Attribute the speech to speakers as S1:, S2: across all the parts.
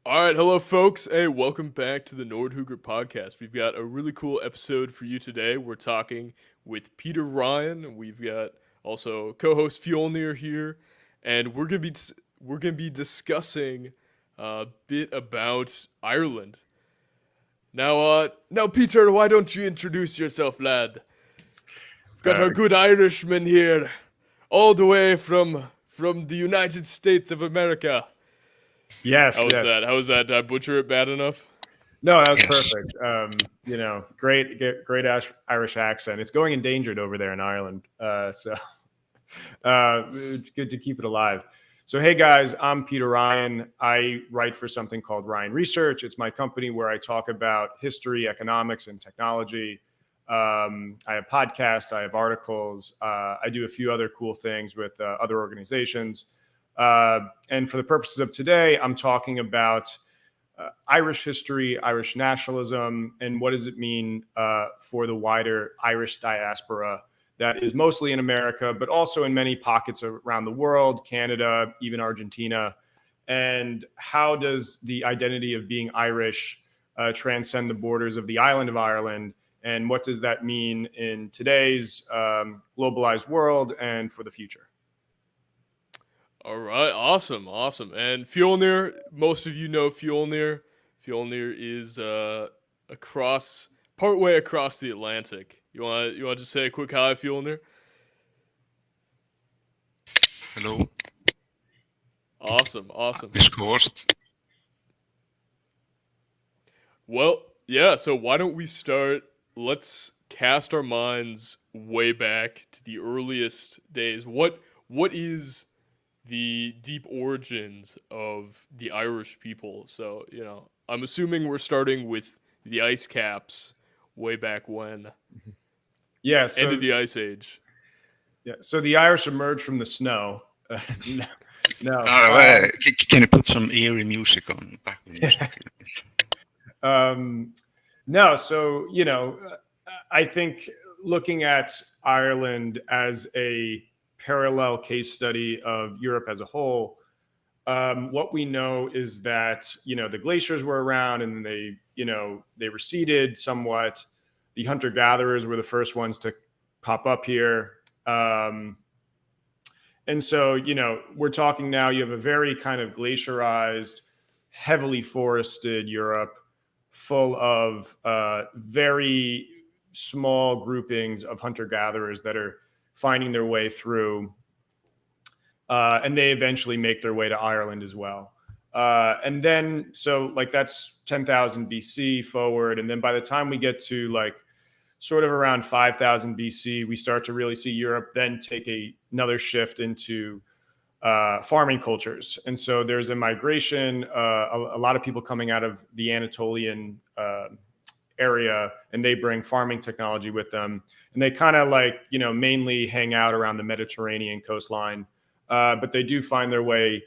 S1: All right, hello, folks. Hey, welcome back to the Nordhooger podcast. We've got a really cool episode for you today. We're talking with Peter Ryan. We've got also co-host Fjolnir here, and we're gonna be discussing a bit about Ireland. Now, Peter, why don't you introduce yourself, lad? We've got our
S2: Uh,
S1: good Irishman here, all the way from the United States of America.
S2: yes,
S1: How was
S2: yes.
S1: that? How was that? Did I butcher it bad enough?
S2: No, that was
S3: Yes.
S2: perfect. Great Irish accent. It's going endangered over there in Ireland. Good to keep it alive. So, hey guys, I'm Peter Ryan. I write for something called Ryan Research. It's my company where I talk about history, economics, and technology. I have podcasts, I have articles, I do a few other cool things with other organizations. And for the purposes of today, I'm talking about Irish history, Irish nationalism, and what does it mean for the wider Irish diaspora that is mostly in America, but also in many pockets around the world, Canada, even Argentina. And how does the identity of being Irish transcend the borders of the island of Ireland? And what does that mean in today's globalized world and for the future?
S1: All right, awesome. And Fjolnir, most of you know Fjolnir. Fjolnir is partway across the Atlantic. You want to just say a quick hi, Fjolnir?
S3: Hello,
S1: Awesome.
S3: Miss Coast.
S1: Well, yeah. So why don't we start? Let's cast our minds way back to the earliest days. What is the deep origins of the Irish people? So, I'm assuming we're starting with the ice caps way back when.
S2: Yeah,
S1: End
S2: so
S1: of the Ice Age.
S2: so the Irish emerged from the snow. No, no.
S3: Can you put some eerie music on? Background music?
S2: No, so I think looking at Ireland as a parallel case study of Europe as a whole, what we know is that the glaciers were around and they receded somewhat. The hunter gatherers were the first ones to pop up here. And so, we're talking now, you have a very kind of glaciarized, heavily forested Europe full of very small groupings of hunter gatherers that are finding their way through. And they eventually make their way to Ireland as well. And then, so like that's 10,000 BC forward. And then by the time we get to like sort of around 5000 BC, we start to really see Europe then take another shift into farming cultures. And so there's a migration, a lot of people coming out of the Anatolian area, and they bring farming technology with them. And they kind of mainly hang out around the Mediterranean coastline, but they do find their way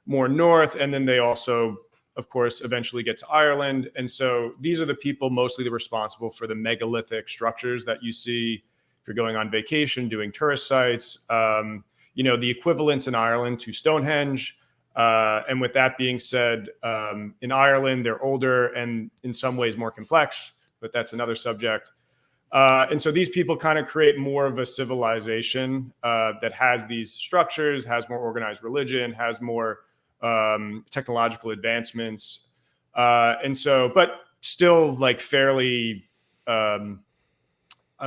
S2: more north. And then they also, of course, eventually get to Ireland. And so these are the people mostly that are responsible for the megalithic structures that you see if you're going on vacation, doing tourist sites, the equivalents in Ireland to Stonehenge. And with that being said, in Ireland, they're older and in some ways more complex, but that's another subject. And so these people kind of create more of a civilization that has these structures, has more organized religion, has more technological advancements. But still like fairly a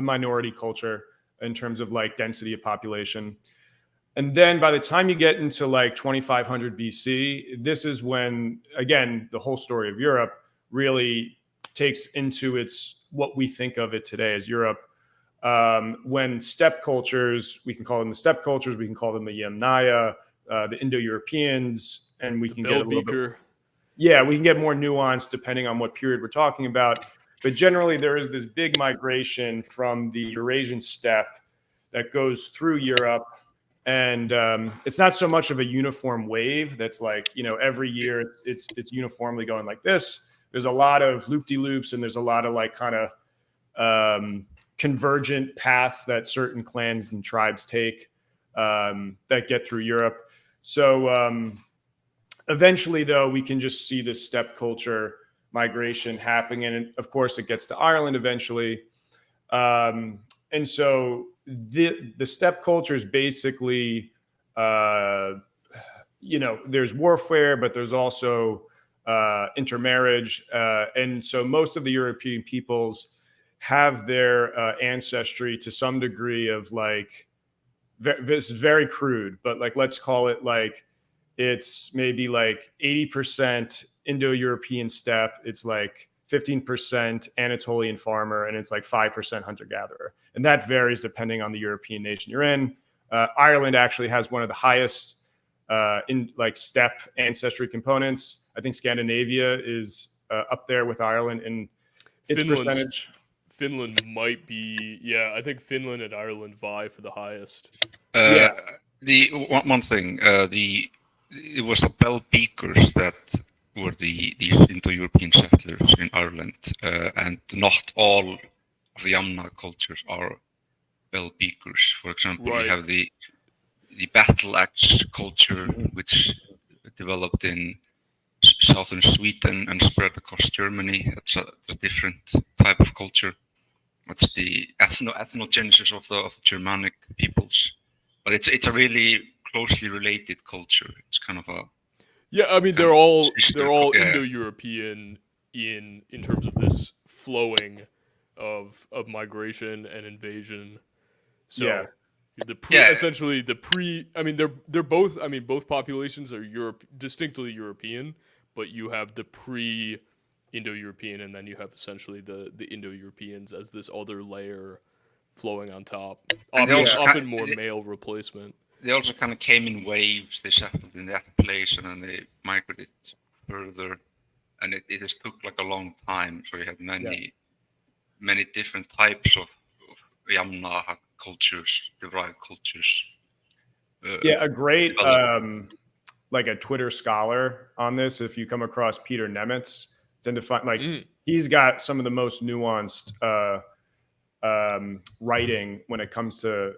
S2: minority culture in terms of like density of population. And then by the time you get into like 2500 BC, this is when, again, the whole story of Europe really takes into its what we think of it today as Europe. When steppe cultures, we can call them the steppe cultures, we can call them the Yamnaya, the Indo-Europeans, and we can get a little bit. Yeah, we can get more nuanced depending on what period we're talking about. But generally, there is this big migration from the Eurasian steppe that goes through Europe. And it's not so much of a uniform wave that's like, every year it's uniformly going like this. There's a lot of loop-de-loops, and there's a lot of like kind of convergent paths that certain clans and tribes take that get through Europe. So Eventually, though, we can just see this steppe culture migration happening, and of course, it gets to Ireland eventually. And so the steppe culture is basically, there's warfare, but there's also intermarriage, and so most of the European peoples have their ancestry to some degree of like, this is very crude, but like, let's call it like, it's maybe like 80% Indo-European steppe. It's like 15% Anatolian farmer, and it's like 5% hunter-gatherer. And that varies depending on the European nation you're in. Ireland actually has one of the highest in like steppe ancestry components. I think Scandinavia is up there with Ireland in its percentage.
S1: Finland might be, I think Finland and Ireland vie for the highest.
S3: The one thing, it was the Bell Beakers that were these Indo-European settlers in Ireland, and not all of the Yamna cultures are Bell Beakers. For example, we have the battle axe culture, which developed in southern Sweden and spread across Germany. It's a different type of culture. It's the ethnogenesis of the Germanic peoples, but it's a really closely related culture. It's kind of a
S1: they're all Indo-European in terms of this flowing of migration and invasion. So essentially they're both, both populations are distinctly European, but you have the pre-Indo-European, and then you have essentially the Indo-Europeans as this other layer flowing on top. Often more male replacement.
S3: They also kind of came in waves. They settled in that place, and then they migrated further, and it just took like a long time. So you had many different types of Yamna cultures, derived cultures.
S2: A great like a Twitter scholar on this, if you come across Peter Nemitz, tend to find he's got some of the most nuanced writing when it comes to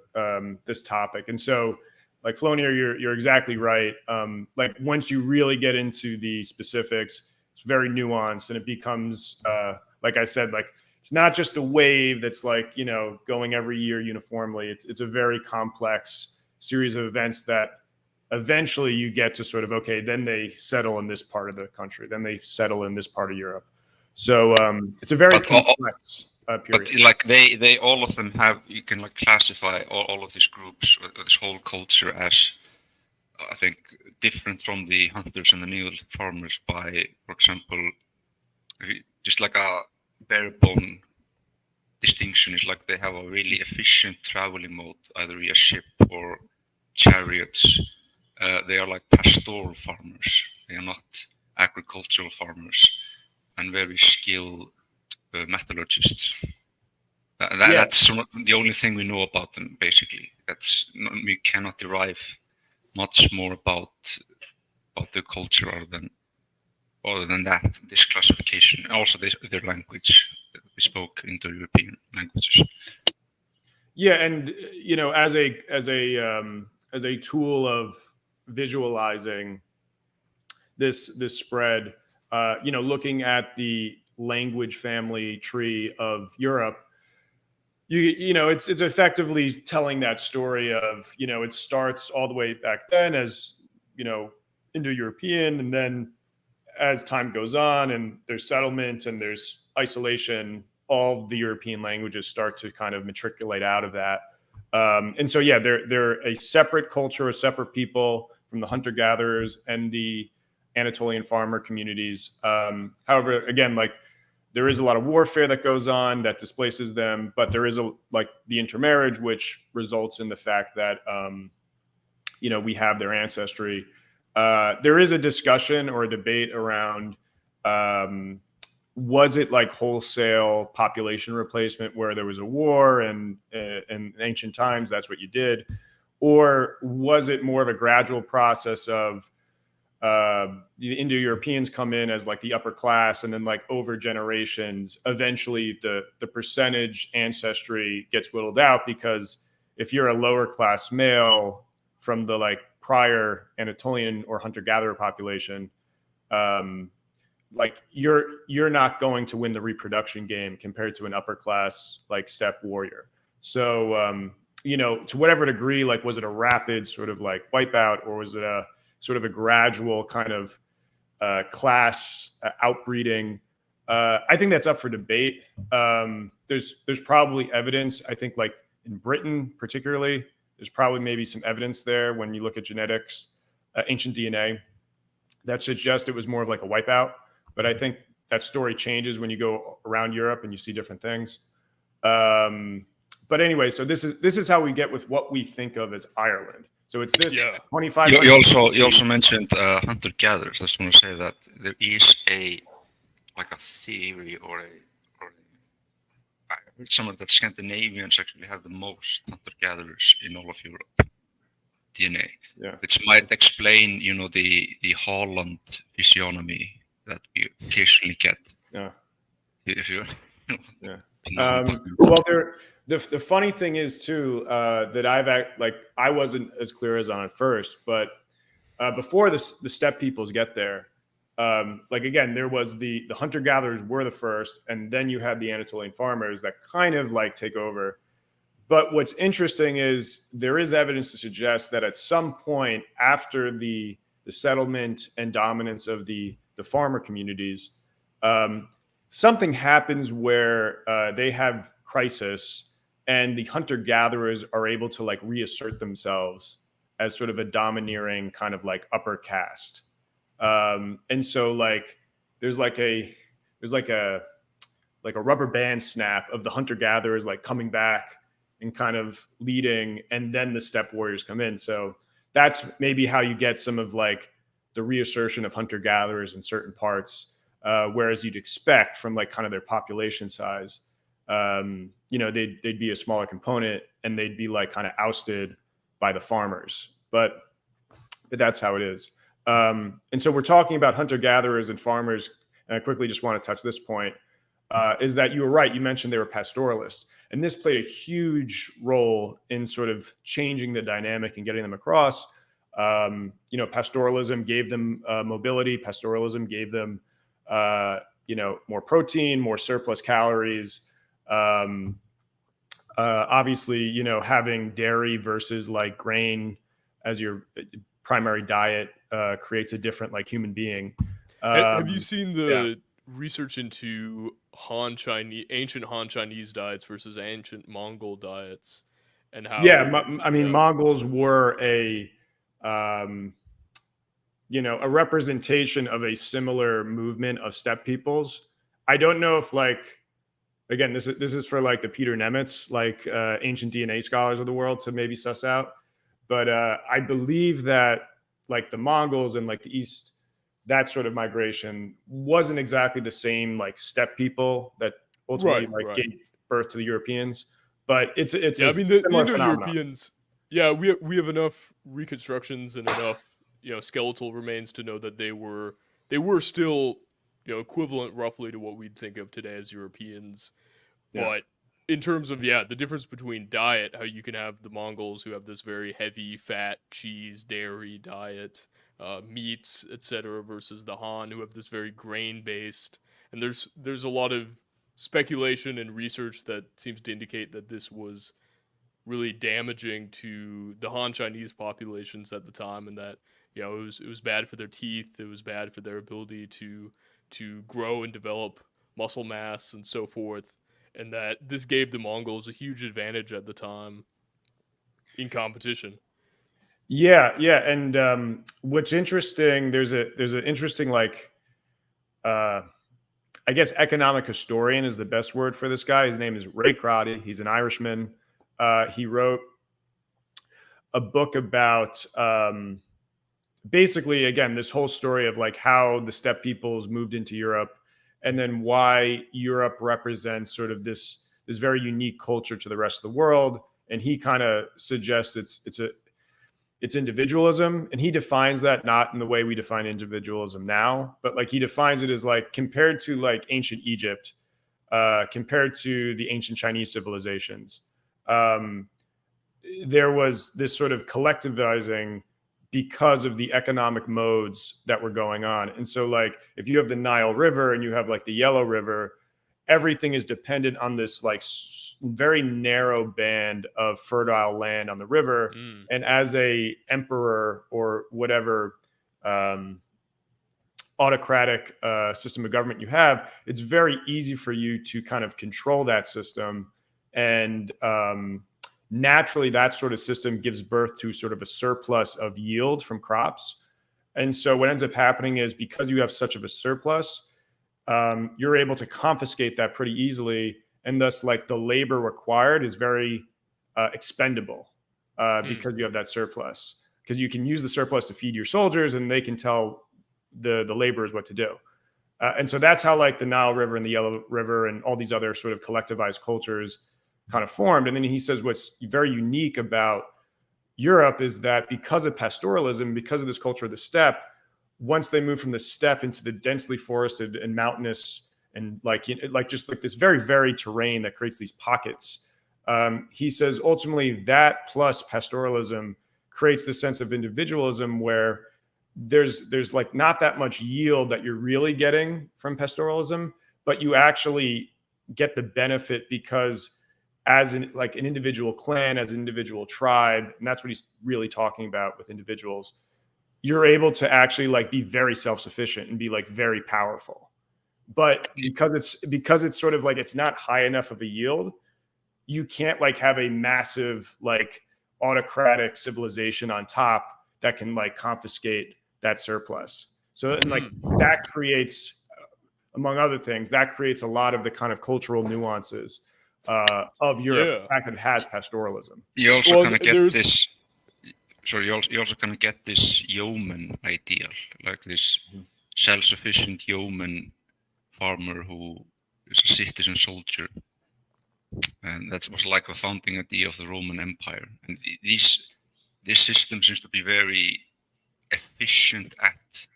S2: this topic. And so, like, Flonir, you're exactly right. Like, once you really get into the specifics, it's very nuanced, and it becomes like I said, like, it's not just a wave that's like, going every year uniformly. It's a very complex series of events that eventually you get to sort of, okay, then they settle in this part of the country, then they settle in this part of Europe. So it's a very complex period.
S3: But like they all of them have, you can like classify all of these groups, this whole culture as, I think, different from the hunters and the Neolithic farmers by, for example, just like a bare bone distinction is like they have a really efficient traveling mode, either via ship or chariots. They are like pastoral farmers. They are not agricultural farmers, and very skilled metallurgists. That's the only thing we know about them, basically. We cannot derive much more about their culture other than that, this classification. Also, their language, they spoke Indo-European languages.
S2: Yeah, and as a tool of visualizing this spread, looking at the language family tree of Europe, it's effectively telling that story of, it starts all the way back then as, Indo-European, and then as time goes on and there's settlement and there's isolation, all the European languages start to kind of matriculate out of that. And so, they're a separate culture, a separate people from the hunter-gatherers and the Anatolian farmer communities. However, again, like, there is a lot of warfare that goes on that displaces them, but there is the intermarriage, which results in the fact that, we have their ancestry. There is a discussion or a debate around, was it like wholesale population replacement where there was a war and in ancient times, that's what you did? Or was it more of a gradual process of the Indo-Europeans come in as like the upper class, and then like over generations, eventually the percentage ancestry gets whittled out, because if you're a lower class male from the like prior Anatolian or hunter-gatherer population, like you're not going to win the reproduction game compared to an upper class like steppe warrior. So you know, to whatever degree, like, was it a rapid sort of like wipeout, or was it a sort of a gradual kind of class outbreeding? I think that's up for debate. There's probably evidence, I think, like in Britain particularly, there's probably maybe some evidence there when you look at genetics, ancient DNA, that suggests it was more of like a wipeout. But I think that story changes when you go around Europe and you see different things. But anyway, so this is how we get with what we think of as Ireland. So it's this 25.
S3: You also mentioned hunter-gatherers. I just want to say that there is a theory or I heard somewhere that Scandinavians actually have the most hunter-gatherers in all of Europe DNA, which might explain, you know, the Holland physiognomy that you occasionally get. Yeah. If you
S2: well, the funny thing is too, that I wasn't as clear as on it first, but before the steppe peoples get there, like, again, there was the hunter-gatherers were the first, and then you had the Anatolian farmers that kind of like take over. But what's interesting is there is evidence to suggest that at some point after the settlement and dominance of the farmer communities, something happens where they have crisis, and the hunter-gatherers are able to like reassert themselves as sort of a domineering kind of like upper caste. And so like there's like a rubber band snap of the hunter-gatherers like coming back and kind of leading, and then the steppe warriors come in. So that's maybe how you get some of like the reassertion of hunter-gatherers in certain parts, whereas you'd expect from like kind of their population size, you know, they'd be a smaller component and they'd be like kind of ousted by the farmers. But that's how it is. And so we're talking about hunter-gatherers and farmers, and I quickly just want to touch this point, is that you were right. You mentioned they were pastoralists, and this played a huge role in sort of changing the dynamic and getting them across. You know, pastoralism gave them mobility. Pastoralism gave them, you know, more protein, more surplus calories. Obviously, you know, having dairy versus like grain as your primary diet creates a different like human being.
S1: Have you seen the research into ancient Han Chinese diets versus ancient Mongol diets, and how?
S2: I mean, Mongols were a you know, a representation of a similar movement of steppe peoples. I don't know if, like, again, this is for like the Peter Nemitz, like ancient DNA scholars of the world to maybe suss out. But I believe that like the Mongols and like the East, that sort of migration wasn't exactly the same like steppe people that ultimately gave birth to the Europeans. But it's
S1: I mean, the Indo-Europeans. Yeah, we have enough reconstructions and enough, you know, skeletal remains to know that they were still, you know, equivalent roughly to what we'd think of today as Europeans. But in terms of the difference between diet, how you can have the Mongols who have this very heavy fat cheese, dairy diet, meats, etc., versus the Han who have this very grain based. And there's a lot of speculation and research that seems to indicate that this was really damaging to the Han Chinese populations at the time, and that, you know, it was bad for their teeth, it was bad for their ability to grow and develop muscle mass and so forth, and that this gave the Mongols a huge advantage at the time in competition.
S2: And what's interesting, there's an interesting like I guess economic historian is the best word for this guy. His name is Ray Crotty. He's an Irishman. He wrote a book about basically, again, this whole story of like how the steppe peoples moved into Europe, and then why Europe represents sort of this very unique culture to the rest of the world. And he kind of suggests it's individualism, and he defines that not in the way we define individualism now, but like he defines it as like compared to like ancient Egypt, compared to the ancient Chinese civilizations. There was this sort of collectivizing because of the economic modes that were going on. And so like if you have the Nile River and you have like the Yellow River, everything is dependent on this like very narrow band of fertile land on the river. And as a emperor or whatever autocratic system of government you have, it's very easy for you to kind of control that system. And naturally, that sort of system gives birth to sort of a surplus of yield from crops. And so what ends up happening is because you have such of a surplus, you're able to confiscate that pretty easily. And thus, like the labor required is very expendable because you have that surplus. Because you can use the surplus to feed your soldiers and they can tell the laborers what to do. And so that's how like the Nile River and the Yellow River and all these other sort of collectivized cultures kind of formed. And then he says what's very unique about Europe is that because of pastoralism, because of this culture of the steppe, once they move from the steppe into the densely forested and mountainous and like just like this very varied terrain that creates these pockets, he says ultimately that plus pastoralism creates this sense of individualism where there's like not that much yield that you're really getting from pastoralism, but you actually get the benefit because as an individual clan, as an individual tribe, and that's what he's really talking about with individuals, you're able to actually like be very self-sufficient and be like very powerful. But because it's sort of like it's not high enough of a yield, you can't like have a massive like autocratic civilization on top that can like confiscate that surplus. So and like that creates, among other things, that creates a lot of the kind of cultural nuances of Europe, the fact that it has pastoralism.
S3: You also kind of get this. Sorry, you also kind of get this yeoman ideal, like this self-sufficient yeoman farmer who is a citizen soldier, and that was like the founding idea of the Roman Empire. And this system seems to be very efficient at,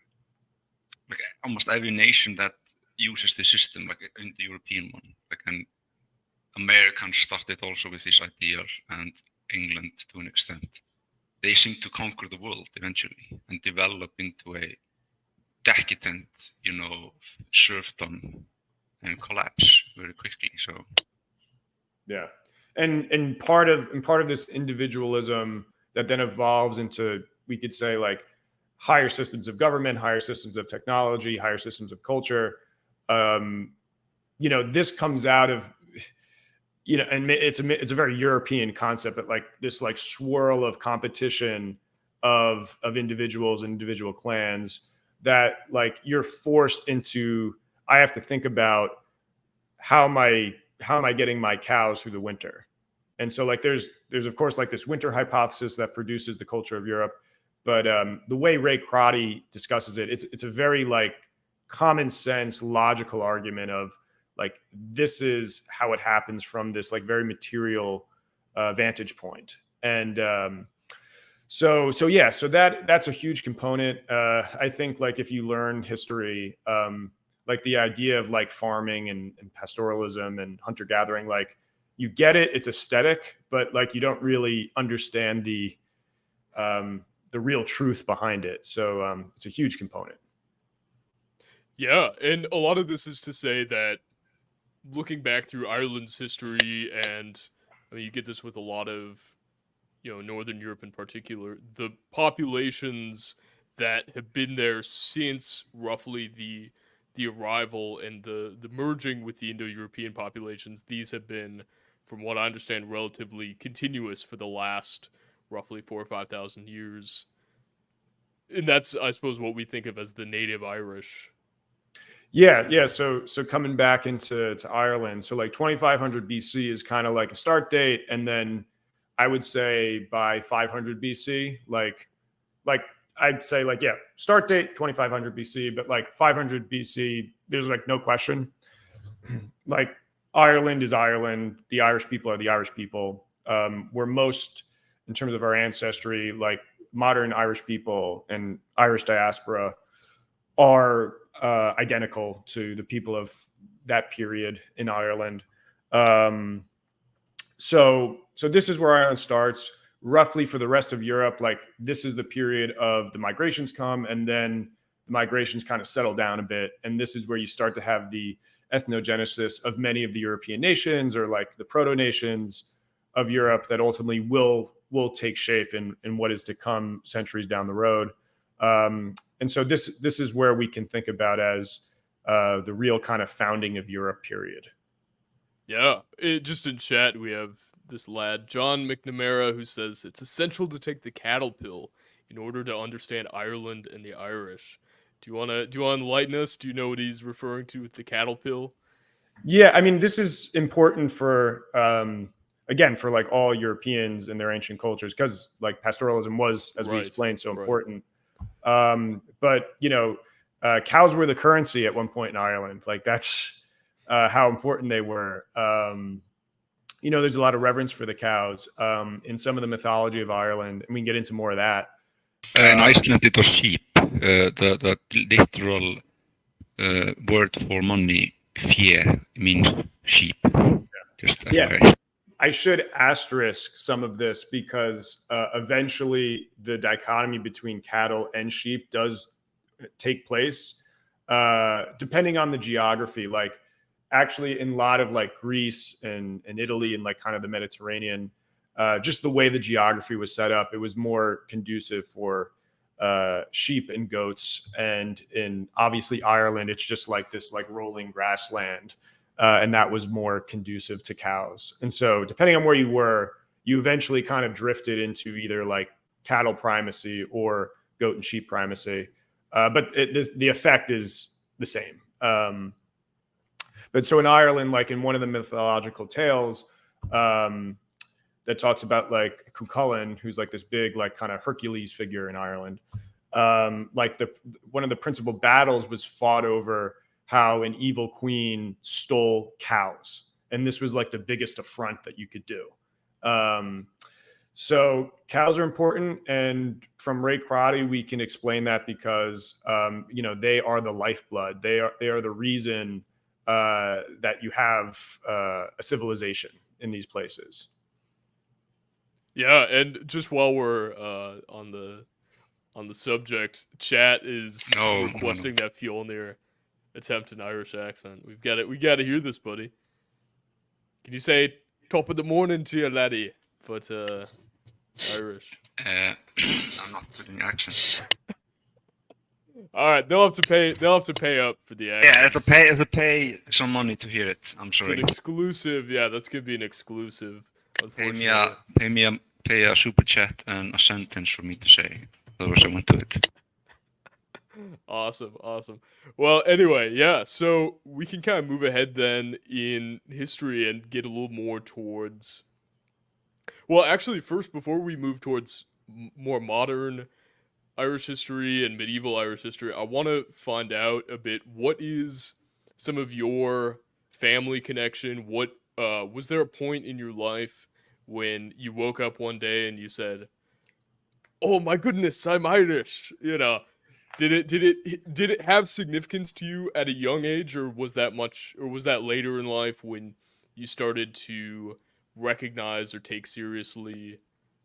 S3: like almost every nation that uses the system, like in the European one, like and Americans started also with this ideal, and England to an extent. They seem to conquer the world eventually and develop into a decadent, serfdom and collapse very quickly. So,
S2: yeah, and part of this individualism that then evolves into, we could say, like higher systems of government, higher systems of technology, higher systems of culture. This comes out of, and it's a very European concept, but like this like swirl of competition of individuals and individual clans that like you're forced into. I have to think about how am I getting my cows through the winter, and so like there's of course like this winter hypothesis that produces the culture of Europe, but the way Ray Crotty discusses it, it's a very like common sense logical argument of like this is how it happens from this like very material vantage point. And so that's a huge component. I think like if you learn history, like the idea of like farming and pastoralism and hunter gathering, like you get it, it's aesthetic, but like you don't really understand the real truth behind it. So it's a huge component.
S1: Yeah, and a lot of this is to say that looking back through Ireland's history, and I mean, you get this with a lot of, Northern Europe in particular, the populations that have been there since roughly the arrival and the merging with the Indo-European populations, these have been, from what I understand, relatively continuous for the last roughly 4,000 or 5,000 years. And that's, I suppose, what we think of as the native Irish.
S2: Yeah. So coming back into Ireland, so like 2500 BC is kind of like a start date, and then I would say by 500 BC, like I'd say like start date 2500 BC, but like 500 BC, there's like no question. Like Ireland is Ireland, the Irish people are the Irish people. We're most, in terms of our ancestry, like modern Irish people and Irish diaspora are identical to the people of that period in Ireland. So this is where Ireland starts. roughly for the rest of Europe, like this is the period of the migrations come, and then the migrations kind of settle down a bit. And this is where you start to have the ethnogenesis of many of the European nations, or like the proto-nations of Europe, that ultimately will take shape in what is to come centuries down the road. And so this is where we can think about as the real kind of founding of Europe period.
S1: Yeah, just in chat we have this lad, John McNamara, who says it's essential to take the cattle pill in order to understand Ireland and the Irish. Do you want to enlighten us? Do you know what he's referring to with the cattle pill?
S2: Yeah, I mean, this is important for, again, for like all Europeans and their ancient cultures, because like pastoralism was, as we explained, so important. But, you know, cows were the currency at one point in Ireland. Like that's how important they were. You know, there's a lot of reverence for the cows in some of the mythology of Ireland, and we can get into more of that.
S3: In Iceland, it was sheep. The literal word for money, fé, means sheep. Just
S2: yeah. I should asterisk some of this because eventually the dichotomy between cattle and sheep does take place, depending on the geography. Like actually in a lot of like Greece and Italy and like kind of the Mediterranean, just the way the geography was set up, it was more conducive for sheep and goats. And in obviously Ireland, it's just like this like rolling grassland. And that was more conducive to cows. And so depending on where you were, you eventually kind of drifted into either like cattle primacy or goat and sheep primacy. But the effect is the same. But so in Ireland, like in one of the mythological tales that talks about like Cuchulainn, who's like this big, like kind of Hercules figure in Ireland, like one of the principal battles was fought over how an evil queen stole cows. And this was like the biggest affront that you could do. So cows are important. And from Ray Crotty, we can explain that because, you know, they are the lifeblood. They are the reason that you have a civilization in these places.
S1: Yeah, and just while we're on the subject, chat is requesting that Fjolnir attempt an Irish accent. We got to hear this, buddy. Can you say top of the morning to your laddie, but Irish?
S3: I'm not doing accents.
S1: All right, they'll have to pay up for the accent.
S3: Yeah, it's a pay some money to hear it. I'm sorry.
S1: It's an exclusive. Yeah, that's gonna be an exclusive. Unfortunately,
S3: pay a super chat and a sentence for me to say. Otherwise, I won't do it.
S1: Awesome. Well, anyway, yeah, so we can kind of move ahead then in history and get a little more towards... Well, actually, first, before we move towards more modern Irish history and medieval Irish history, I want to find out a bit, what is some of your family connection? What was there a point in your life when you woke up one day and you said, "Oh my goodness, I'm Irish," you know? Did it have significance to you at a young age, or was that later in life when you started to recognize or take seriously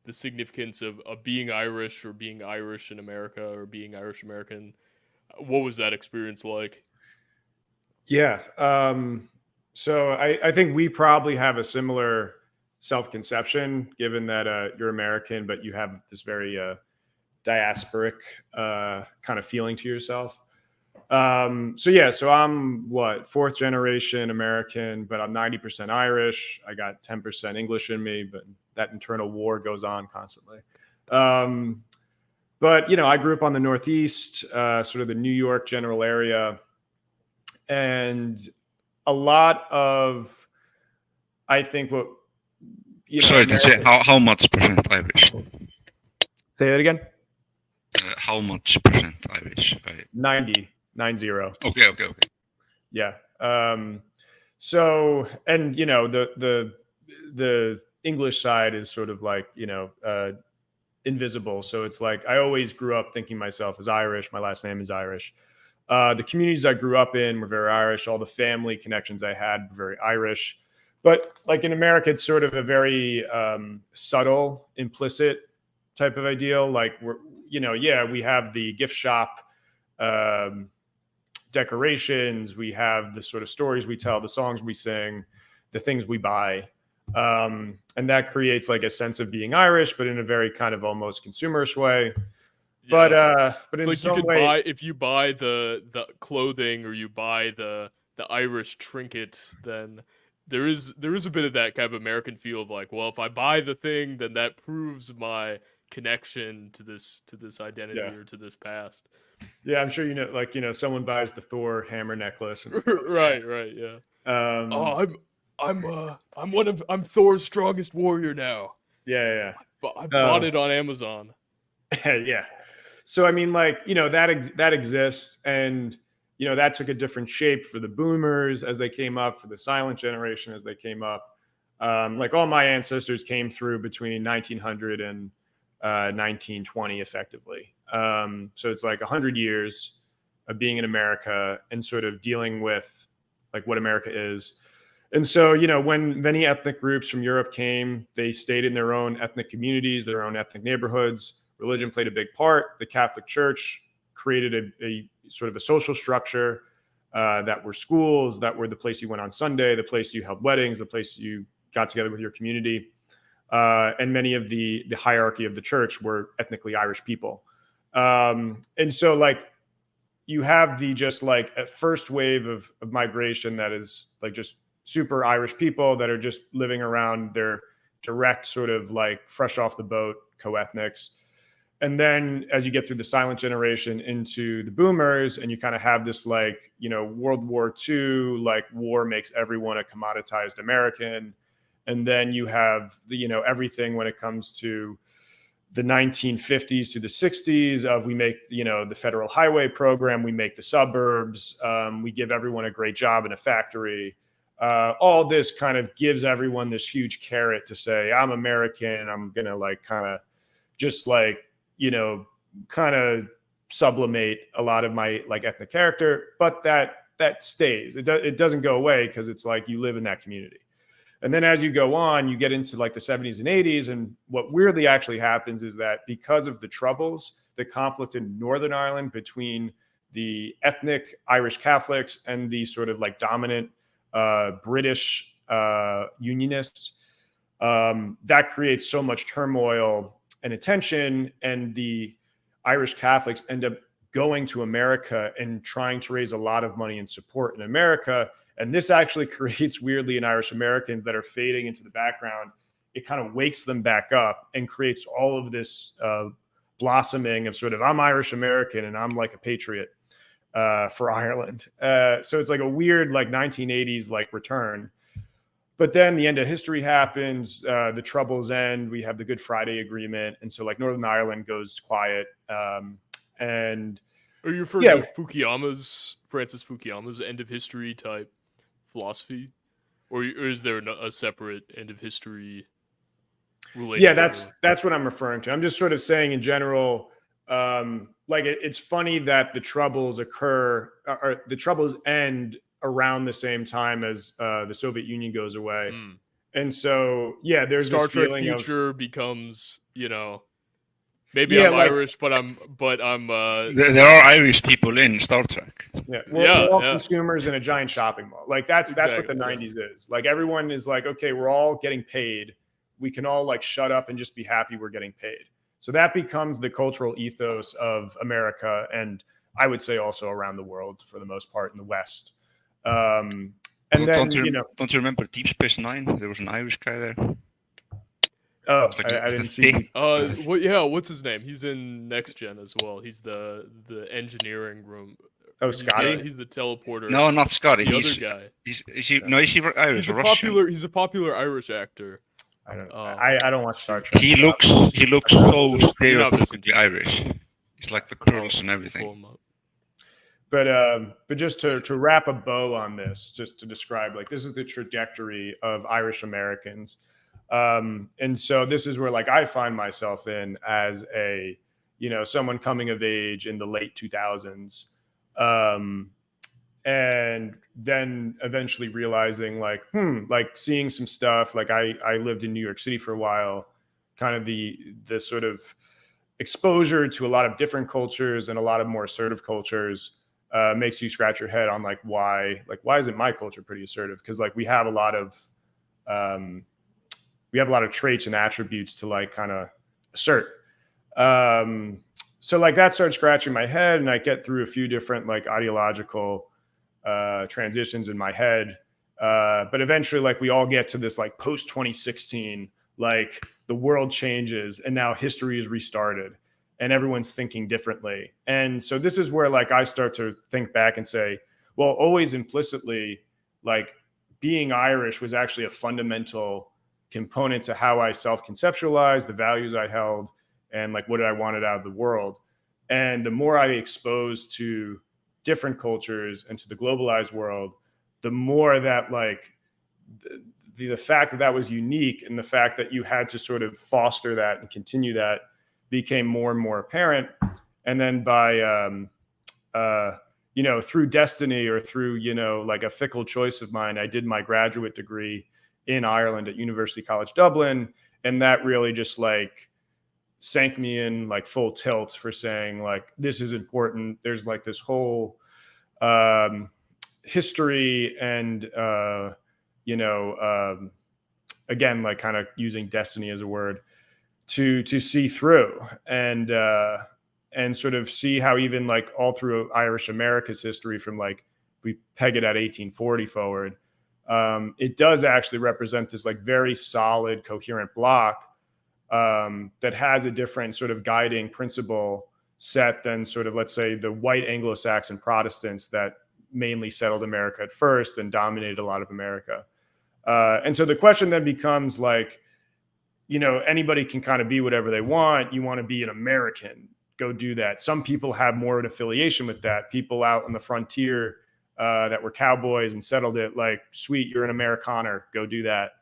S1: the significance of being Irish, or being Irish in America, or being Irish American? What was that experience like?
S2: Yeah. So I think we probably have a similar self-conception, given that you're American, but you have this very diasporic kind of feeling to yourself. So I'm fourth generation American, but I'm 90% Irish. I got 10% English in me, but that internal war goes on constantly. But you know, I grew up on the Northeast, sort of the New York general area, and a lot of, I think what you know.
S3: Sorry to say, how much percent Irish?
S2: Say that again.
S3: How much percent Irish?
S2: 90.
S3: Okay.
S2: Yeah. So, and you know, the English side is sort of like, you know, invisible. So it's like, I always grew up thinking myself as Irish. My last name is Irish. The communities I grew up in were very Irish. All the family connections I had were very Irish. But like in America, it's sort of a very subtle, implicit type of ideal. Like we have the gift shop decorations, we have the sort of stories we tell, the songs we sing, the things we buy. And that creates like a sense of being Irish, but in a very kind of almost consumerish way.
S1: Yeah.
S2: But
S1: it's
S2: in
S1: like
S2: some
S1: you could
S2: way,
S1: buy, if you buy the clothing or you buy the Irish trinket, then there is a bit of that kind of American feel of like, well, if I buy the thing, then that proves my connection to this identity or to this past.
S2: Yeah, I'm sure someone buys the Thor hammer necklace. And
S1: right, yeah. I'm Thor's strongest warrior now.
S2: Yeah.
S1: But I bought it on Amazon.
S2: Yeah. So I mean, like, that exists, and that took a different shape for the boomers as they came up, for the silent generation as they came up. Like all my ancestors came through between 1900 and 1920, effectively. So it's like 100 years of being in America and sort of dealing with like what America is. And so, when many ethnic groups from Europe came, they stayed in their own ethnic communities, their own ethnic neighborhoods. Religion played a big part. The Catholic Church created a sort of a social structure that were schools, that were the place you went on Sunday, the place you held weddings, the place you got together with your community. And many of the hierarchy of the church were ethnically Irish people. And so like you have the just like a first wave of migration that is like just super Irish people that are just living around their direct sort of like fresh off the boat co-ethnics. And then as you get through the silent generation into the boomers, and you kind of have this like, World War II, like war makes everyone a commoditized American. And then you have everything when it comes to the 1950s to the 60s of we make, the federal highway program, we make the suburbs, we give everyone a great job in a factory. All this kind of gives everyone this huge carrot to say, I'm American, I'm going to like kind of just like, kind of sublimate a lot of my like ethnic character, but that stays. It doesn't go away because it's like you live in that community. And then as you go on, you get into like the 70s and 80s. And what weirdly actually happens is that because of the Troubles, the conflict in Northern Ireland between the ethnic Irish Catholics and the sort of like dominant British Unionists, that creates so much turmoil and attention. And the Irish Catholics end up going to America and trying to raise a lot of money and support in America. And this actually creates, weirdly, in Irish Americans that are fading into the background. It kind of wakes them back up and creates all of this blossoming of sort of, I'm Irish American and I'm like a patriot for Ireland. So it's like a weird like 1980s like return. But then the end of history happens. The Troubles end. We have the Good Friday Agreement. And so like Northern Ireland goes quiet. And
S1: are you referring to Francis Fukuyama's end of history type philosophy? Or is there a separate end of history related?
S2: Yeah, that's what I'm referring to. I'm just sort of saying in general, like it's funny that the Troubles occur, or the Troubles end around the same time as the Soviet Union goes away. And so, yeah, there's
S1: Star
S2: this
S1: Trek
S2: feeling
S1: future becomes, maybe I'm like, Irish, but I'm
S3: there are Irish people in Star Trek.
S2: Yeah, we're all consumers in a giant shopping mall. Like that's what the 90s is. Like everyone is like, okay, we're all getting paid. We can all like shut up and just be happy we're getting paid. So that becomes the cultural ethos of America, and I would say also around the world for the most part in the West. And then,
S3: don't you remember Deep Space Nine? There was an Irish guy there.
S2: Oh, I didn't see.
S1: What's his name? He's in Next Gen as well. He's the engineering room.
S2: Oh, Scotty.
S1: He's the teleporter.
S3: No, not Scotty.
S1: He's the other guy.
S3: Is he Irish or
S1: Russian? He's a popular Irish actor.
S2: I don't watch Star Trek.
S3: He looks so stereotypically Irish. He's like the curls and everything.
S2: But just to wrap a bow on this, just to describe, like, this is the trajectory of Irish Americans. And so this is where like I find myself in as a, someone coming of age in the late 2000s. and then eventually realizing like, like seeing some stuff. Like I lived in New York City for a while, kind of the sort of exposure to a lot of different cultures and a lot of more assertive cultures makes you scratch your head on like why isn't my culture pretty assertive? Because like we have a lot of traits and attributes to like kind of assert. So like that starts scratching my head, and I get through a few different like ideological transitions in my head. But eventually like we all get to this like post 2016, like the world changes and now history is restarted and everyone's thinking differently. And so this is where like I start to think back and say, well, always implicitly, like being Irish was actually a fundamental component to how I self-conceptualized, the values I held, and like what I wanted out of the world. And the more I exposed to different cultures and to the globalized world, the more that like the fact that that was unique and the fact that you had to sort of foster that and continue that became more and more apparent. And then by through destiny or through like a fickle choice of mine, I did my graduate degree in Ireland at University College Dublin, and that really just like sank me in like full tilt for saying like this is important. There's like this whole history and again, like kind of using destiny as a word to see through and sort of see how even like all through Irish America's history, from like we peg it at 1840 forward, it does actually represent this like very solid, coherent block that has a different sort of guiding principle set than sort of, let's say, the white Anglo-Saxon Protestants that mainly settled America at first and dominated a lot of America. And so the question then becomes like, anybody can kind of be whatever they want. You want to be an American, go do that. Some people have more of an affiliation with that. People out on the frontier that were cowboys and settled it, like, sweet, you're an Amerikaner, go do that.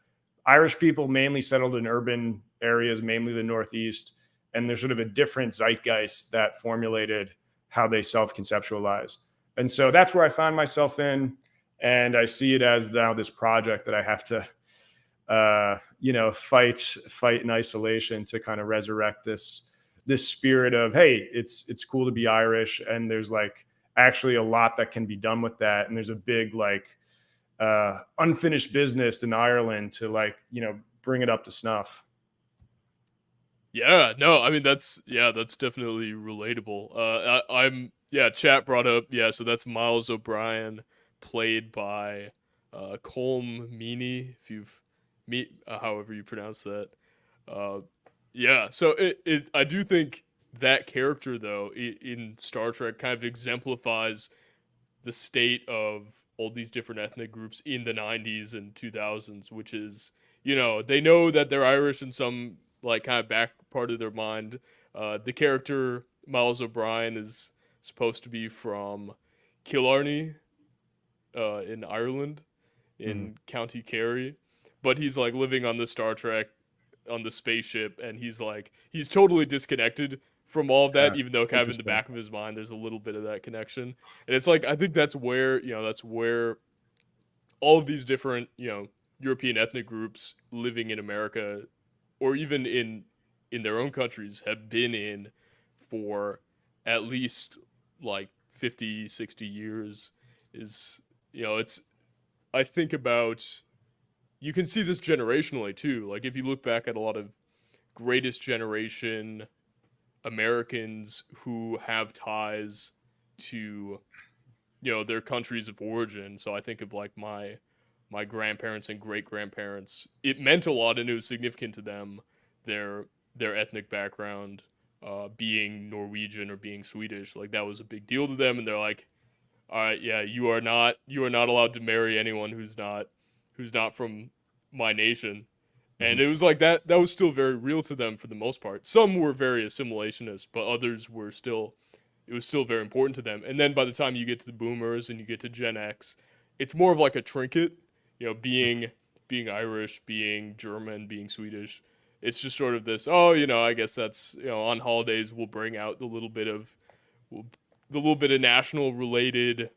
S2: Irish people mainly settled in urban areas, mainly the Northeast. And there's sort of a different zeitgeist that formulated how they self-conceptualize. And so that's where I found myself in. And I see it as now this project that I have to, fight in isolation to kind of resurrect this spirit of, hey, it's cool to be Irish. And there's like actually a lot that can be done with that. And there's a big like unfinished business in Ireland to like, bring it up to snuff.
S1: Yeah, no, I mean that's definitely relatable. Chat brought up, so that's Miles O'Brien, played by Colm Meaney, if you've however you pronounce that. So I do think that character though in Star Trek kind of exemplifies the state of all these different ethnic groups in the 90s and 2000s, which is, they know that they're Irish in some like kind of back part of their mind. The character Miles O'Brien is supposed to be from Killarney in Ireland, in County Kerry, but he's like living on the Star Trek on the spaceship, and he's totally disconnected from all of that, even though kind of in the back of his mind there's a little bit of that connection. And it's like I think that's where all of these different European ethnic groups living in America or even in their own countries have been in for at least like 50, 60 years is, I think about, you can see this generationally too. Like if you look back at a lot of greatest generation Americans who have ties to, their countries of origin. So I think of like my grandparents and great-grandparents. It meant a lot and it was significant to them, their ethnic background, being Norwegian or being Swedish. Like that was a big deal to them, and they're like, all right, yeah, you are not allowed to marry anyone who's not from my nation. And it was like that was still very real to them for the most part. Some were very assimilationist, but others were still, it was still very important to them. And then by the time you get to the boomers and you get to Gen X, it's more of like a trinket, being Irish, being German, being Swedish. It's just sort of this, I guess that's, on holidays we'll bring out the little bit of national related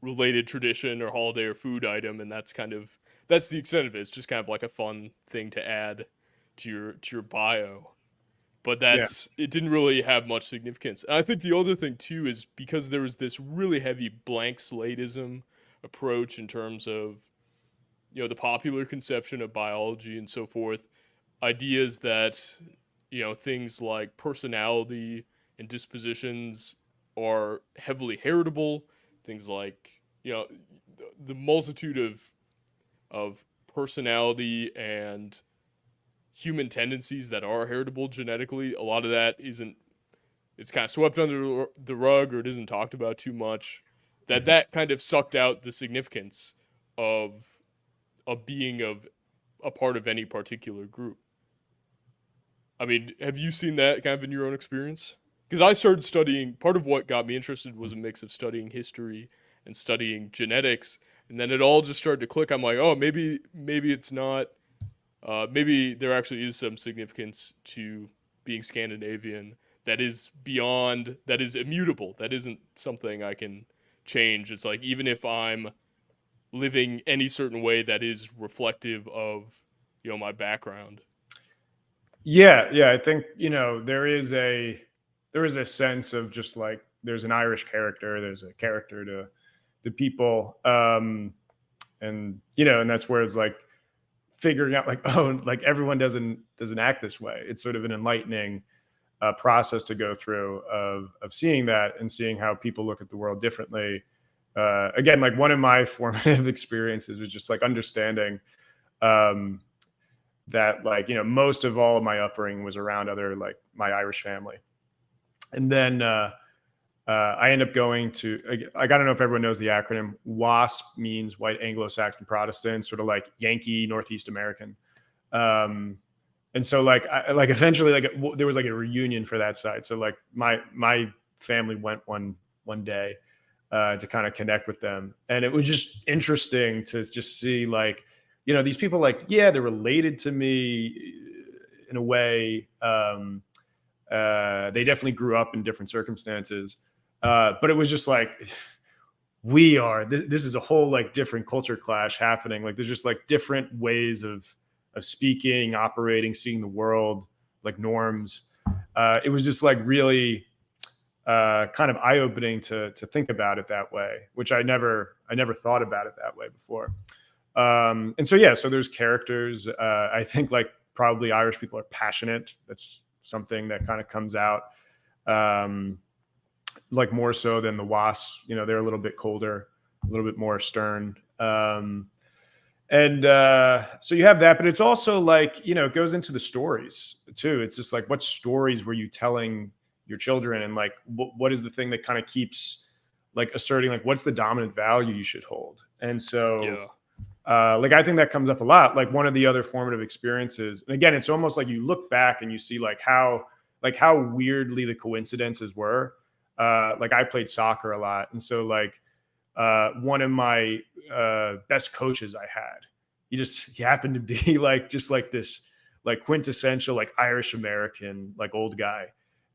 S1: related tradition or holiday or food item, and that's the extent of it. It's just kind of like a fun thing to add to your bio. But
S2: Yeah.
S1: it didn't really have much significance. And I think the other thing too is because there was this really heavy blank slateism approach in terms of, you know, the popular conception of biology and so forth, ideas that, you know, things like personality and dispositions are heavily heritable, things like, you know, the multitude of personality and human tendencies that are heritable genetically, a lot of that it's kind of swept under the rug, or it isn't talked about too much. That kind of sucked out the significance of being of a part of any particular group. I mean, have you seen that kind of in your own experience? Because I started studying, part of what got me interested was a mix of studying history and studying genetics, and then it all just started to click. I'm like, oh, maybe it's not. Maybe there actually is some significance to being Scandinavian that is beyond, that is immutable. That isn't something I can change. It's like, even if I'm living any certain way that is reflective of, you know, my background.
S2: Yeah. I think, you know, there is a sense of just like, there's an Irish character, there's a character to the people. And, you know, and that's where it's like figuring out like, oh, like everyone doesn't act this way. It's sort of an enlightening process to go through of seeing that and seeing how people look at the world differently. Again, like one of my formative experiences was just like understanding that, like, you know, most of all of my upbringing was around other, like my Irish family. And then I end up going to, I don't know if everyone knows the acronym. WASP means White Anglo-Saxon Protestant, sort of like Yankee Northeast American. And so like, eventually, like there was like a reunion for that side. So like my family went one day to kind of connect with them. And it was just interesting to just see, like, you know, these people, like, yeah, they're related to me in a way. They definitely grew up in different circumstances. But it was just like, this is a whole like different culture clash happening. Like there's just like different ways of speaking, operating, seeing the world, like norms. It was just like really kind of eye-opening to think about it that way, which I never thought about it that way before. And so, yeah, so there's characters. I think like probably Irish people are passionate. That's something that kind of comes out. Like more so than the WASPs, you know, they're a little bit colder, a little bit more stern. And so you have that, but it's also like, you know, it goes into the stories too. It's just like, what stories were you telling your children? And like, what is the thing that kind of keeps like asserting, like, what's the dominant value you should hold? And so, like, I think that comes up a lot. Like one of the other formative experiences, and again, it's almost like you look back and you see like how weirdly the coincidences were. Like I played soccer a lot. And so like one of my best coaches I had, he happened to be like, just like this, like quintessential, like Irish American, like old guy.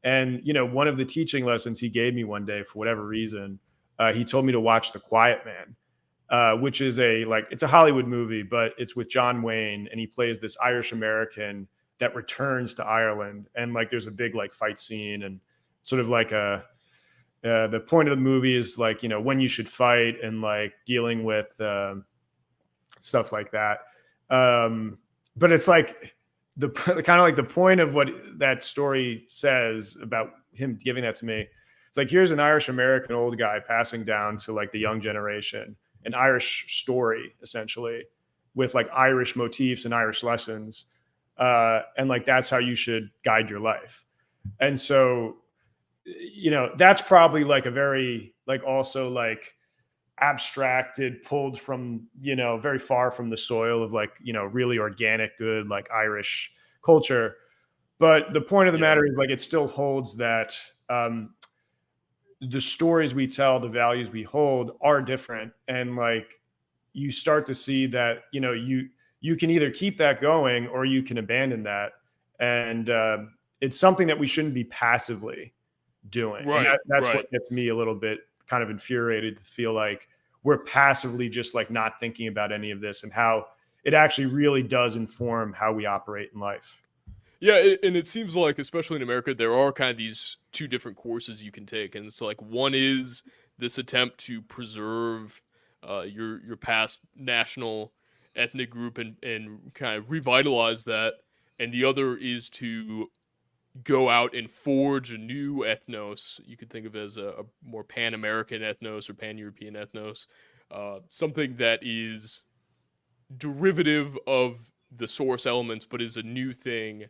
S2: And, you know, one of the teaching lessons he gave me one day for whatever reason, he told me to watch The Quiet Man, which is it's a Hollywood movie, but it's with John Wayne, and he plays this Irish American that returns to Ireland. And like, there's a big like fight scene, and sort of like the point of the movie is like, you know, when you should fight and like dealing with stuff like that. But it's like the kind of like the point of what that story says about him giving that to me. It's like, here's an Irish American old guy passing down to like the young generation, an Irish story essentially, with like Irish motifs and Irish lessons. And like, that's how you should guide your life. And so, you know, that's probably like a very like also like abstracted, pulled from, you know, very far from the soil of like, you know, really organic, good, like Irish culture. But the point of the matter is like, it still holds that the stories we tell, the values we hold are different. And like, you start to see that, you know, you can either keep that going or you can abandon that. And it's something that we shouldn't be passively doing.
S1: Right.
S2: And that's what gets me a little bit kind of infuriated to feel like we're passively just like not thinking about any of this, and how it actually really does inform how we operate in life.
S1: Yeah, and it seems like, especially in America, there are kind of these two different courses you can take, and it's like one is this attempt to preserve your past national ethnic group and kind of revitalize that, and the other is to go out and forge a new ethnos. You could think of it as a more Pan-American ethnos or Pan-European ethnos, something that is derivative of the source elements, but is a new thing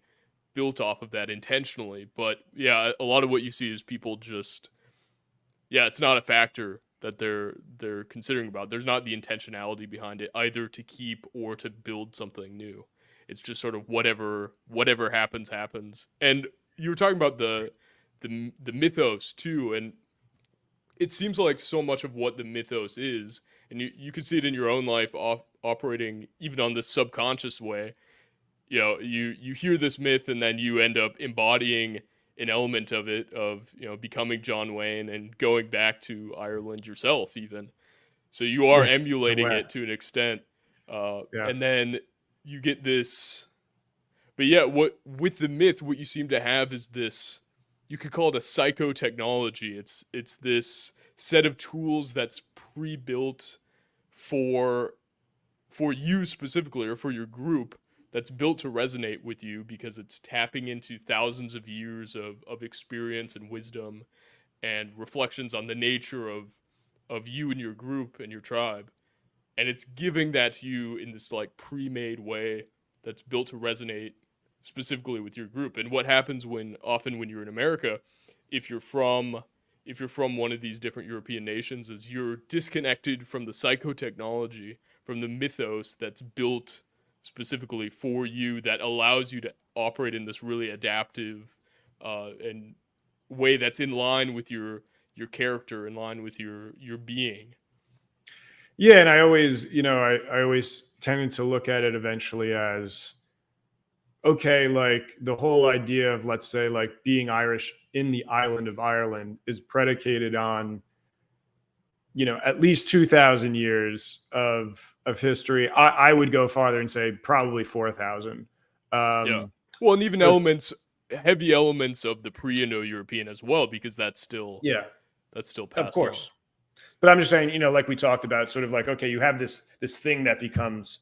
S1: built off of that intentionally. But yeah, a lot of what you see is people just, yeah, it's not a factor that they're considering about. There's not the intentionality behind it, either to keep or to build something new. It's just sort of whatever happens. And you were talking about the mythos too, and it seems like so much of what the mythos is, and you can see it in your own life operating even on this subconscious way. You know, you hear this myth and then you end up embodying an element of it, of, you know, becoming John Wayne and going back to Ireland yourself even. So you are emulating it to an extent. And then you get this, but yeah, with the myth, what you seem to have is this, you could call it a psychotechnology. It's this set of tools that's pre-built for you specifically, or for your group, that's built to resonate with you because it's tapping into thousands of years of experience and wisdom and reflections on the nature of you and your group and your tribe. And it's giving that to you in this like pre-made way that's built to resonate specifically with your group. And what happens often when you're in America, if you're from one of these different European nations, is you're disconnected from the psychotechnology, from the mythos that's built specifically for you, that allows you to operate in this really adaptive and way that's in line with your character, in line with your being.
S2: Yeah, and I always tended to look at it eventually as, okay, like the whole idea of, let's say, like being Irish in the island of Ireland is predicated on, you know, at least 2,000 years of history. I would go farther and say probably 4,000.
S1: Yeah. Well, and even heavy elements of the pre-Indo-European as well, because that's still passed
S2: of course
S1: on.
S2: But I'm just saying, you know, like we talked about, sort of like, okay, you have this thing that becomes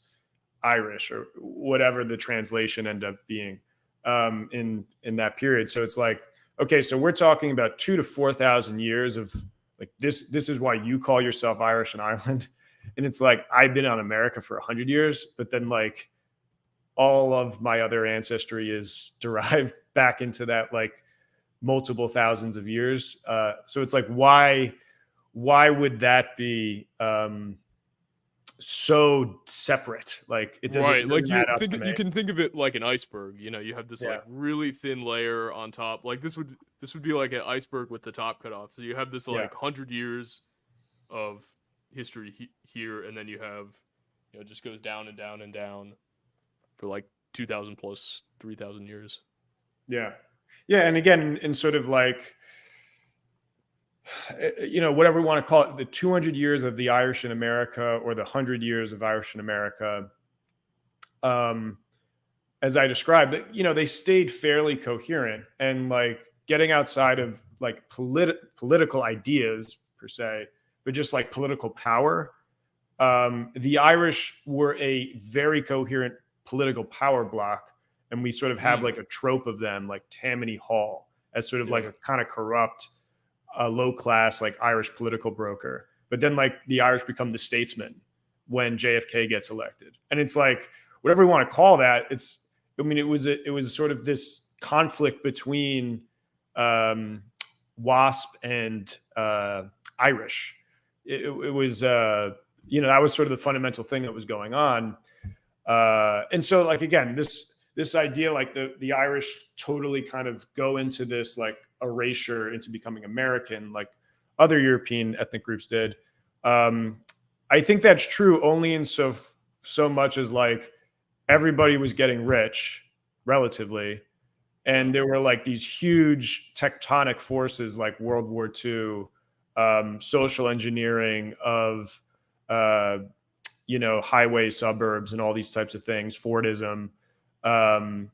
S2: Irish, or whatever the translation end up being in that period. So it's like, okay, so we're talking about 2,000 to 4,000 years of like this is why you call yourself Irish in Ireland. And it's like, I've been on America for 100 years, but then like all of my other ancestry is derived back into that like multiple thousands of years. So it's like, why would that be so separate? Like it doesn't
S1: right.
S2: really
S1: Like you can think of it like an iceberg. You know, you have this like really thin layer on top. Like this would be like an iceberg with the top cut off. So you have this like 100 years of history here, and then you have, you know, it just goes down and down and down for like 2,000 plus 3,000 years.
S2: Yeah. And again, in sort of like, you know, whatever we want to call it, the 200 years of the Irish in America, or the 100 years of Irish in America, as I described, you know, they stayed fairly coherent, and like getting outside of like political ideas per se, but just like political power. The Irish were a very coherent political power block, and we sort of have like a trope of them, like Tammany Hall, as sort of like a kind of corrupt, low class, like Irish political broker. But then like the Irish become the statesman when JFK gets elected, and it's like, whatever we want to call that, it was sort of this conflict between WASP and Irish. It was you know, that was sort of the fundamental thing that was going on. And so like, again, this idea, like the Irish totally kind of go into this like erasure into becoming American, like other European ethnic groups did. I think that's true only in so much as like everybody was getting rich relatively, and there were like these huge tectonic forces like World War II, social engineering of highway suburbs and all these types of things, Fordism. And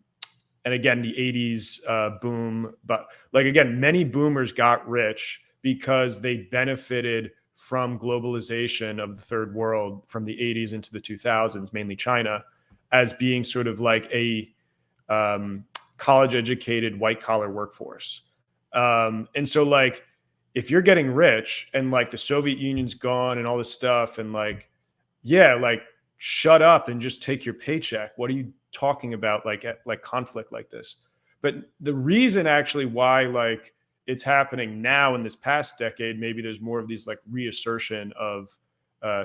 S2: again, the 80s boom. But like, again, many boomers got rich because they benefited from globalization of the third world from the 80s into the 2000s, mainly China, as being sort of like a college-educated white-collar workforce. And so like, if you're getting rich and like the Soviet Union's gone and all this stuff, and like, yeah, like shut up and just take your paycheck. What are you talking about? Like conflict like this. But the reason actually why like it's happening now in this past decade, maybe there's more of these like reassertion of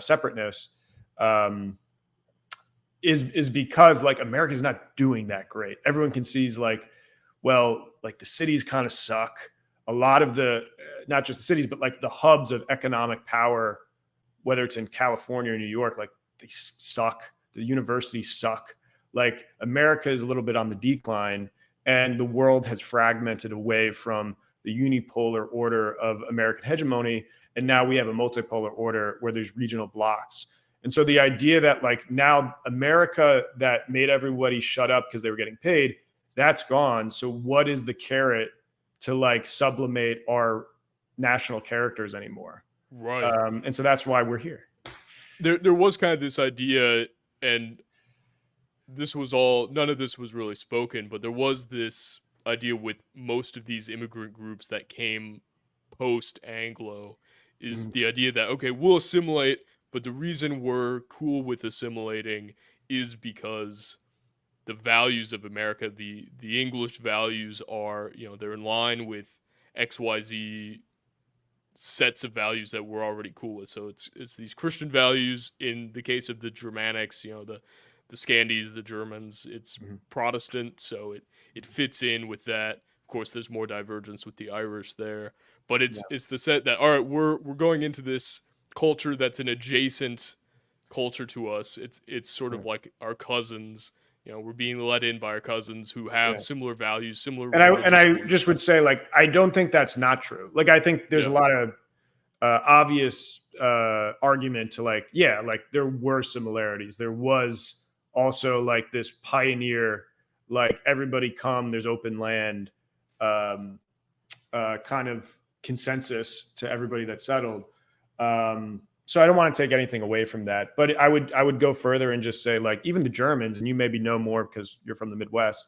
S2: separateness, is because like America's not doing that great. Everyone can see like, well, like the cities kind of suck. A lot of the, not just the cities, but like the hubs of economic power, whether it's in California or New York, like they suck. The universities suck. Like America is a little bit on the decline, and the world has fragmented away from the unipolar order of American hegemony. And now we have a multipolar order where there's regional blocks. And so the idea that like now America that made everybody shut up because they were getting paid, that's gone. So what is the carrot to like sublimate our national characters anymore?
S1: Right.
S2: And so that's why we're here.
S1: There was kind of this idea, and this was all, none of this was really spoken, but there was this idea with most of these immigrant groups that came post-Anglo, is the idea that, okay, we'll assimilate, but the reason we're cool with assimilating is because the values of America, the English values are, they're in line with XYZ sets of values that we're already cool with. So it's these Christian values in the case of the Germanics, the Scandies, the Germans, it's Protestant, so it fits in with that. Of course, there's more divergence with the Irish there, but it's the set that, all right, we're going into this culture that's an adjacent culture to us. It's sort of like our cousins. We're being let in by our cousins who have similar values, similar.
S2: And I just would say, like, I don't think that's not true. Like, I think there's a lot of obvious argument to like, like there were similarities. There was also like this pioneer, like everybody come, there's open land, kind of consensus to everybody that settled. So I don't want to take anything away from that, but I would go further and just say like even the Germans, and you maybe know more because you're from the Midwest.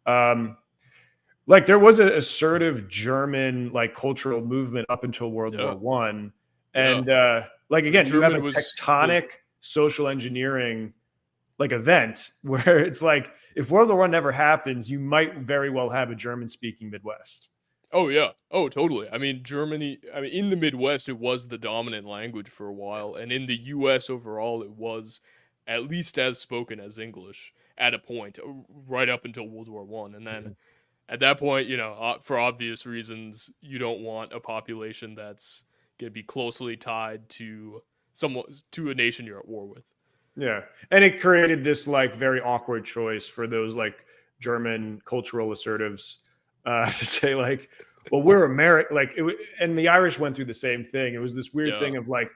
S2: Like there was an assertive German like cultural movement up until World War I, and like again, you have a tectonic social engineering like event where it's like if World War I never happens, you might very well have a German-speaking Midwest.
S1: Oh, yeah. Oh, totally. I mean, in the Midwest, it was the dominant language for a while. And in the U.S. overall, it was at least as spoken as English at a point, right up until World War I. And then at that point, for obvious reasons, you don't want a population that's going to be closely tied to a nation you're at war with.
S2: Yeah. And it created this like very awkward choice for those like German cultural assertives to say like, well, we're American, like, and the Irish went through the same thing. It was this weird thing of like,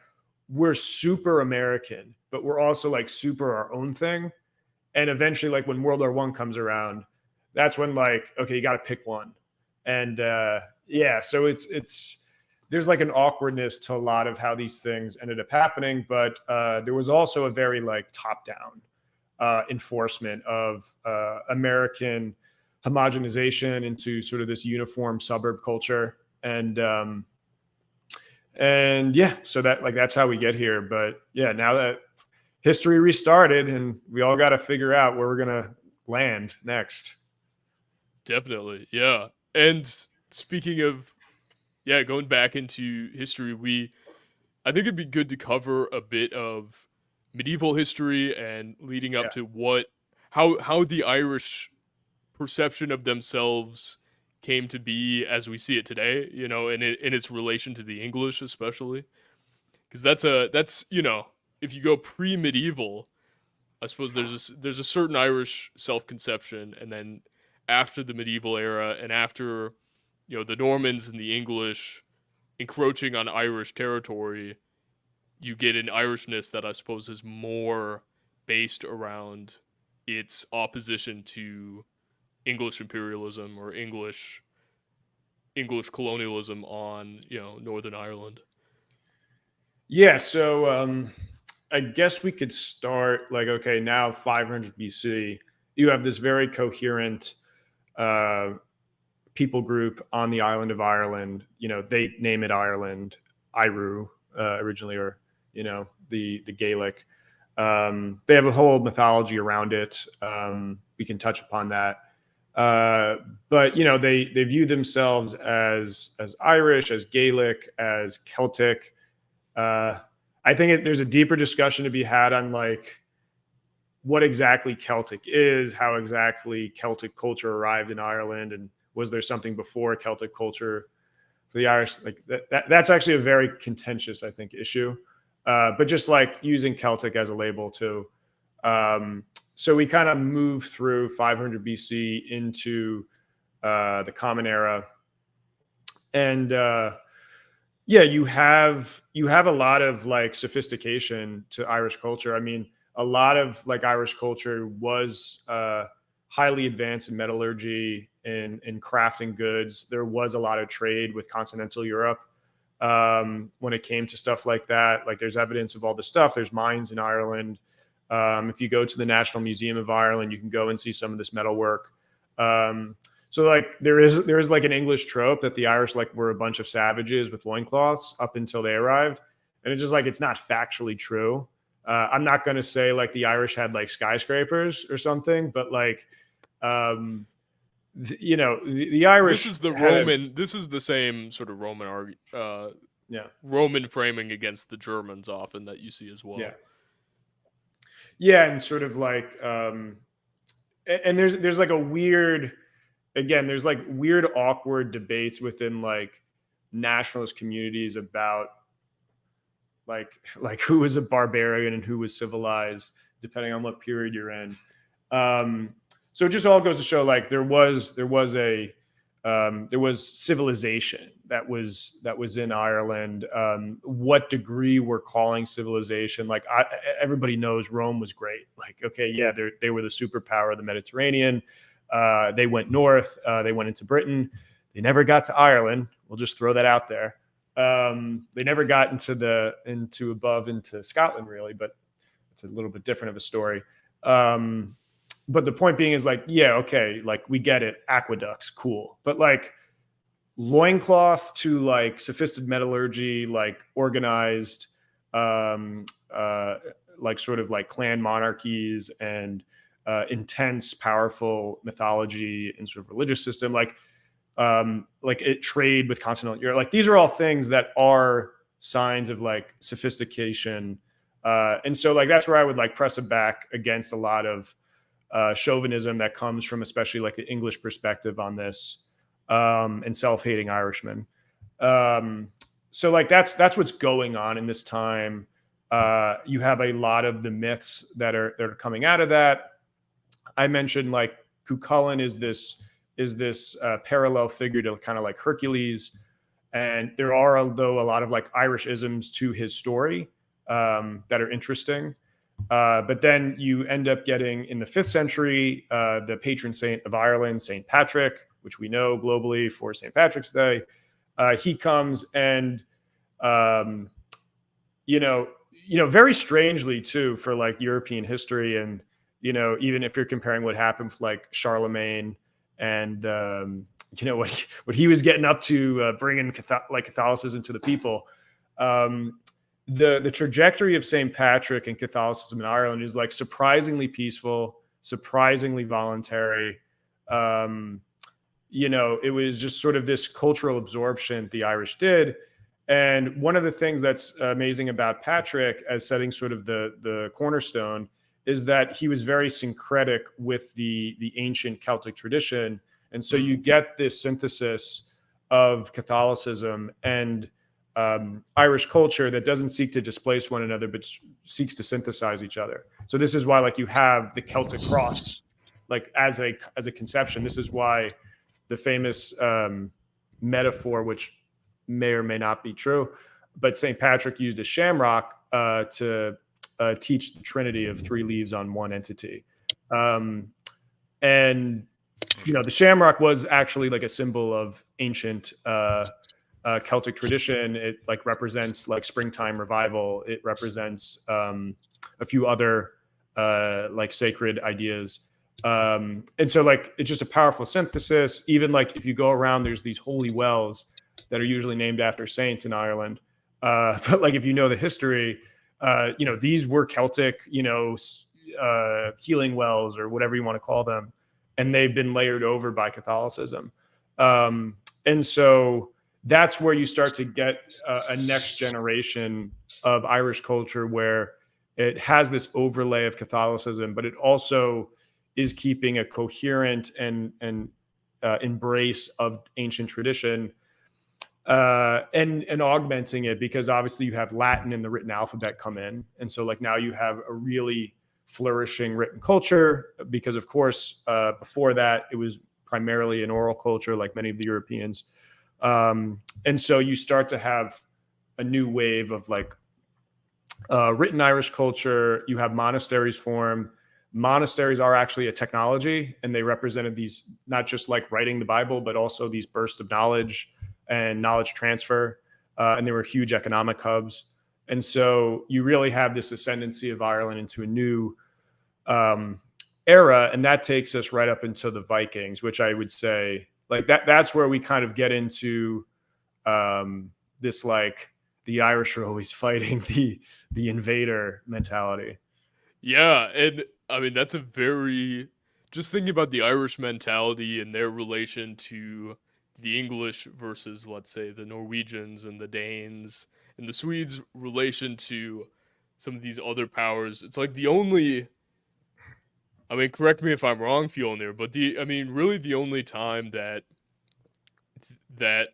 S2: we're super American, but we're also like super our own thing. And eventually, like when World War I comes around, that's when like, okay, you got to pick one. And so it's there's like an awkwardness to a lot of how these things ended up happening. But there was also a very like top down enforcement of American homogenization into sort of this uniform suburb culture. And so that like, that's how we get here. But yeah, now that history restarted and we all got to figure out where we're going to land next.
S1: Definitely. Yeah. And speaking of, going back into history, I think it'd be good to cover a bit of medieval history and leading up to how the Irish perception of themselves came to be as we see it today, in its relation to the English, especially. Because that's if you go pre-medieval, I suppose there's a certain Irish self-conception, and then after the medieval era and after, the Normans and the English encroaching on Irish territory, you get an Irishness that I suppose is more based around its opposition to English imperialism or English colonialism on, Northern Ireland.
S2: Yeah, so I guess we could start like, okay, now 500 BC, you have this very coherent people group on the island of Ireland. They name it Ireland, Iru originally, or the Gaelic. They have a whole mythology around it. We can touch upon that. But they view themselves as Irish, as Gaelic, as Celtic. I think there's a deeper discussion to be had on like what exactly Celtic is, how exactly Celtic culture arrived in Ireland, and was there something before Celtic culture for the Irish? Like that's actually a very contentious, I think, issue. But just like using Celtic as a label too. So we kind of move through 500 BC into the Common Era, and you have a lot of like sophistication to Irish culture. I mean, a lot of like Irish culture was highly advanced in metallurgy and in crafting goods. There was a lot of trade with continental Europe when it came to stuff like that. Like there's evidence of all this stuff. There's mines in Ireland. If you go to the National Museum of Ireland, you can go and see some of this metalwork. So like there is like an English trope that the Irish like were a bunch of savages with loincloths up until they arrived. And it's just like, it's not factually true. I'm not going to say like the Irish had like skyscrapers or something, but like, the Irish.
S1: This is the same sort of Roman Roman framing against the Germans often that you see as well.
S2: Yeah. And sort of like, and there's like a weird, again, there's like weird, awkward debates within like nationalist communities about like who was a barbarian and who was civilized, depending on what period you're in. So it just all goes to show like there was civilization that was in Ireland. What degree we're calling civilization? Like everybody knows Rome was great. Like, okay, yeah, they were the superpower of the Mediterranean. They went north. They went into Britain. They never got to Ireland. We'll just throw that out there. They never got into Scotland really, but it's a little bit different of a story. But the point being is like, yeah, okay, like we get it, aqueducts, cool. But like loincloth to like sophisticated metallurgy, like organized, like sort of like clan monarchies and intense, powerful mythology and sort of religious system, like it trade with continental Europe. Like these are all things that are signs of like sophistication. And so like that's where I would like press it back against a lot of chauvinism that comes from especially like the English perspective on this, and self-hating Irishmen. So like that's what's going on in this time. You have a lot of the myths that are coming out of that. I mentioned like Cuchulainn is this parallel figure to kind of like Hercules, and there are though a lot of like Irish isms to his story that are interesting. But then you end up getting in the 5th century, the patron saint of Ireland, St. Patrick, which we know globally for St. Patrick's Day. He comes and, very strangely too, for like European history. And, even if you're comparing what happened with like Charlemagne and, what he was getting up to, bringing Catholicism to the people, the trajectory of St. Patrick and Catholicism in Ireland is like surprisingly peaceful, surprisingly voluntary. It was just sort of this cultural absorption the Irish did. And one of the things that's amazing about Patrick as setting sort of the cornerstone is that he was very syncretic with the ancient Celtic tradition. And so you get this synthesis of Catholicism and Irish culture that doesn't seek to displace one another, but seeks to synthesize each other. So this is why, like, you have the Celtic cross, like as a conception. This is why the famous metaphor, which may or may not be true, but St. Patrick used a shamrock to teach the trinity of three leaves on one entity. And the shamrock was actually like a symbol of ancient Celtic tradition. It like represents like springtime revival. It represents a few other like sacred ideas. And so like it's just a powerful synthesis. Even like if you go around, there's these holy wells that are usually named after saints in Ireland. But like if you know the history, these were Celtic, healing wells or whatever you want to call them, and they've been layered over by Catholicism. And so that's where you start to get a next generation of Irish culture where it has this overlay of Catholicism, but it also is keeping a coherent and embrace of ancient tradition, and augmenting it, because obviously you have Latin and the written alphabet come in. And so like now you have a really flourishing written culture, because of course, before that, it was primarily an oral culture like many of the Europeans. And so you start to have a new wave of like written Irish culture. You have monasteries form. Monasteries are actually a technology, and they represented these, not just like writing the Bible, but also these bursts of knowledge and knowledge transfer. And they were huge economic hubs. And so you really have this ascendancy of Ireland into a new era. And that takes us right up into the Vikings, which I would say like that's where we kind of get into this, like the Irish are always fighting the invader mentality.
S1: Yeah. And I mean, that's a very, just thinking about the Irish mentality and their relation to the English versus, let's say, the Norwegians and the Danes and the Swedes' relation to some of these other powers. It's like the only, I mean, correct me if I'm wrong, Fjolnir, but really the only time that the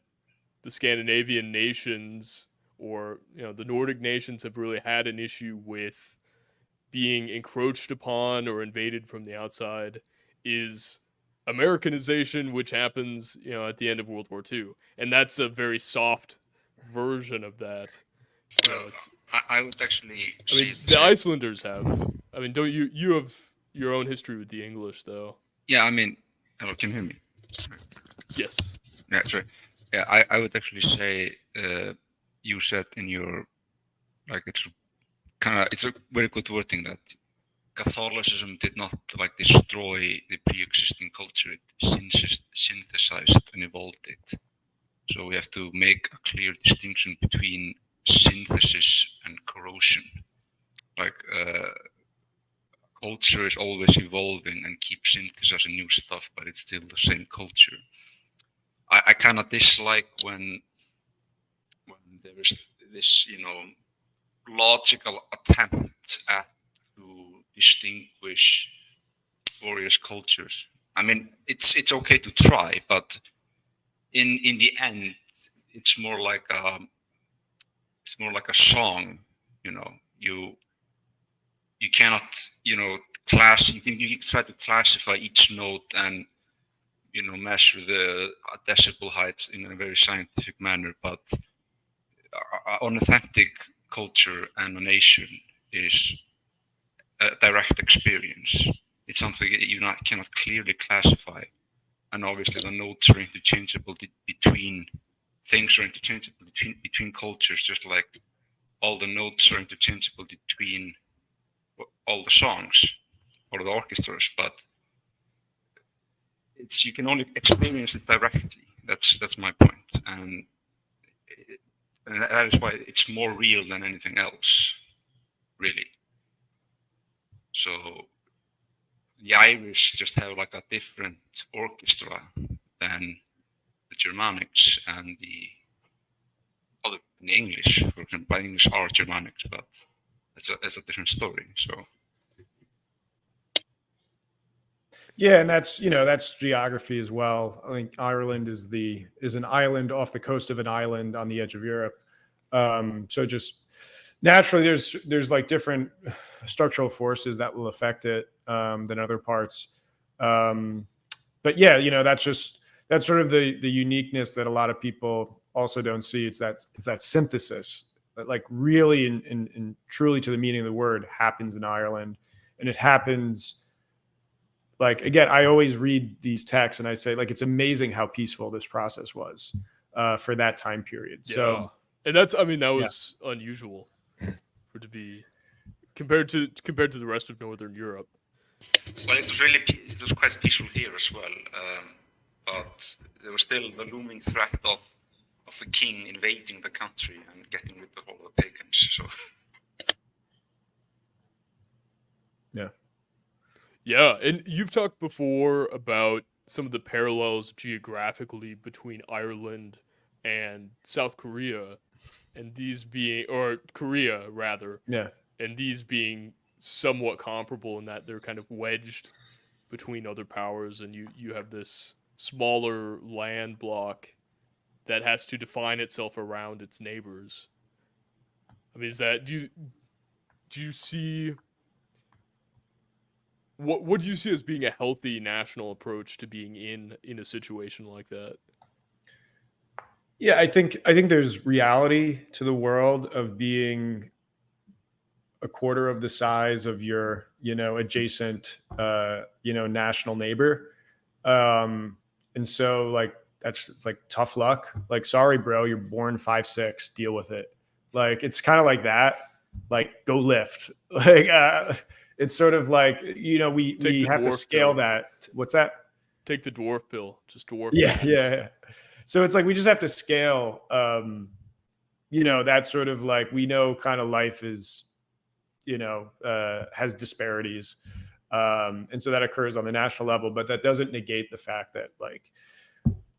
S1: Scandinavian nations or, the Nordic nations have really had an issue with being encroached upon or invaded from the outside is Americanization, which happens, at the end of World War II. And that's a very soft version of that.
S3: I would actually
S1: the Icelanders have. I mean, don't you have your own history with the English, though?
S3: Yeah, I mean, hello, can you hear me?
S1: Yes.
S3: Yeah, sorry. Yeah, I would actually say you said in your, like, it's a very good wording that Catholicism did not like destroy the pre-existing culture; it synthesized and evolved it. So we have to make a clear distinction between synthesis and corrosion. Like culture is always evolving and keeps synthesizing new stuff, but it's still the same culture. I kind of dislike when there is this, logical attempt at to distinguish various cultures. I mean, it's okay to try, but in the end, it's more like a song. You cannot you can try to classify each note and measure the decibel heights in a very scientific manner, but an authentic culture and a nation is a direct experience. It's something that you cannot clearly classify, and obviously the notes are interchangeable between things, are interchangeable between cultures, just like all the notes are interchangeable between all the songs or the orchestras, but you can only experience it directly. That's my point, and that is why it's more real than anything else, really. So the Irish just have like a different orchestra than the Germanics and the English. For example, English are Germanics, but that's a different story. So.
S2: Yeah, and that's geography as well. I think Ireland is an island off the coast of an island on the edge of Europe. So just naturally, there's like different structural forces that will affect it than other parts. But yeah, that's sort of the uniqueness that a lot of people also don't see. It's that synthesis like really in truly to the meaning of the word, happens in Ireland. And it happens, like, again, I always read these texts and I say, like, it's amazing how peaceful this process was for that time period.
S1: Yeah.
S2: So,
S1: and that was unusual for it to be compared to the rest of Northern Europe.
S3: Well, it was quite peaceful here as well, but there was still the looming threat of the king invading the country and getting rid of all the pagans. So.
S1: Yeah, and you've talked before about some of the parallels geographically between Ireland and South Korea, and these being, or Korea rather, and these being somewhat comparable in that they're kind of wedged between other powers, and you have this smaller land block that has to define itself around its neighbors. I mean, do you see what do you see as being a healthy national approach to being in a situation like that?
S2: Yeah, I think there's reality to the world of being a quarter of the size of your, adjacent, national neighbor. And so, like, it's like tough luck. Like, sorry, bro, you're born 5'6", deal with it. Like, it's kind of like that. Like, go lift. Like, it's sort of like, we have to scale that. What's that?
S1: Take the dwarf pill. Just dwarf.
S2: Yeah. So it's like we just have to scale. That sort of like, we know kind of life is, has disparities. And so that occurs on the national level, but that doesn't negate the fact that, like,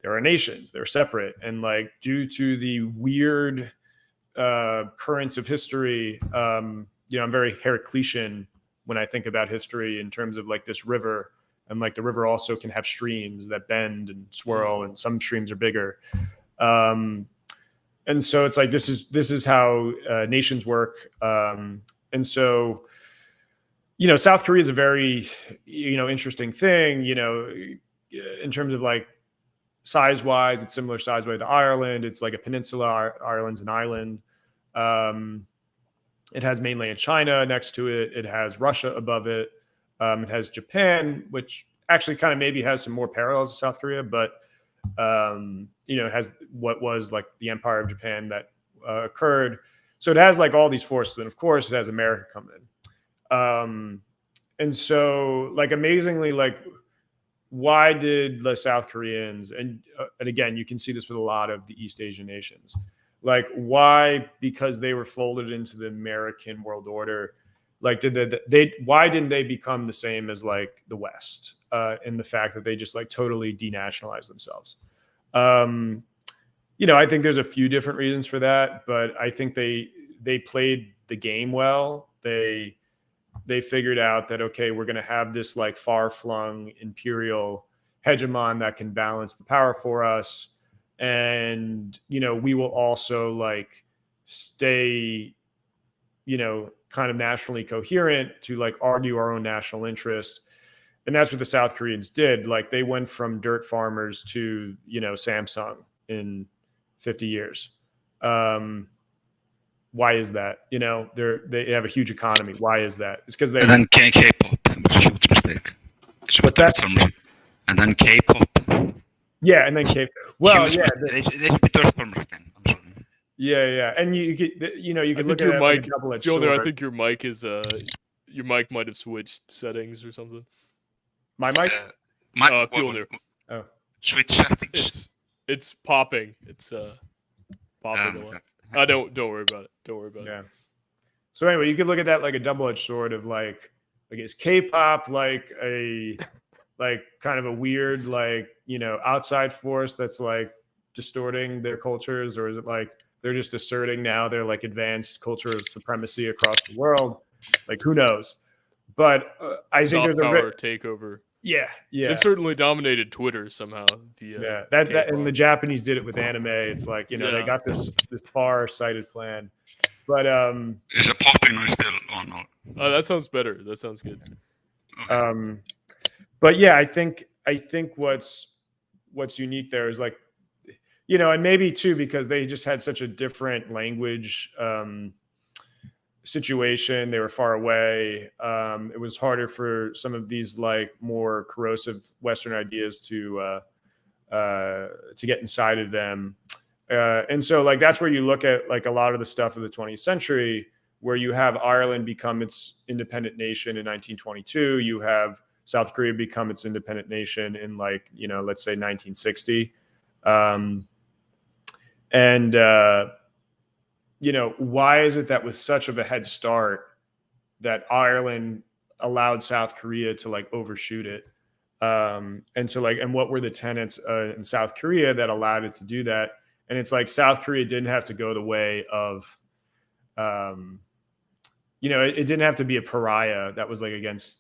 S2: there are nations, they're separate. And, like, due to the weird currents of history, I'm very Heraclitean when I think about history in terms of, like, this river. And, like, the river also can have streams that bend and swirl, and some streams are bigger. And so it's like, this is how nations work. And so, South Korea is a very, interesting thing, in terms of, like, size-wise, it's similar size-wise to Ireland. It's like a peninsula. Ireland's an island. It has mainland China next to it. It has Russia above it. It has Japan, which actually kind of maybe has some more parallels to South Korea, but, it has what was like the Empire of Japan that occurred. So it has, like, all these forces. And of course it has America come in. And so, like, amazingly, like, why did the South Koreans, and again, you can see this with a lot of the East Asian nations, like, why? Because they were folded into the American world order. Like, why didn't they become the same as, like, the West, in the fact that they just, like, totally denationalized themselves? I think there's a few different reasons for that, but I think they played the game well. They figured out that, okay, we're going to have this, like, far-flung imperial hegemon that can balance the power for us. And, we will also, like, stay, kind of nationally coherent to, like, argue our own national interest. And that's what the South Koreans did. Like, they went from dirt farmers to, Samsung in 50 years. Why is that? They have a huge economy. Why is that? It's because they.
S3: And then K-pop was a huge mistake.
S2: What's that?
S3: And then K-pop.
S2: Yeah, and then K. Well,
S3: huge
S2: yeah.
S3: They should be dirt farmers again. I'm sorry.
S2: Yeah, and you could, you could look at
S1: your
S2: it
S1: mic.
S2: Like
S1: Fiona, I think your mic is your mic might have switched settings or something.
S2: My mic.
S1: Fiona.
S2: Oh.
S3: Switch settings.
S1: It's popping. It's popping a lot. Don't worry about it. Don't worry about it.
S2: So anyway, you could look at that like a double-edged sword of like is K-pop like a kind of a weird outside force that's like distorting their cultures, or is it like they're just asserting now their like advanced culture of supremacy across the world? Like, who knows? But I think there's
S1: power takeover.
S2: Yeah.
S1: It certainly dominated Twitter somehow.
S2: That and the Japanese did it with anime. It's like, they got this far-sighted plan. But
S3: is a popping noise still on?
S1: Oh, that sounds better. That sounds good.
S3: Okay.
S2: But yeah, I think what's unique there is like and maybe too because they just had such a different language situation. They were far away. It was harder for some of these like more corrosive Western ideas to get inside of them. And so like that's where you look at like a lot of the stuff of the 20th century, where you have Ireland become its independent nation in 1922. You have South Korea become its independent nation in like, let's say 1960. Why is it that with such of a head start that Ireland allowed South Korea to like overshoot it? And what were the tenets in South Korea that allowed it to do that? And it's like South Korea didn't have to go the way of, it didn't have to be a pariah that was like against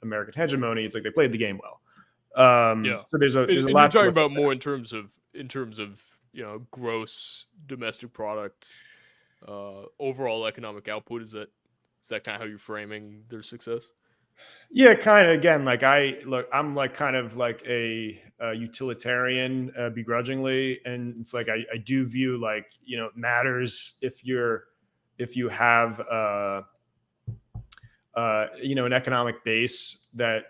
S2: American hegemony. It's like they played the game well. So there's a lot.
S1: You're talking about more in terms of gross domestic product, overall economic output. Is that kind of how you're framing their success?
S2: Yeah, kind of. Again, like I'm like kind of like a utilitarian, begrudgingly, and it's like I do view like it matters if you have an economic base that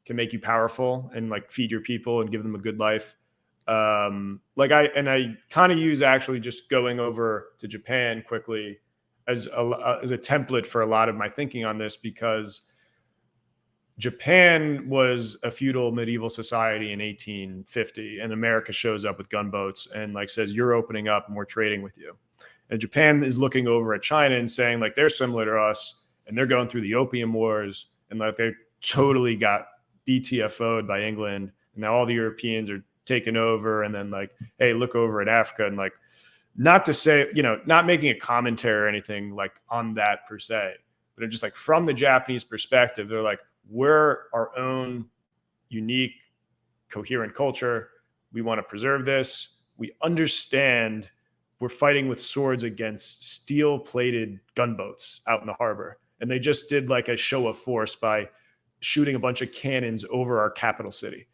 S2: can make you powerful and like feed your people and give them a good life. I kind of use actually just going over to Japan quickly as a template for a lot of my thinking on this, because Japan was a feudal medieval society in 1850, and America shows up with gunboats and like says, you're opening up and we're trading with you. And Japan is looking over at China and saying like, they're similar to us and they're going through the Opium Wars and like they totally got BTFO'd by England. And now all the Europeans are taking over, and then like, hey, look over at Africa. And like, not to say, not making a commentary or anything like on that per se, but it's just like from the Japanese perspective, they're like, we're our own unique, coherent culture. We want to preserve this. We understand we're fighting with swords against steel-plated gunboats out in the harbor. And they just did like a show of force by shooting a bunch of cannons over our capital city.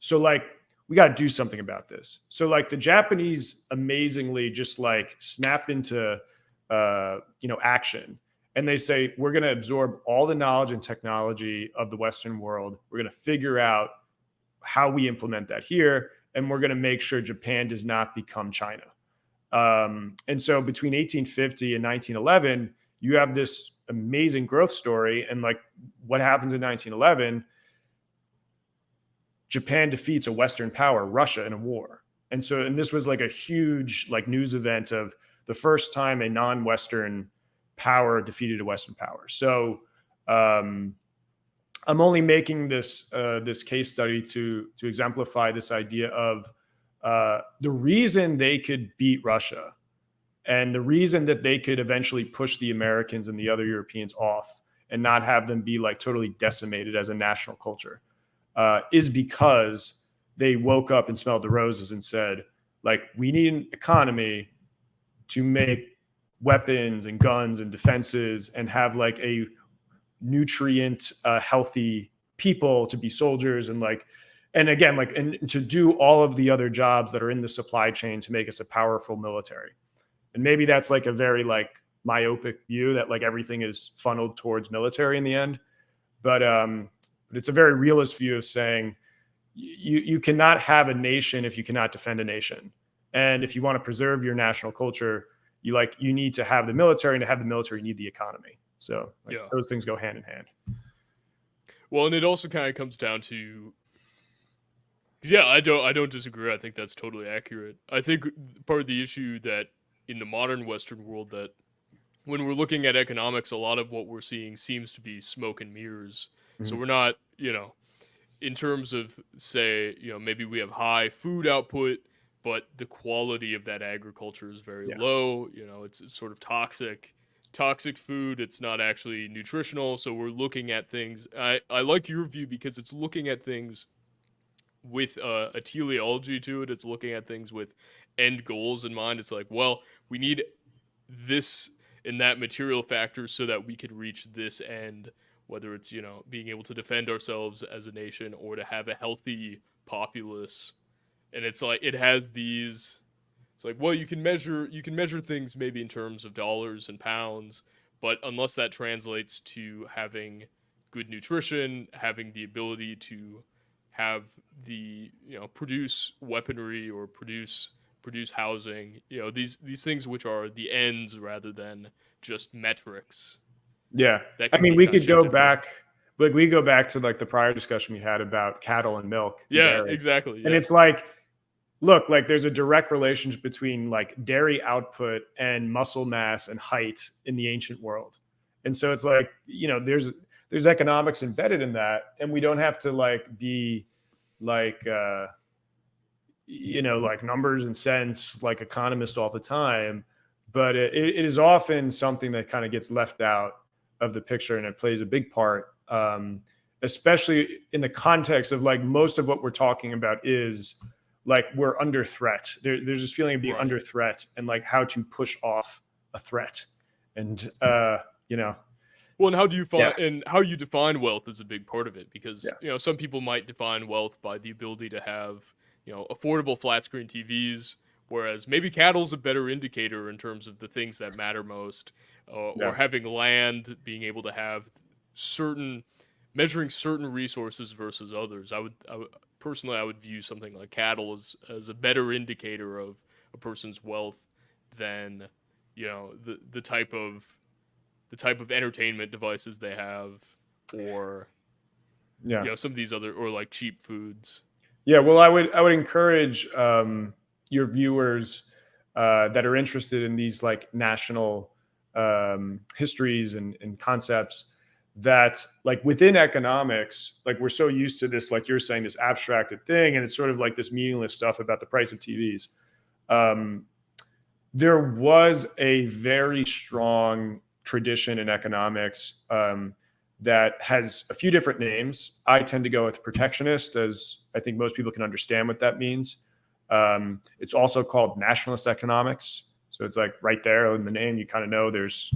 S2: So like, we got to do something about this. So like the Japanese amazingly just like snap into, action. And they say, we're going to absorb all the knowledge and technology of the Western world. We're going to figure out how we implement that here. And we're going to make sure Japan does not become China. And so between 1850 and 1911, you have this amazing growth story. And like what happens in 1911, Japan defeats a Western power, Russia, in a war. And this was like a huge like news event of the first time a non-Western power defeated a Western power. So I'm only making this case study to exemplify this idea of the reason they could beat Russia and the reason that they could eventually push the Americans and the other Europeans off and not have them be like totally decimated as a national culture is because they woke up and smelled the roses and said, like, we need an economy to make weapons and guns and defenses and have like a nutrient healthy people to be soldiers and to do all of the other jobs that are in the supply chain to make us a powerful military. And maybe that's like a very like myopic view that like everything is funneled towards military in the end. But it's a very realist view of saying you cannot have a nation if you cannot defend a nation. And if you want to preserve your national culture, you need to have the military, and to have the military, you need the economy. So those things go hand in hand.
S1: Well, and it also kind of comes down to, I don't disagree. I think that's totally accurate. I think part of the issue that in the modern Western world, that when we're looking at economics, a lot of what we're seeing seems to be smoke and mirrors. Mm-hmm. So we're not, in terms of say, maybe we have high food output, but the quality of that agriculture is very low. It's sort of toxic food. It's not actually nutritional. So we're looking at things. I like your view because it's looking at things with a teleology to it. It's looking at things with end goals in mind. It's like, well, we need this and that material factor so that we could reach this end, whether it's, being able to defend ourselves as a nation or to have a healthy populace and it's like it has these. It's like, well, you can measure things maybe in terms of dollars and pounds, but unless that translates to having good nutrition, having the ability to have the produce weaponry or produce housing, these things which are the ends rather than just metrics.
S2: Yeah.
S1: That
S2: I
S1: can
S2: mean,
S1: be
S2: we
S1: kinda
S2: could go
S1: shifted.
S2: back, like we go back to like the prior discussion we had about cattle and milk. And
S1: Yeah,
S2: dairy.
S1: exactly.
S2: And
S1: Yeah.
S2: it's like, look, like there's a direct relationship between like dairy output and muscle mass and height in the ancient world. And so it's like, there's economics embedded in that. And we don't have to like be like, like numbers and cents, like economists all the time. But it is often something that kind of gets left out of the picture, and it plays a big part, especially in the context of like most of what we're talking about is like we're under threat. There's this feeling of being
S1: Right.
S2: under threat and like how to push off a threat. And,
S1: Well, and how do you
S2: Yeah.
S1: and how you define wealth is a big part of it, because
S2: Yeah.
S1: some people might define wealth by the ability to have affordable flat screen TVs, whereas maybe cattle's a better indicator in terms of the things that matter most,
S2: Yeah.
S1: or having land, being able to have measuring certain resources versus others. I would personally, I would view something like cattle as a better indicator of a person's wealth than the type of entertainment devices they have, or some of these other, or like cheap foods.
S2: Yeah, well, I would encourage your viewers that are interested in these like national histories and concepts, that like within economics, like we're so used to this, like you're saying, this abstracted thing, and it's sort of like this meaningless stuff about the price of TVs. There was a very strong tradition in economics that has a few different names. I tend to go with protectionist, as I think most people can understand what that means. It's also called nationalist economics. So it's like right there in the name, you kind of know there's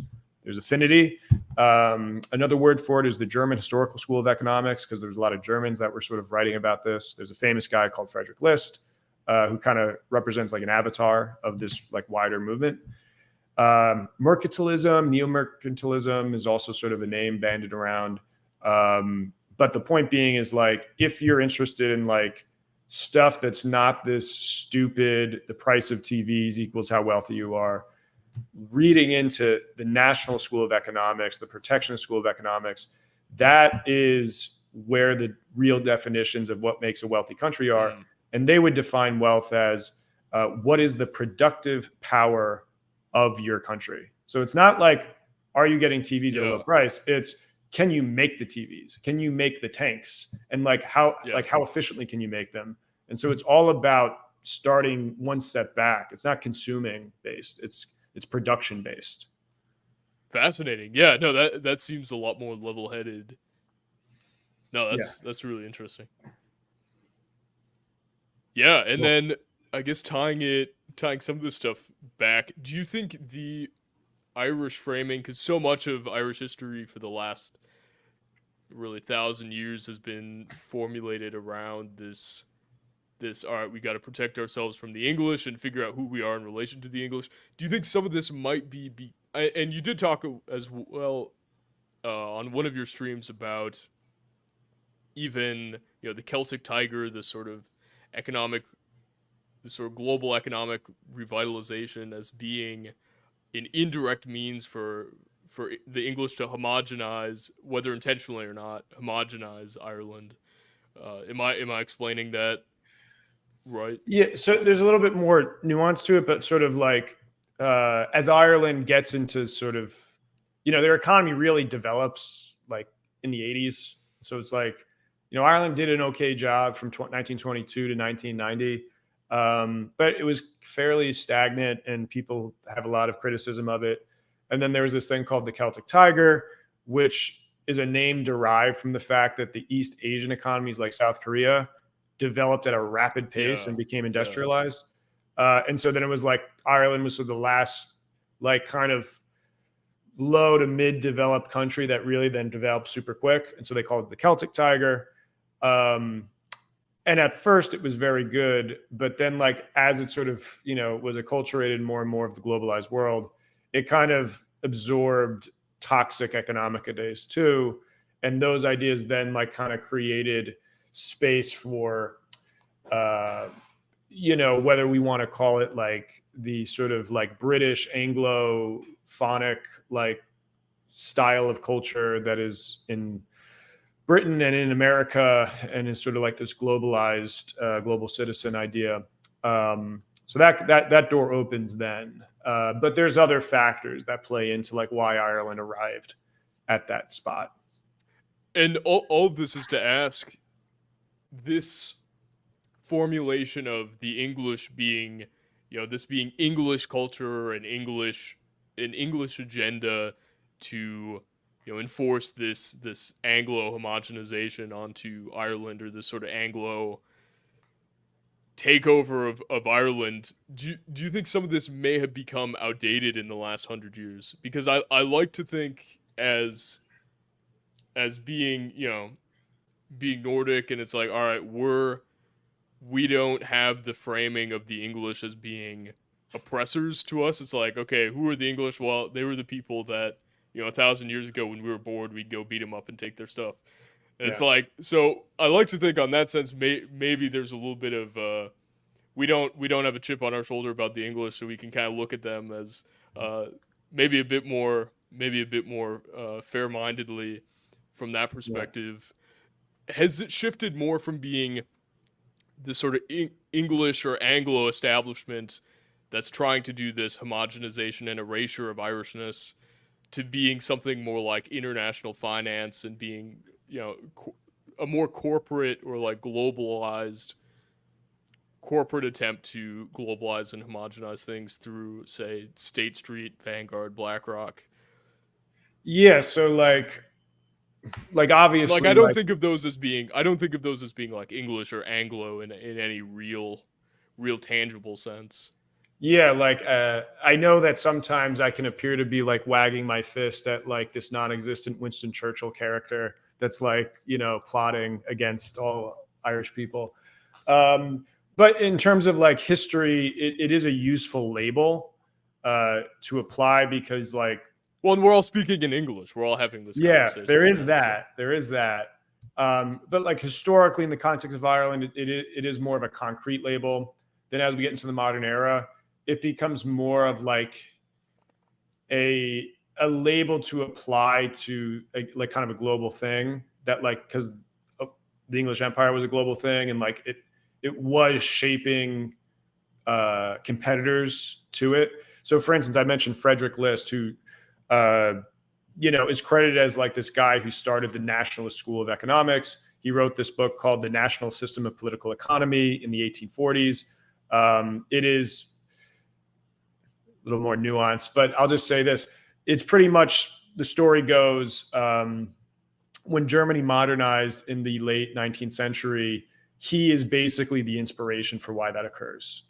S2: affinity. Another word for it is the German Historical School of Economics, because there's a lot of Germans that were sort of writing about this. There's a famous guy called Frederick List, who kind of represents like an avatar of this like wider movement. Mercantilism, neo-mercantilism is also sort of a name bandied around. But the point being is like, if you're interested in like stuff that's not this stupid, the price of TVs equals how wealthy you are, reading into the National School of Economics, the Protectionist School of Economics, that is where the real definitions of what makes a wealthy country are. And they would define wealth as what is the productive power of your country. So it's not like, are you getting TVs at a low price? It's, can you make the TVs? Can you make the tanks? And like how efficiently can you make them? And so it's all about starting one step back. It's not consuming based. It's production based.
S1: Fascinating. Yeah, no, that seems a lot more level-headed. No, that's really interesting. Yeah, and then I guess tying some of this stuff back, do you think the Irish framing, because so much of Irish history for the last really 1,000 years has been formulated around this all right, we got to protect ourselves from the English and figure out who we are in relation to the English. Do you think some of this might be and you did talk as well on one of your streams about even the Celtic Tiger, this sort of global economic revitalization as being an indirect means for the English to homogenize, whether intentionally or not, homogenize Ireland. Am I explaining that right?
S2: Yeah, so there's a little bit more nuance to it, but sort of like as Ireland gets into sort of, their economy really develops like in the 80s. So it's like, Ireland did an okay job from 1922 to 1990. But it was fairly stagnant, and people have a lot of criticism of it. And then there was this thing called the Celtic Tiger, which is a name derived from the fact that the East Asian economies like South Korea developed at a rapid pace and became industrialized. And so then it was like Ireland was sort of the last like kind of low to mid developed country that really then developed super quick. And so they called it the Celtic Tiger. And at first it was very good, but then like as it sort of, was acculturated more and more of the globalized world, it kind of absorbed toxic economic ideas too. And those ideas then like kind of created space for, whether we want to call it like the sort of like British Anglophonic like style of culture that is in Britain and in America, and is sort of like this globalized global citizen idea. So that door opens then. But there's other factors that play into like why Ireland arrived at that spot.
S1: And all of this is to ask, this formulation of the English being, this being English culture and English agenda to, enforce this Anglo homogenization onto Ireland, or this sort of Anglo takeover of Ireland. Do you think some of this may have become outdated in the last 100 years? Because I like to think as being, being Nordic, and it's like, all right, we don't have the framing of the English as being oppressors to us. It's like, okay, who are the English? Well, they were the people that, 1,000 years ago when we were bored, we'd go beat them up and take their stuff. And it's like, so I like to think on that sense, maybe there's a little bit of, we don't have a chip on our shoulder about the English, so we can kind of look at them as maybe a bit more fair-mindedly from that perspective. Yeah. Has it shifted more from being this sort of English or Anglo establishment that's trying to do this homogenization and erasure of Irishness to being something more like international finance and being, a more corporate or like globalized corporate attempt to globalize and homogenize things through, say, State Street, Vanguard, BlackRock?
S2: Yeah, so like obviously,
S1: like I don't think of those as being like English or Anglo in any real tangible sense.
S2: Yeah, like I know that sometimes I can appear to be like wagging my fist at like this non-existent Winston Churchill character that's like, plotting against all Irish people. But in terms of like history, it is a useful label to apply, because like,
S1: well, and we're all speaking in English. We're all having this conversation.
S2: Yeah, there is that. So. There is that. But like historically, in the context of Ireland, it is more of a concrete label. Then as we get into the modern era, it becomes more of like a label to apply to like kind of a global thing, that like, because the English Empire was a global thing, and like it was shaping competitors to it. So for instance, I mentioned Frederick List, who is credited as like this guy who started the Nationalist School of Economics. He wrote this book called The National System of Political Economy in the 1840s. It is a little more nuanced, but I'll just say this. It's pretty much, the story goes, when Germany modernized in the late 19th century, he is basically the inspiration for why that occurs.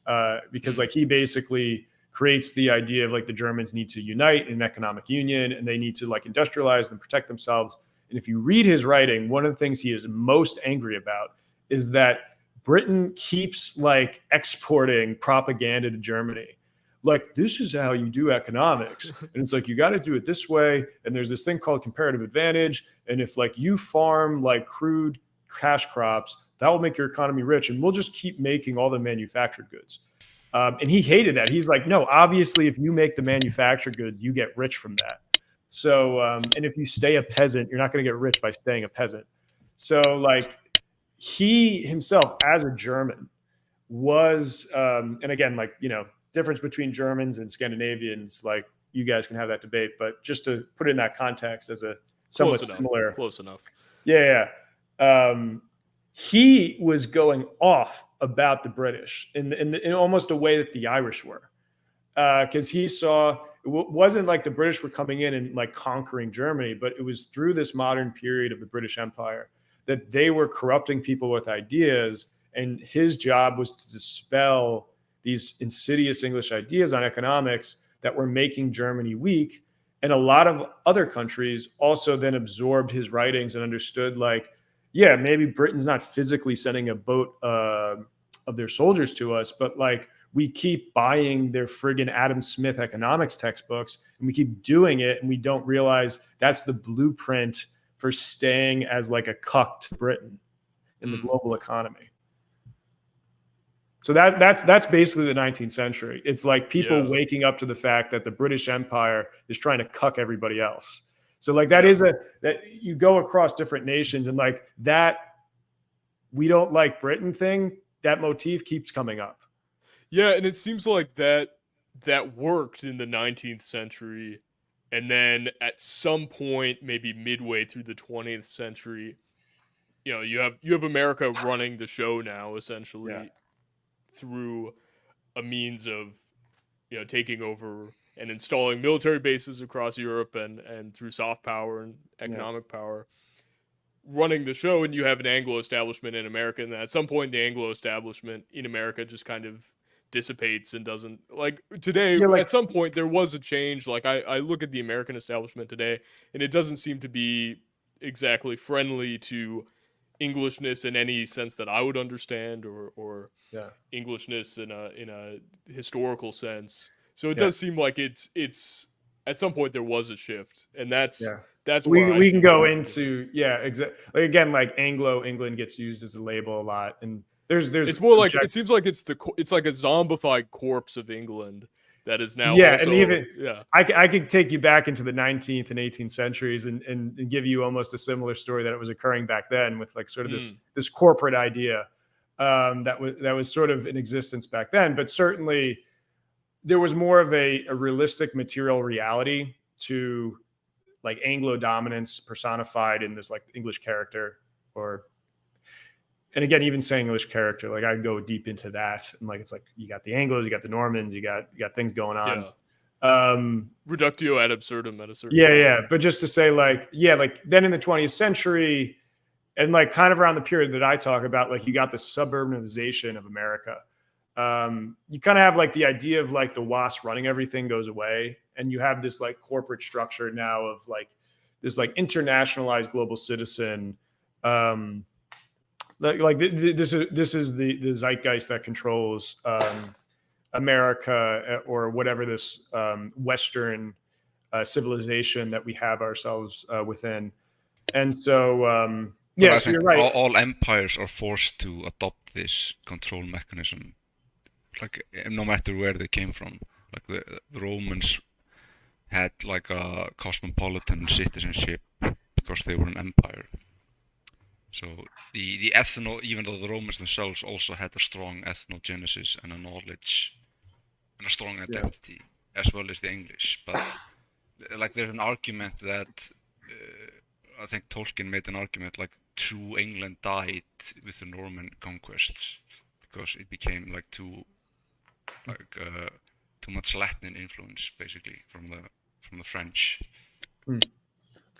S2: Because like he basically creates the idea of like the Germans need to unite in an economic union, and they need to like industrialize and protect themselves. And if you read his writing, one of the things he is most angry about is that Britain keeps like exporting propaganda to Germany. Like, this is how you do economics. And it's like, you got to do it this way. And there's this thing called comparative advantage. And if like you farm like crude cash crops, that will make your economy rich. And we'll just keep making all the manufactured goods. And he hated that. He's like, no, obviously, if you make the manufactured goods, you get rich from that. So, and if you stay a peasant, you're not going to get rich by staying a peasant. So like he himself as a German was, and again, like, difference between Germans and Scandinavians, like you guys can have that debate, but just to put it in that context as a somewhat similar.
S1: Close enough.
S2: Yeah. He was going off about the British in almost a way that the Irish were, because he saw it wasn't like the British were coming in and like conquering Germany, but it was through this modern period of the British Empire that they were corrupting people with ideas, and his job was to dispel these insidious English ideas on economics that were making Germany weak. And a lot of other countries also then absorbed his writings and understood like, yeah, maybe Britain's not physically sending a boat of their soldiers to us, but like we keep buying their friggin' Adam Smith economics textbooks, and we keep doing it, and we don't realize that's the blueprint for staying as like a cuck to Britain in the global economy. So that's basically the 19th century. It's like people waking up to the fact that the British Empire is trying to cuck everybody else. So like that that you go across different nations, and like that we don't like Britain thing, that motif keeps coming up.
S1: Yeah, and it seems like that worked in the 19th century, and then at some point, maybe midway through the 20th century, you know, you have America running the show now, essentially, through a means of, you know, taking over and installing military bases across Europe, and through soft power and economic power, running the show. And you have an Anglo establishment in America, and at some point the Anglo establishment in America just kind of dissipates and doesn't, like today, at some point there was a change. Like I look at the American establishment today, and it doesn't seem to be exactly friendly to Englishness in any sense that I would understand, or Englishness in a historical sense. So it does seem like it's at some point there was a shift, and that's where
S2: we can go into exactly. Like, again, like Anglo England gets used as a label a lot, and there's
S1: it's more like it seems like it's like a zombified corpse of England that is now also,
S2: and even I could take you back into the 19th and 18th centuries and give you almost a similar story that it was occurring back then, with like sort of this corporate idea that was sort of in existence back then. But certainly there was more of a realistic material reality to like Anglo dominance personified in this like English character, and again, even saying English character, like I'd go deep into that. And like, it's like, you got the Anglos, you got the Normans, you got things going on.
S1: Reductio ad absurdum at a certain
S2: point. But just to say like then in the 20th century, and like kind of around the period that I talk about, like you got the suburbanization of America. You kind of have like the idea of like the WASP running everything goes away, and you have this like corporate structure now of like this like internationalized global citizen. This is the zeitgeist that controls America, or whatever this Western civilization that we have ourselves within. And so so you're right.
S3: All empires are forced to adopt this control mechanism, like no matter where they came from. Like the Romans had like a cosmopolitan citizenship because they were an empire. So the even though the Romans themselves also had a strong ethnogenesis and a knowledge and a strong identity, as well as the English. But like there's an argument that I think Tolkien made an argument, like true England died with the Norman conquests because it became like too much Latin influence, basically, from the French.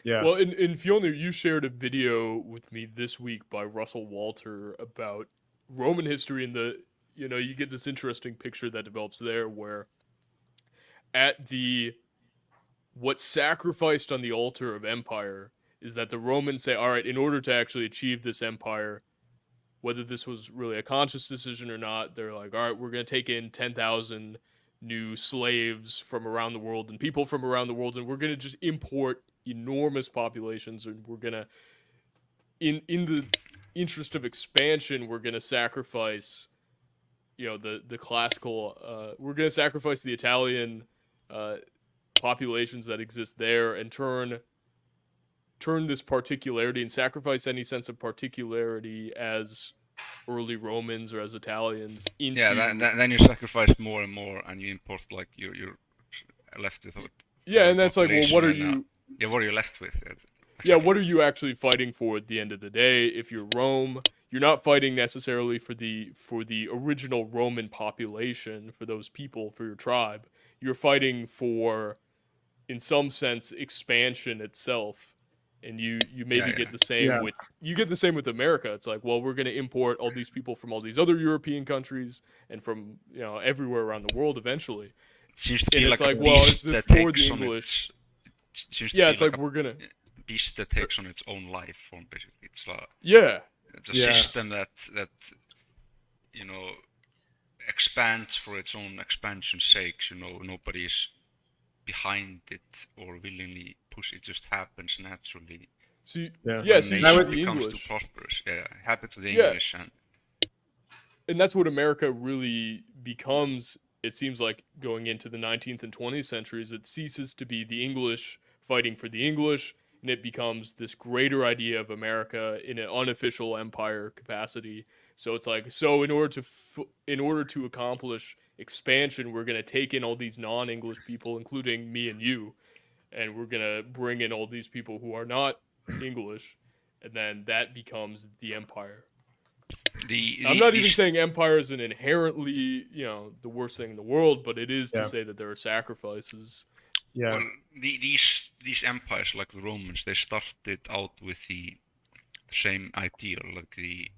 S2: Yeah.
S1: Well, in Fjolnir, you shared a video with me this week by Russell Walter about Roman history, and you get this interesting picture that develops there, where what's sacrificed on the altar of empire is that the Romans say, all right, in order to actually achieve this empire, whether this was really a conscious decision or not, they're like, all right, we're going to take in 10,000 new slaves from around the world and people from around the world, and we're going to just import enormous populations, and we're going to, in the interest of expansion, we're going to sacrifice, the classical, we're going to sacrifice the Italian populations that exist there, and turn this particularity and sacrifice any sense of particularity as early Romans or as Italians into...
S3: then you sacrifice more and more, and you import, like, you're left with...
S1: and that's like, well, what are you...
S3: what are you left with?
S1: What are you actually fighting for at the end of the day? If you're Rome, you're not fighting necessarily for the original Roman population, for those people, for your tribe. You're fighting for, in some sense, expansion itself. And you maybe get the same with America. It's like, well, we're going to import all these people from all these other European countries and from everywhere around the world eventually.
S3: It seems to be like a
S1: well, is this
S3: that
S1: for
S3: takes
S1: the English?
S3: It's like
S1: we're gonna
S3: beast that takes on its own life form, basically. It's a
S2: Yeah.
S3: system that you know expands for its own expansion's sake. You know, nobody's behind it or willingly push. It just happens naturally.
S1: So
S2: Yeah.
S1: yeah,
S3: When
S1: so
S3: a
S1: you
S3: nation
S1: should be
S3: becomes
S1: English.
S3: too prosperous. Yeah, happen to the
S1: Yeah.
S3: English.
S1: And that's what America really becomes, it seems like, going into the 19th and 20th centuries. It ceases to be the English fighting for the English, and it becomes this greater idea of America in an unofficial empire capacity. So it's like, so in order to accomplish expansion, we're going to take in all these non-English people, including me and you, and we're going to bring in all these people who are not English, and then that becomes the empire. I'm not even saying empire is an inherently, the worst thing in the world, but it is to say that there are sacrifices.
S2: Yeah.
S3: Well, these empires, like the Romans, they started out with the same ideal, like the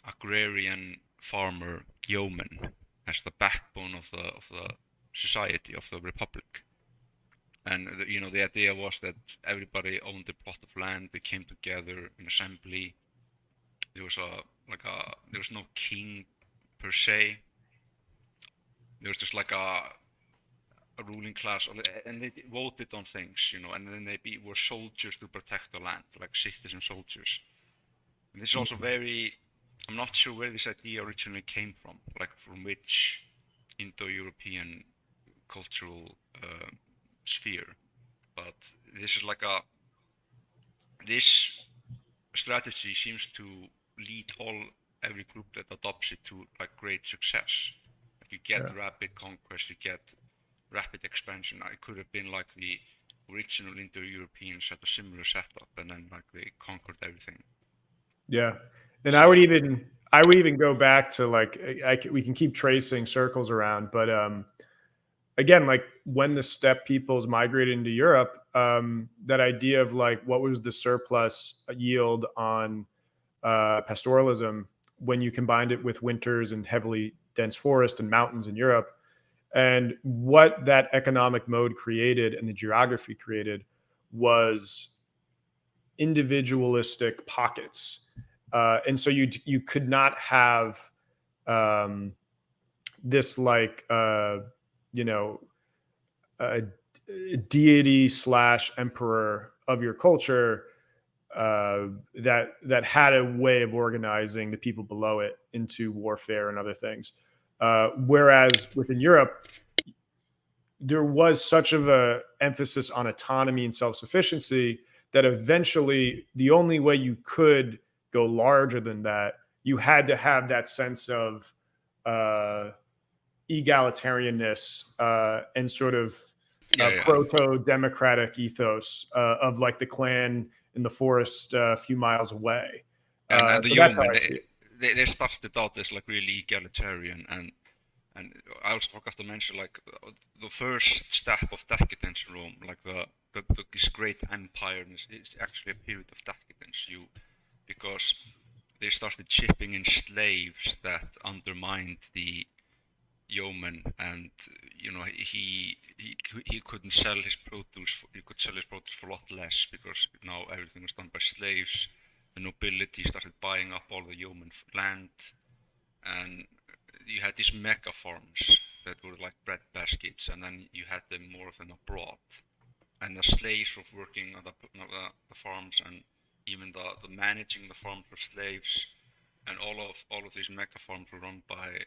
S3: agrarian farmer yeoman as the backbone of the society, of the republic. And the idea was that everybody owned a plot of land. They came together in assembly. There was there was no king per se. There was just like a ruling class, and they voted on things, and then they were soldiers to protect the land, like citizen soldiers. And this is also I'm not sure where this idea originally came from, like from which Indo-European cultural sphere, but this is this strategy seems to lead every group that adopts it to like great success. Like you get rapid conquest, you get rapid expansion. It could have been like the original Indo-Europeans had a similar setup, and then like they conquered everything.
S2: Yeah, and I would even go back to like we can keep tracing circles around, but again, like when the steppe peoples migrated into Europe, that idea of like what was the surplus yield on pastoralism when you combined it with winters and heavily dense forest and mountains in Europe, and what that economic mode created and the geography created was individualistic pockets, and so you could not have this like a deity / emperor of your culture that had a way of organizing the people below it into warfare and other things. Whereas within Europe, there was such of a emphasis on autonomy and self-sufficiency that eventually the only way you could go larger than that, you had to have that sense of egalitarianness and sort of proto-democratic ethos of like the clan in the forest a few miles away.
S3: And the
S2: so
S3: yeomen, they started out as like really egalitarian, and I also forgot to mention like the first step of decadence in Rome, like this great empire is actually a period of decadence. Because they started shipping in slaves that undermined the yeoman, and he couldn't sell his produce. He could sell his produce for a lot less because now everything was done by slaves. The nobility started buying up all the yeoman land, and you had these mega farms that were like bread baskets, and then you had them more of them abroad, and the slaves were working on the farms, and even the managing the farms were slaves, and all of these mega farms were run by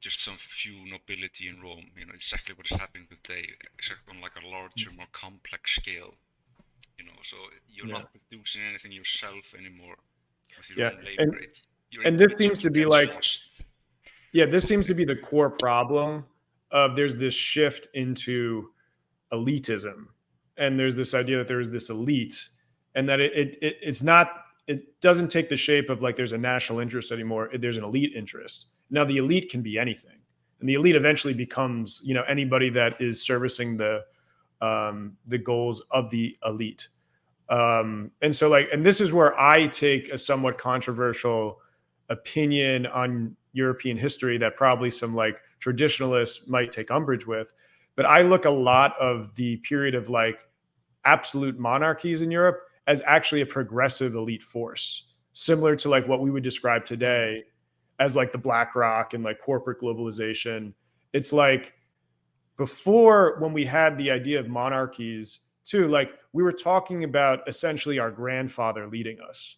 S3: just some few nobility in Rome. Exactly what is happening today, except on like a larger, more complex scale. So you're not producing anything yourself anymore with your own labor.
S2: And this seems to be like, this seems to be the core problem of there's this shift into elitism, and there's this idea that there is this elite, and that it doesn't take the shape of like there's a national interest anymore. There's an elite interest. Now the elite can be anything, and the elite eventually becomes anybody that is servicing the goals of the elite. And so and this is where I take a somewhat controversial opinion on European history that probably some like traditionalists might take umbrage with, but I look a lot of the period of like absolute monarchies in Europe as actually a progressive elite force, similar to like what we would describe today as like the BlackRock and like corporate globalization. It's like before, when we had the idea of monarchies too, like we were talking about essentially our grandfather leading us.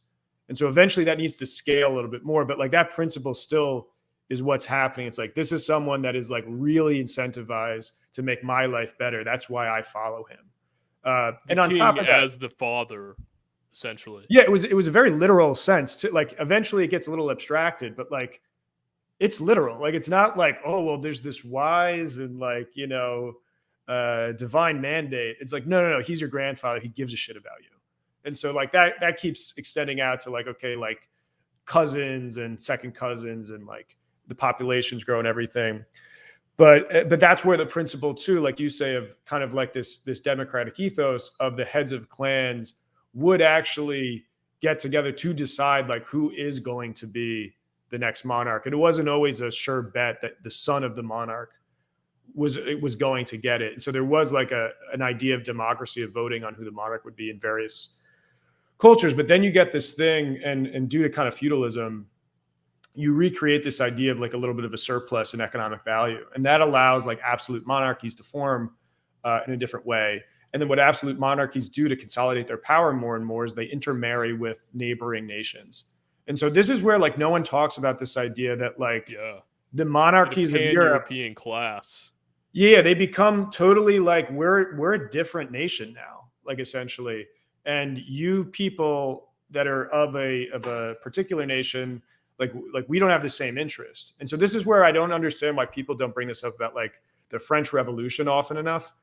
S2: And so eventually that needs to scale a little bit more, but like that principle still is what's happening. It's like, this is someone that is like really incentivized to make my life better. That's why I follow him. And on top of that,
S1: as the father, essentially.
S2: yeah, it was a very literal sense to like, eventually it gets a little abstracted, but like, it's literal. Like, it's not like, oh, well, there's this wise and like, you know, divine mandate. It's like, no, he's your grandfather. He gives a shit about you. And so like that keeps extending out to like, okay, like cousins and second cousins and like the populations grow and everything. But that's where the principle too, like you say, of kind of like this democratic ethos of the heads of clans would actually get together to decide like who is going to be the next monarch. And it wasn't always a sure bet that the son of the monarch was going to get it. And so there was like an idea of democracy, of voting on who the monarch would be in various cultures. But then you get this thing, and due to kind of feudalism, you recreate this idea of like a little bit of a surplus in economic value. And that allows like absolute monarchies to form in a different way. And then what absolute monarchies do to consolidate their power more and more is they intermarry with neighboring nations. And so this is where like no one talks about this idea that like the monarchies of Europe,
S1: European class.
S2: Yeah, they become totally like we're a different nation now, like essentially. And you people that are of a particular nation, like we don't have the same interest. And so this is where I don't understand why people don't bring this up about like the French Revolution often enough.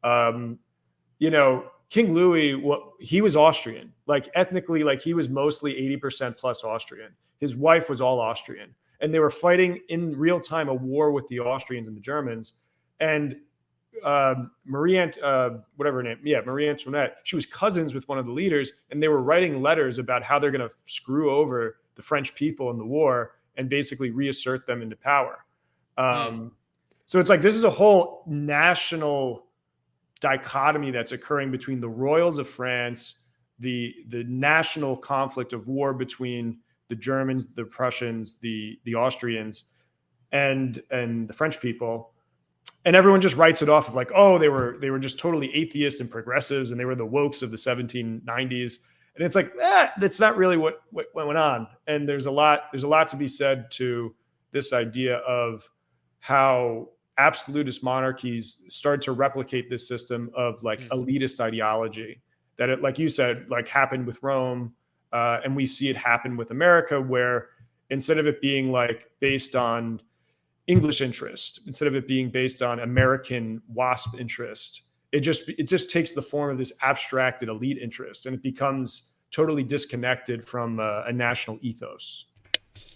S2: You know, King Louis, he was Austrian, like ethnically, like he was mostly 80% plus Austrian. His wife was all Austrian, and they were fighting in real time a war with the Austrians and the Germans. And Marie Antoinette, she was cousins with one of the leaders, and they were writing letters about how they're going to screw over the French people in the war and basically reassert them into power. So it's like this is a whole national dichotomy that's occurring between the royals of France, the national conflict of war between the Germans, the Prussians, the Austrians, and the French people. And everyone just writes it off of like, oh, they were just totally atheist and progressives, and they were the wokes of the 1790s. And it's like, that's not really what went on. And there's a lot to be said to this idea of how absolutist monarchies start to replicate this system of like elitist ideology that it, like you said, like happened with Rome. And we see it happen with America, where instead of it being like based on English interest, instead of it being based on American WASP interest, it just takes the form of this abstracted elite interest, and it becomes totally disconnected from a national ethos.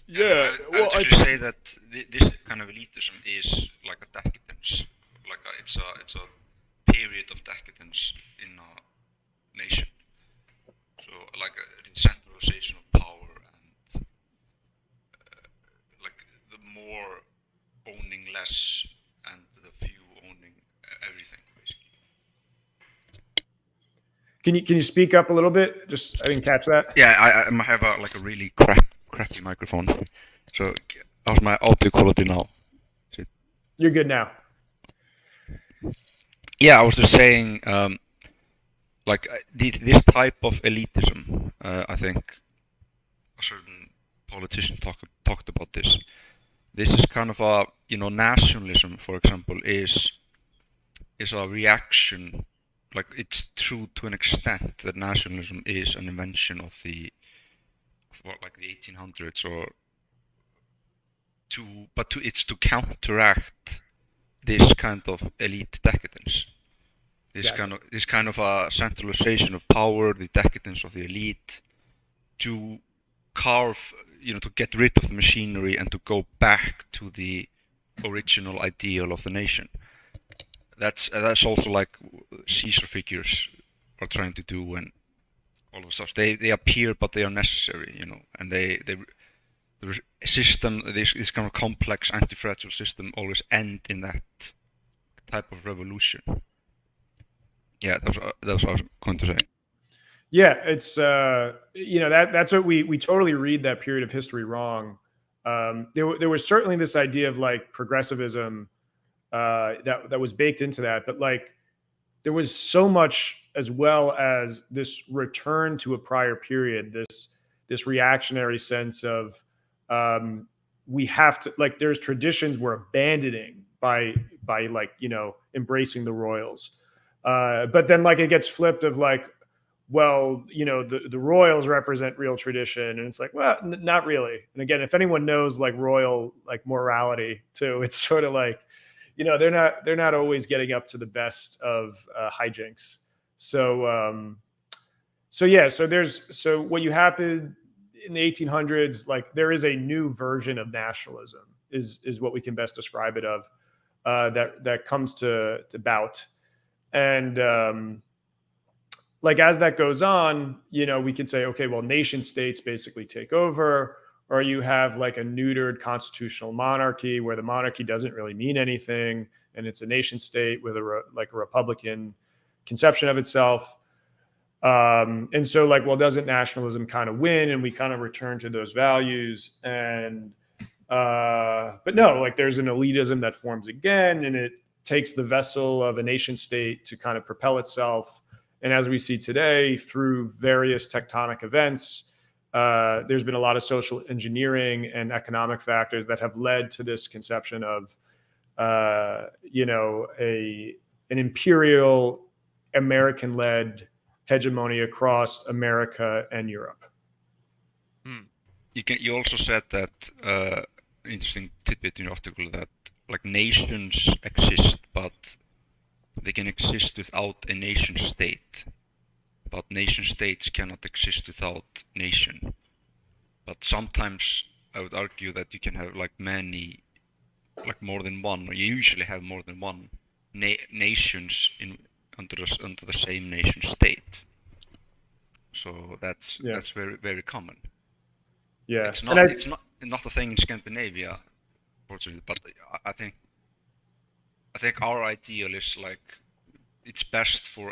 S1: Yeah,
S3: I would actually say that this kind of elitism is like a decadence, like it's a period of decadence in a nation. So like a centralization of power and like the more owning less and the few owning everything, basically.
S2: Can you speak up a little bit? Just I didn't catch that.
S3: Yeah, I have a really crappy microphone. So how's my audio quality now?
S2: You're good now.
S3: Yeah, I was just saying, this type of elitism. I think a certain politician talked about this. This is kind of a, nationalism, for example, is a reaction. Like, it's true to an extent that nationalism is an invention of the 1800s, it's to counteract this kind of elite decadence. This kind of a centralization of power, the decadence of the elite, to carve, to get rid of the machinery and to go back to the original ideal of the nation. That's also like Caesar figures are trying to do, and all the stuff. They appear, but they are necessary, and the system, this kind of complex anti-fragile system, always end in that type of revolution. Yeah, that was what I was going to say.
S2: Yeah, it's that's what we totally read that period of history wrong. There was certainly this idea of like progressivism that was baked into that, but like there was so much as well as this return to a prior period, this reactionary sense of we have to, like, there's traditions we're abandoning by like embracing the royals, but then like it gets flipped of like, well, the royals represent real tradition, and it's like, well, not really. And again, if anyone knows like royal like morality too, it's sort of like, they're not always getting up to the best of hijinks. So what you happen in the 1800s, like there is a new version of nationalism, is what we can best describe it of, that comes to bout. And like as that goes on, we can say, okay, well, nation states basically take over, or you have like a neutered constitutional monarchy where the monarchy doesn't really mean anything, and it's a nation state with a republican conception of itself. And so like, well, doesn't nationalism kind of win, and we kind of return to those values? And but no, like there's an elitism that forms again, and it takes the vessel of a nation state to kind of propel itself. And as we see today, through various tectonic events, there's been a lot of social engineering and economic factors that have led to this conception of, an imperial American-led hegemony across America and Europe.
S3: You also said that interesting tidbit in your article that like nations exist, but they can exist without a nation state, but nation states cannot exist without nation. But sometimes I would argue that you can have like many, like more than one, or you usually have more than one nations under the same nation state. So that's very, very common.
S2: Yeah,
S3: it's not a thing in Scandinavia, fortunately, but I think our ideal is like it's best for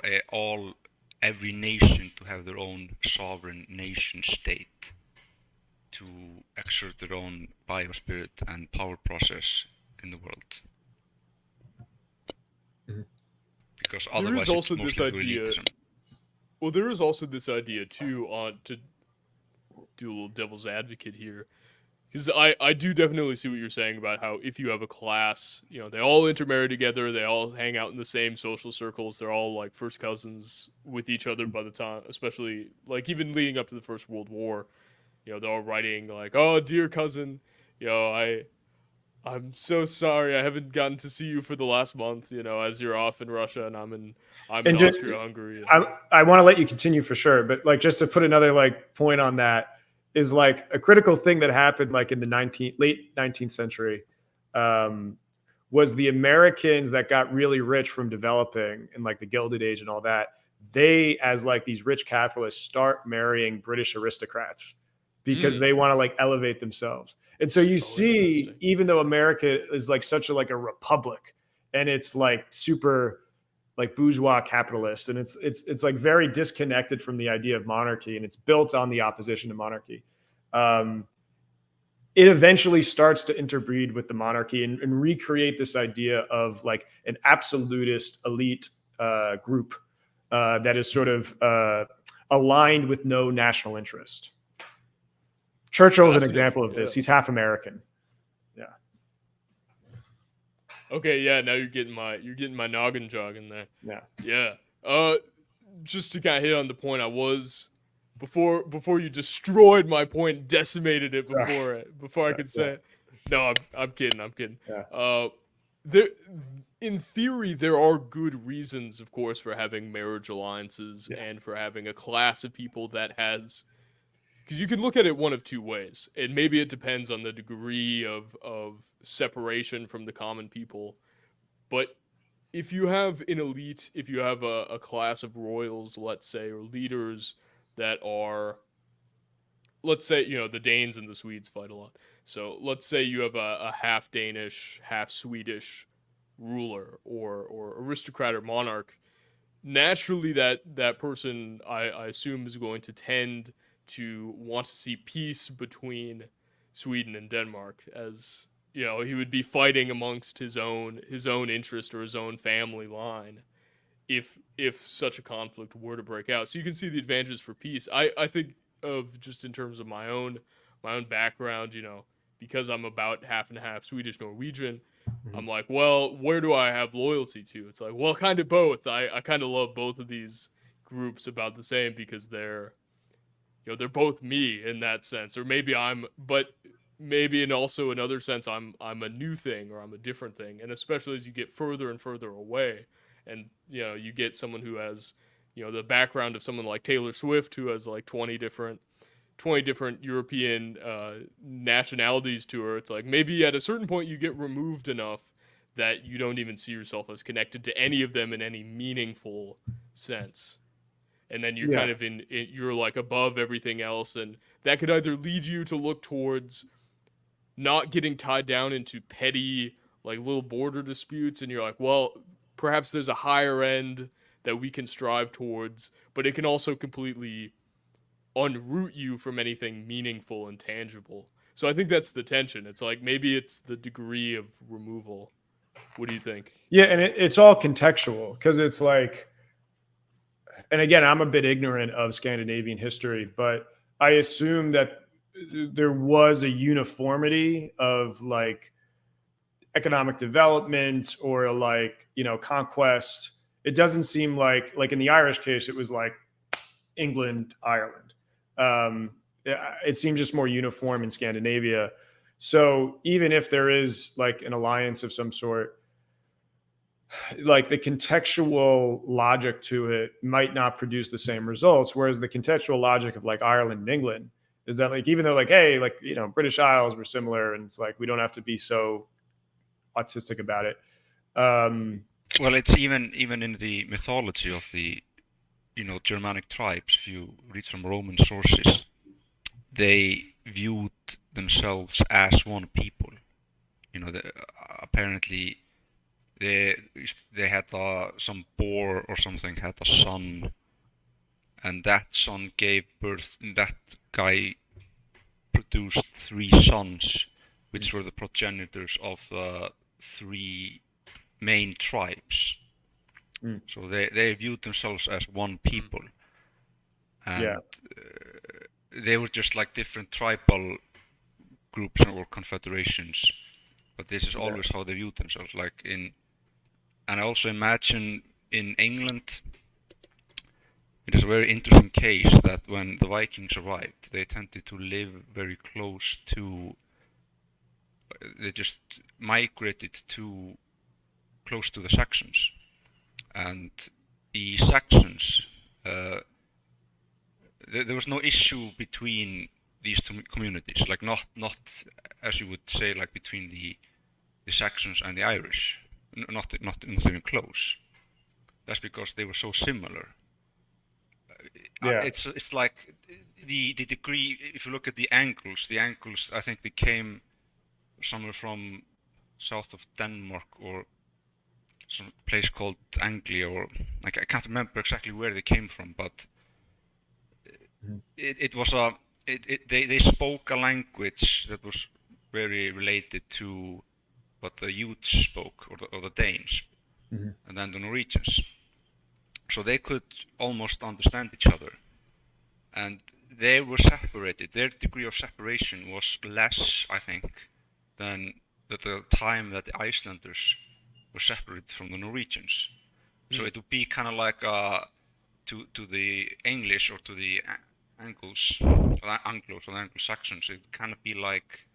S3: every nation to have their own sovereign nation state to exert their own biospirit and power process in the world.
S2: Mm-hmm.
S3: Because otherwise it's mostly through elitism.
S1: Well, there is also this idea too, to do a little devil's advocate here, because I do definitely see what you're saying about how if you have a class, they all intermarry together, they all hang out in the same social circles, they're all like first cousins with each other by the time, especially like even leading up to the First World War, they're all writing like, oh, dear cousin, I'm so sorry I haven't gotten to see you for the last month, as you're off in Russia and I'm in Austria-Hungary.
S2: I want to let you continue for sure, but like just to put another like point on that is like a critical thing that happened like in the late 19th century was the Americans that got really rich from developing in like the Gilded Age and all that. They, as like these rich capitalists, start marrying British aristocrats because they want to like elevate themselves. And so you see, even though America is like such a republic, and it's like super like bourgeois capitalist, and it's like very disconnected from the idea of monarchy, and it's built on the opposition to monarchy. It eventually starts to interbreed with the monarchy and recreate this idea of like an absolutist elite group that is sort of aligned with no national interest. Churchill's an example of this. He's half American. Yeah.
S1: Okay, yeah, now you're getting my noggin jogging there.
S2: Yeah.
S1: Yeah. Just to kind of hit on the point I was before you destroyed my point, decimated it before I could say it. No, I'm kidding.
S2: Yeah.
S1: In theory, there are good reasons, of course, for having marriage alliances and for having a class of people that has. Because you can look at it one of two ways, and maybe it depends on the degree of separation from the common people. But if you have an elite, if you have a class of royals, let's say, or leaders that are, let's say, the Danes and the Swedes fight a lot. So let's say you have a half Danish, half Swedish ruler or aristocrat or monarch. naturally that person I assume is going to tend to want to see peace between Sweden and Denmark, as you know, he would be fighting amongst his own interest or his own family line if such a conflict were to break out. So you can see the advantages for peace. I think of, just in terms of my own background, you know, because I'm about half and half Swedish Norwegian, I'm like, well, where do I have loyalty to? It's like, well, kind of both. I kind of love both of these groups about the same, because they're, you know, they're both me in that sense. Or maybe maybe in also another sense, I'm a new thing, or I'm a different thing. And especially as you get further and further away, and you know, you get someone who has, you know, the background of someone like Taylor Swift, who has like 20 different European nationalities to her. It's like, maybe at a certain point you get removed enough that you don't even see yourself as connected to any of them in any meaningful sense. And then you're kind of you're like above everything else. And that could either lead you to look towards not getting tied down into petty, like little border disputes. And you're like, well, perhaps there's a higher end that we can strive towards, but it can also completely unroot you from anything meaningful and tangible. So I think that's the tension. It's like, maybe it's the degree of removal. What do you think?
S2: Yeah, and it's all contextual, because it's like, and again, I'm a bit ignorant of Scandinavian history, but I assume that there was a uniformity of like economic development or like, you know, conquest. It doesn't seem like in the Irish case, it was like England, Ireland. It seems just more uniform in Scandinavia. So even if there is like an alliance of some sort, like the contextual logic to it might not produce the same results. Whereas the contextual logic of like Ireland and England is that, like, even though like, hey, like, you know, British Isles were similar, and it's like, we don't have to be so autistic about it.
S3: Well, it's even in the mythology of the, you know, Germanic tribes. If you read from Roman sources, they viewed themselves as one people. You know, apparently they had some boar or something had a son, and that son gave birth. That guy produced 3 sons, which were the progenitors of the 3 main tribes. So they viewed themselves as one people, and they were just like different tribal groups or confederations. But this is always how they viewed themselves. And I also imagine in England, it is a very interesting case that when the Vikings arrived, they tended to live very close to. They just migrated close to the Saxons. And the Saxons, there was no issue between these 2 communities, like not as you would say, like between the Saxons and the Irish, not even close. That's because they were so similar. It's like the degree. If you look at the Angles, I think they came somewhere from south of Denmark or some place called Anglia, or like, I can't remember exactly where they came from, but they spoke a language that was very related to what the Utes spoke, or the Danes, and then the Norwegians. So they could almost understand each other, and they were separated. Their degree of separation was less, I think, than at the time that the Icelanders were separated from the Norwegians. So it would be kind of like to the English or to the Anglos or the Anglo-Saxons, it would kind of be like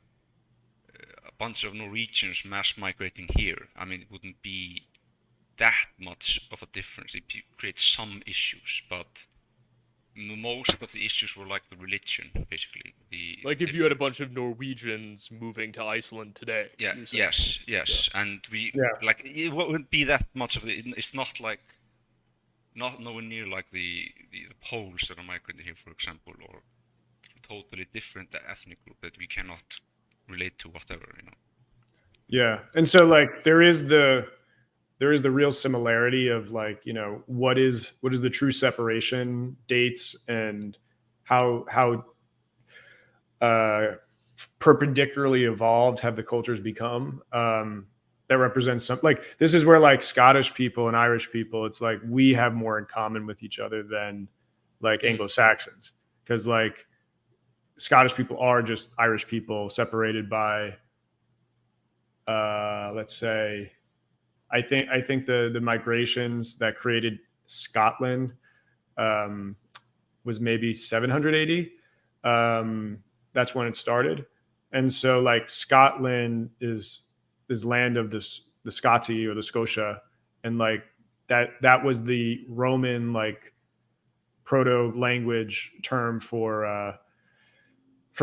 S3: a bunch of Norwegians mass migrating here. I mean, it wouldn't be that much of a difference. It creates some issues, but most of the issues were like the religion, basically.
S1: Like if you had a bunch of Norwegians moving to Iceland today.
S3: Yeah. Yes. Yeah. And like, it wouldn't be that much of it. It's not like, nowhere near like the Poles that are migrating here, for example, or totally different ethnic group that we cannot relate to, whatever, you know.
S2: Yeah, and so like there is the there is the real similarity of like, you know, what is the true separation dates and how perpendicularly evolved have the cultures become. That represents some, like, this is where like Scottish people and Irish people, it's like we have more in common with each other than like Anglo-Saxons, because like Scottish people are just Irish people separated by let's say, I think the migrations that created Scotland was maybe 700 AD. That's when it started. And so like Scotland is land of the Scoti or the Scotia, and like that was the Roman like proto language term for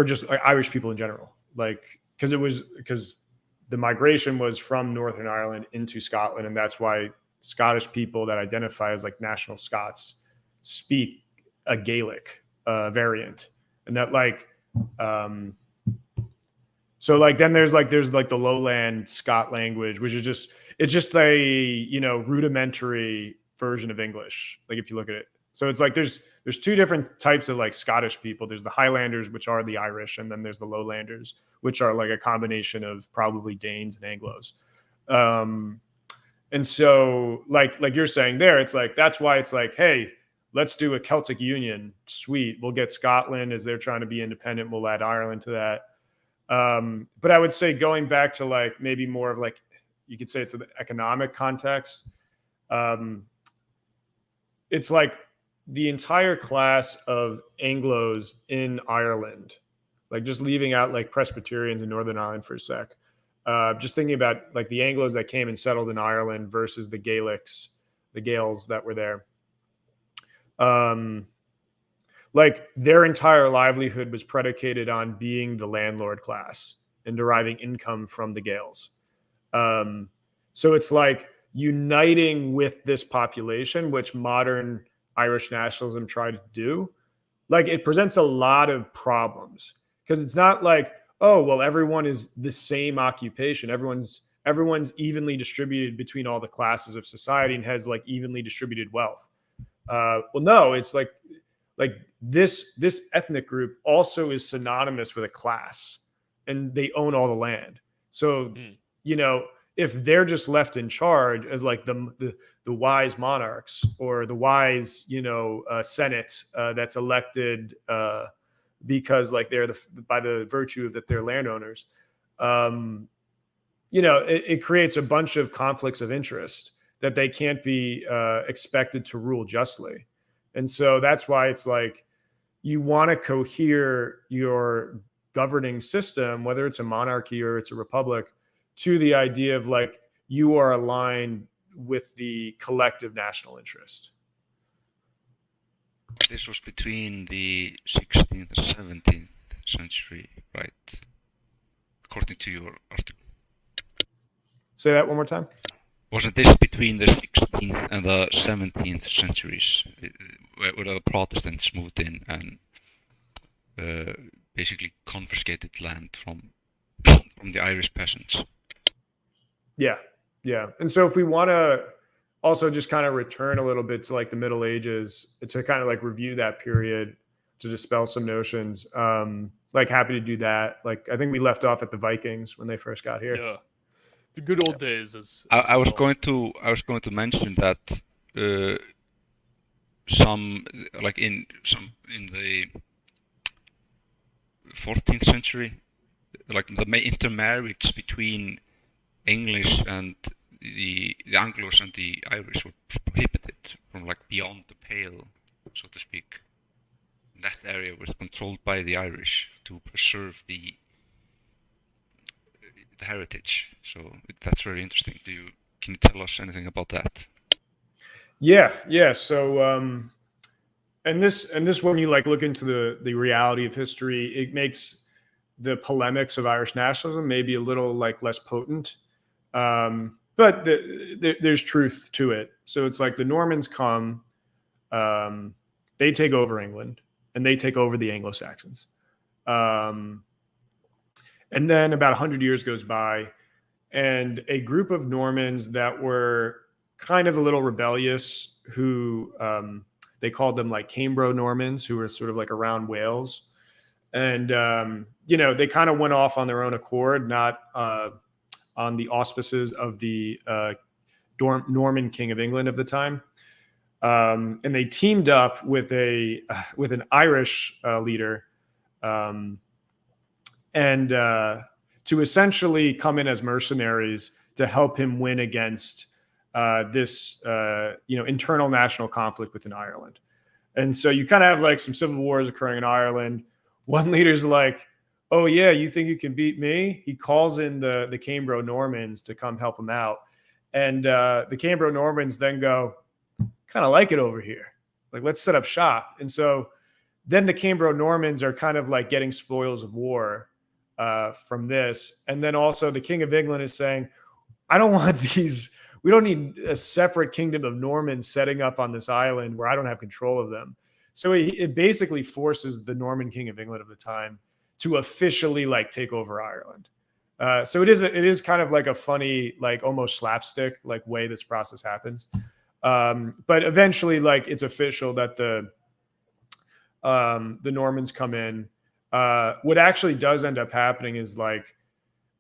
S2: just like Irish people in general, like because the migration was from Northern Ireland into Scotland, and that's why Scottish people that identify as like national Scots speak a Gaelic variant, and that like so like then there's like the lowland Scot language, which is just a, you know, rudimentary version of English, like if you look at it. So it's like there's two different types of like Scottish people. There's the Highlanders, which are the Irish, and then there's the Lowlanders, which are like a combination of probably Danes and Anglos. And so like you're saying there, it's like that's why it's like, hey, let's do a Celtic Union. Sweet, we'll get Scotland as they're trying to be independent. We'll add Ireland to that. But I would say going back to like maybe more of like, you could say it's an economic context. It's like the entire class of Anglos in Ireland, like just leaving out like Presbyterians in Northern Ireland for a sec. Just thinking about like the Anglos that came and settled in Ireland versus the Gaelics, the Gaels that were there. Like their entire livelihood was predicated on being the landlord class and deriving income from the Gaels. So it's like uniting with this population, which modern Irish nationalism tried to do. Like it presents a lot of problems because it's not like, oh, well, everyone is the same occupation. Everyone's evenly distributed between all the classes of society and has like evenly distributed wealth. Well, no, it's like this ethnic group also is synonymous with a class, and they own all the land. So, you know, if they're just left in charge as like the wise monarchs or the wise, you know, Senate that's elected because like they're by the virtue that they're landowners, you know, it creates a bunch of conflicts of interest that they can't be expected to rule justly. And so that's why it's like you want to cohere your governing system, whether it's a monarchy or it's a republic, to the idea of like you are aligned with the collective national interest.
S3: This was between the 16th and 17th century, right? According to your article.
S2: Say that one more time.
S3: Wasn't this between the 16th and the 17th centuries, where the Protestants moved in and basically confiscated land from the Irish peasants?
S2: Yeah. And so if we want to also just kind of return a little bit to like the Middle Ages to kind of like review that period to dispel some notions, like happy to do that. Like I think we left off at the Vikings when they first got here.
S1: Yeah. The good old days.
S3: I was going to mention that some in the 14th century, like the intermarriage between English and the Anglos and the Irish were prohibited from like beyond the pale, so to speak. That area was controlled by the Irish to preserve the heritage. So that's very interesting. Can you tell us anything about that?
S2: Yeah. So and this when you like look into the reality of history, it makes the polemics of Irish nationalism maybe a little like less potent. But there's truth to it. So it's like the Normans come, they take over England, and they take over the Anglo-Saxons. And then about 100 years goes by, and a group of Normans that were kind of a little rebellious, who they called them like Cambro Normans, who were sort of like around Wales. And, they kind of went off on their own accord, not on the auspices of the Norman King of England of the time. And they teamed up with an Irish leader, and to essentially come in as mercenaries to help him win against this internal national conflict within Ireland. And so you kind of have like some civil wars occurring in Ireland. One leader's like, "Oh yeah, you think you can beat me?" He calls in the Cambro Normans to come help him out, and the Cambro Normans then go, "Kind of like it over here. Like, let's set up shop." And so then the Cambro Normans are kind of like getting spoils of war from this. And then also the King of England is saying, "I don't want these. We don't need a separate kingdom of Normans setting up on this island where I don't have control of them." So it basically forces the Norman King of England of the time to officially like take over Ireland. So it is kind of like a funny, like almost slapstick like way this process happens. But eventually, like, it's official that the Normans come in. What actually does end up happening is, like,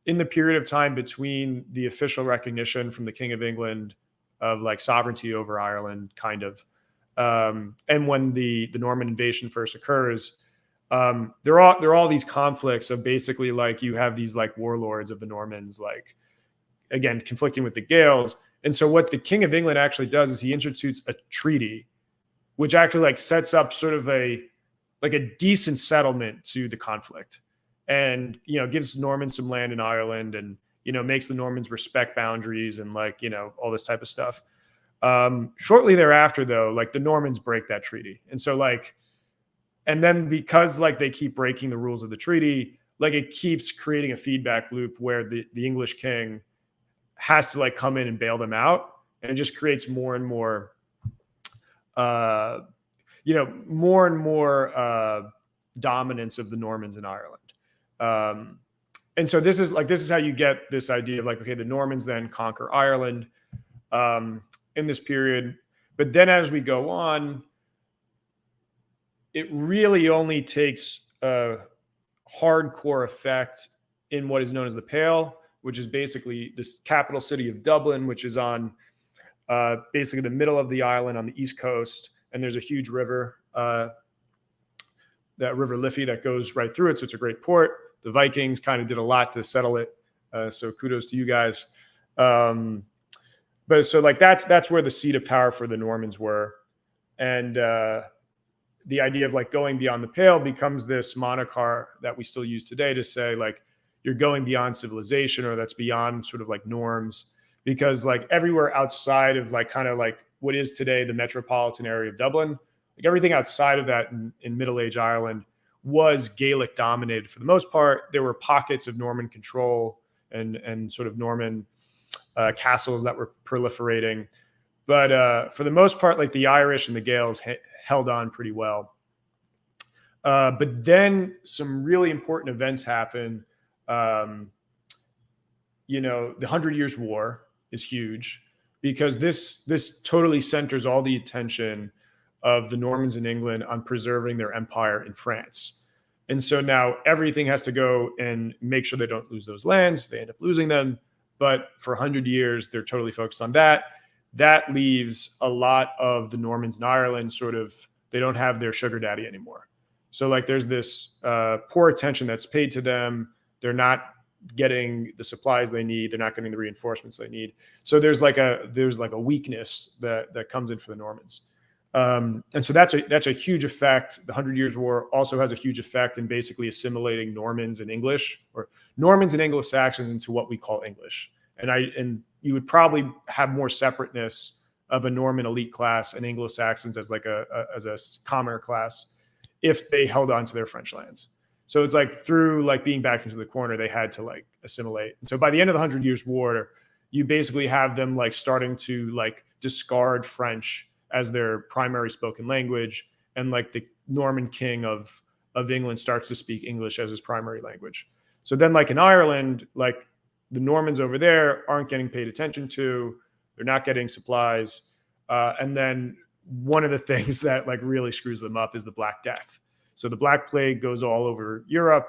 S2: in the period of time between the official recognition from the King of England of like sovereignty over Ireland, kind of, and when the Norman invasion first occurs, there are all these conflicts of basically like you have these like warlords of the Normans, like, again, conflicting with the Gaels. And so what the King of England actually does is he institutes a treaty, which actually like sets up sort of a decent settlement to the conflict, and gives Normans some land in Ireland, and makes the Normans respect boundaries and like all this type of stuff. Shortly thereafter, though, like the Normans break that treaty, and so like, and then because like they keep breaking the rules of the treaty, like it keeps creating a feedback loop where the English king has to like come in and bail them out, and it just creates more and more dominance of the Normans in Ireland. And so this is how you get this idea of like, okay, the Normans then conquer Ireland in this period. But then as we go on, it really only takes a hardcore effect in what is known as the Pale, which is basically this capital city of Dublin, which is on basically the middle of the island on the east coast. And there's a huge river, that River Liffey, that goes right through it. So it's a great port. The Vikings kind of did a lot to settle it. So kudos to you guys. But so like that's where the seat of power for the Normans were. And the idea of like going beyond the Pale becomes this moniker that we still use today to say like you're going beyond civilization, or that's beyond sort of like norms, because like everywhere outside of like kind of like what is today the metropolitan area of Dublin, like everything outside of that in Middle Age Ireland was Gaelic dominated for the most part. There were pockets of Norman control and sort of Norman castles that were proliferating. But for the most part, like the Irish and the Gaels held on pretty well. But then some really important events happen. The 100 Years' War is huge, because this totally centers all the attention of the Normans in England on preserving their empire in France. And so now everything has to go and make sure they don't lose those lands. They end up losing them. But for 100 years, they're totally focused on that. That leaves a lot of the Normans in Ireland sort of, they don't have their sugar daddy anymore. So like there's this poor attention that's paid to them. They're not getting the supplies they need. They're not getting the reinforcements they need. So there's like a weakness that comes in for the Normans. And so that's a huge effect. The 100 Years' War also has a huge effect in basically assimilating Normans and English, or Normans and Anglo-Saxons, into what we call English. And you would probably have more separateness of a Norman elite class and Anglo-Saxons as like as a commoner class if they held on to their French lands. So it's like through like being backed into the corner, they had to like assimilate. And so by the end of the 100 Years' War, you basically have them like starting to like discard French as their primary spoken language, and like the Norman king of England starts to speak English as his primary language. So then like in Ireland, like the Normans over there aren't getting paid attention to. They're not getting supplies. And then one of the things that like really screws them up is the Black Death. So the Black Plague goes all over Europe.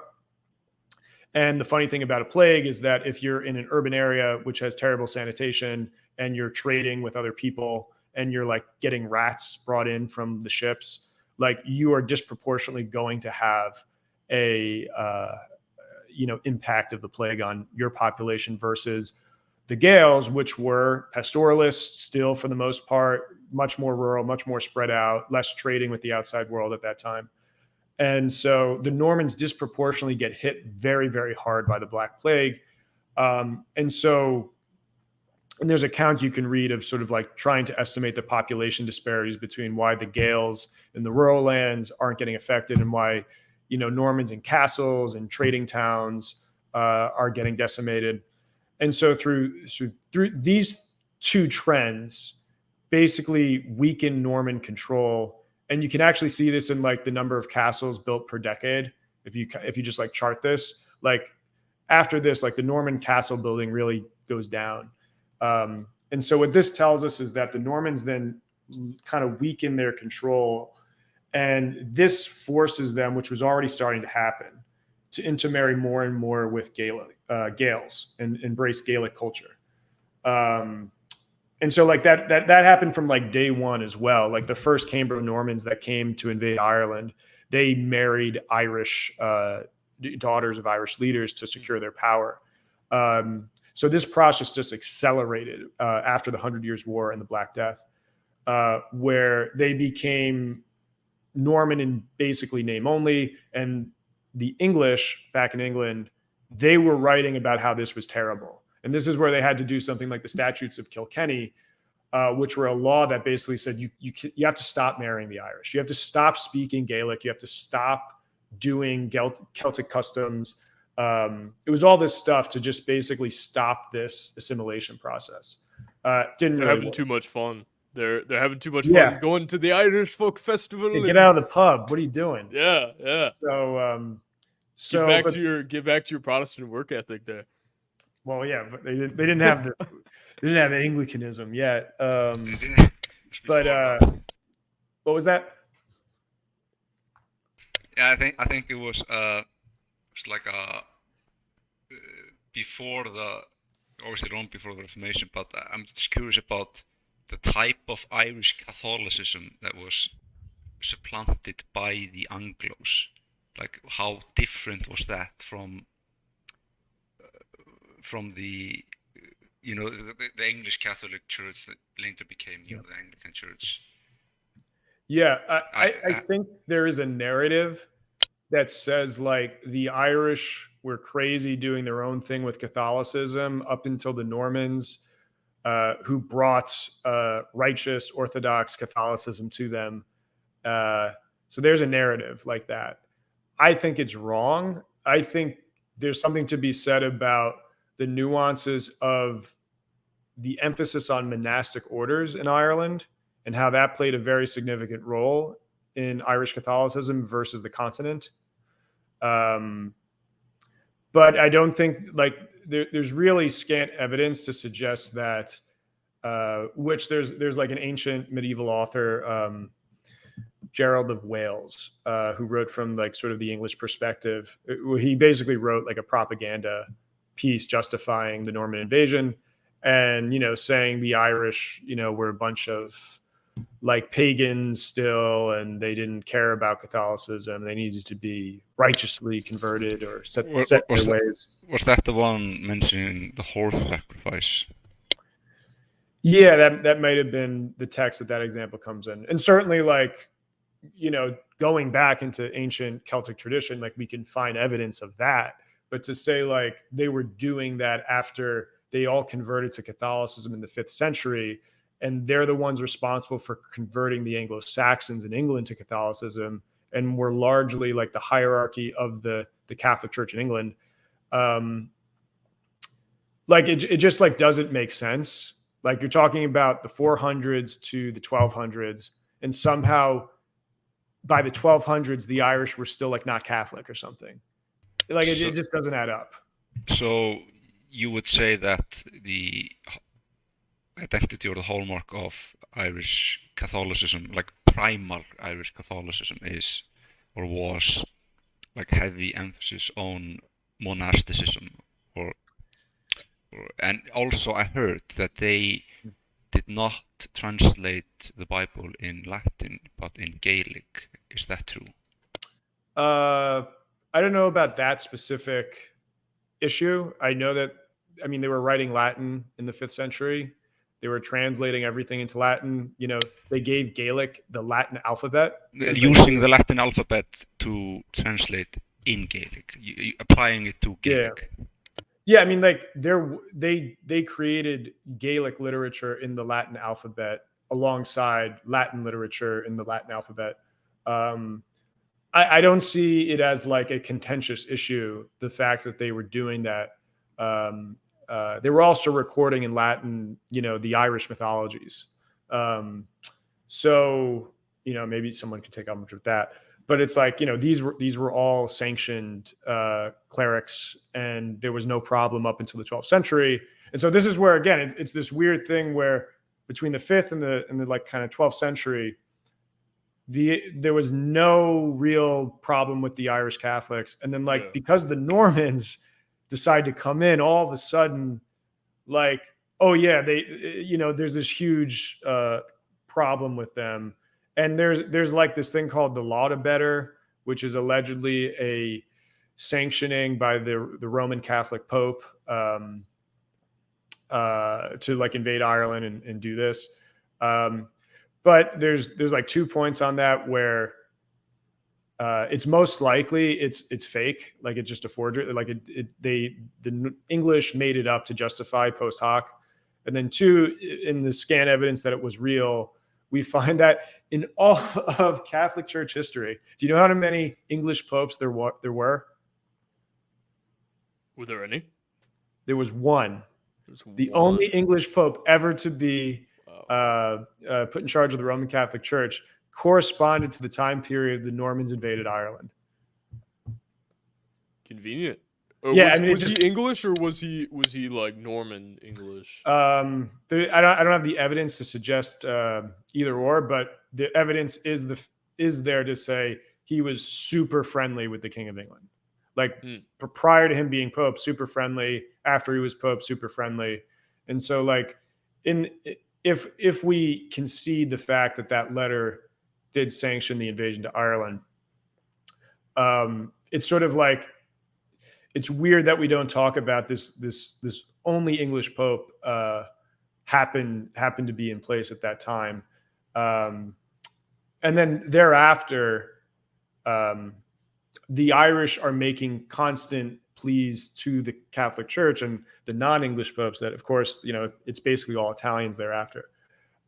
S2: And the funny thing about a plague is that if you're in an urban area which has terrible sanitation and you're trading with other people and you're like getting rats brought in from the ships, like you are disproportionately going to have a impact of the plague on your population versus the Gaels, which were pastoralists still for the most part, much more rural, much more spread out, less trading with the outside world at that time. And so the Normans disproportionately get hit very, very hard by the Black Plague. And there's accounts you can read of sort of like trying to estimate the population disparities between why the Gaels in the rural lands aren't getting affected and why, Normans in castles and trading towns are getting decimated. And so through these two trends basically weaken Norman control. And you can actually see this in like the number of castles built per decade. If you just like chart this, like after this, like the Norman castle building really goes down. And so what this tells us is that the Normans then kind of weaken their control, and this forces them, which was already starting to happen, to intermarry more and more with Gaels and embrace Gaelic culture. And so like that happened from like day one as well. Like the first Cambro Normans that came to invade Ireland, they married Irish daughters of Irish leaders to secure their power. So this process just accelerated after the 100 Years' War and the Black Death, where they became Norman in basically name only. And the English back in England, they were writing about how this was terrible. And this is where they had to do something like the Statutes of Kilkenny, which were a law that basically said you have to stop marrying the Irish. You have to stop speaking Gaelic. You have to stop doing Celtic customs. It was all this stuff to just basically stop this assimilation process. They're
S1: having too much fun. They're having too much fun going to the Irish Folk Festival.
S2: Get out of the pub. What are you doing?
S1: Yeah.
S2: So
S1: get back to your Protestant work ethic there.
S2: Well, yeah, but they didn't have Anglicanism yet. But what was that?
S3: Yeah, I think it was like before obviously Rome before the Reformation, but I'm just curious about the type of Irish Catholicism that was supplanted by the Anglos. Like how different was that from the the English Catholic Church that later became the Anglican Church?
S2: Yeah, I think there is a narrative that says like the Irish were crazy doing their own thing with Catholicism up until the Normans, who brought righteous Orthodox Catholicism to them. So there's a narrative like that. I think it's wrong. I think there's something to be said about the nuances of the emphasis on monastic orders in Ireland and how that played a very significant role in Irish Catholicism versus the continent. But I don't think like there's really scant evidence to suggest that, which there's like an ancient medieval author, Gerald of Wales, who wrote from like sort of the English perspective. He basically wrote like a propaganda piece justifying the Norman invasion and, saying the Irish, were a bunch of like pagans still, and they didn't care about Catholicism. They needed to be righteously converted or set their ways.
S3: Was that the one mentioning the horse sacrifice?
S2: Yeah, that might have been the text that example comes in. And certainly like, going back into ancient Celtic tradition, like we can find evidence of that. But to say like they were doing that after they all converted to Catholicism in the 5th century, and they're the ones responsible for converting the Anglo-Saxons in England to Catholicism, and were largely like the hierarchy of the Catholic Church in England. Like it just like doesn't make sense. Like you're talking about the 400s to the 1200s, and somehow by the 1200s, the Irish were still like not Catholic or something. Like it just doesn't add up.
S3: So you would say that identity or the hallmark of Irish Catholicism, like primal Irish Catholicism, is or was like heavy emphasis on monasticism, and also I heard that they did not translate the Bible in Latin but in Gaelic. Is that true?
S2: I don't know about that specific issue. I know that, I mean, they were writing Latin in the 5th century. They were translating everything into Latin. You know, they gave Gaelic the Latin alphabet.
S3: Using the Latin alphabet to translate in Gaelic, applying it to Gaelic.
S2: Yeah, I mean, like they created Gaelic literature in the Latin alphabet alongside Latin literature in the Latin alphabet. I don't see it as like a contentious issue, the fact that they were doing that. They were also recording in Latin, you know, the Irish mythologies. So, you know, maybe someone could take umbrage with that. But it's like, you know, these were all sanctioned clerics, and there was no problem up until the 12th century. And so this is where, again, it's this weird thing where between the 5th and the like kind of 12th century, there was no real problem with the Irish Catholics. And then because the Normans decide to come in, all of a sudden, like, oh yeah, there's this huge problem with them. And there's like this thing called the Law to Better, which is allegedly a sanctioning by the Roman Catholic Pope to like invade Ireland and do this. But there's like 2 points on that where it's most likely it's fake, like it's just a forgery, like the English made it up to justify post hoc. And then 2, in the scan evidence that it was real, we find that in all of Catholic Church history, do you know how many English popes there were?
S1: Were there any?
S2: There was one. The only English pope ever to be put in charge of the Roman Catholic Church corresponded to the time period the Normans invaded Ireland.
S1: Convenient.
S2: Yeah,
S1: was he English or was he like Norman English?
S2: I don't have the evidence to suggest either or, but the evidence is there to say he was super friendly with the King of England. Like prior to him being Pope, super friendly. After he was Pope, super friendly. And so, like, if we concede the fact that letter did sanction the invasion to Ireland, it's sort of like, it's weird that we don't talk about this only English Pope happened to be in place at that time, and then thereafter, the Irish are making constant pleas to the Catholic Church and the non-English popes that, of course, you know, it's basically all Italians thereafter,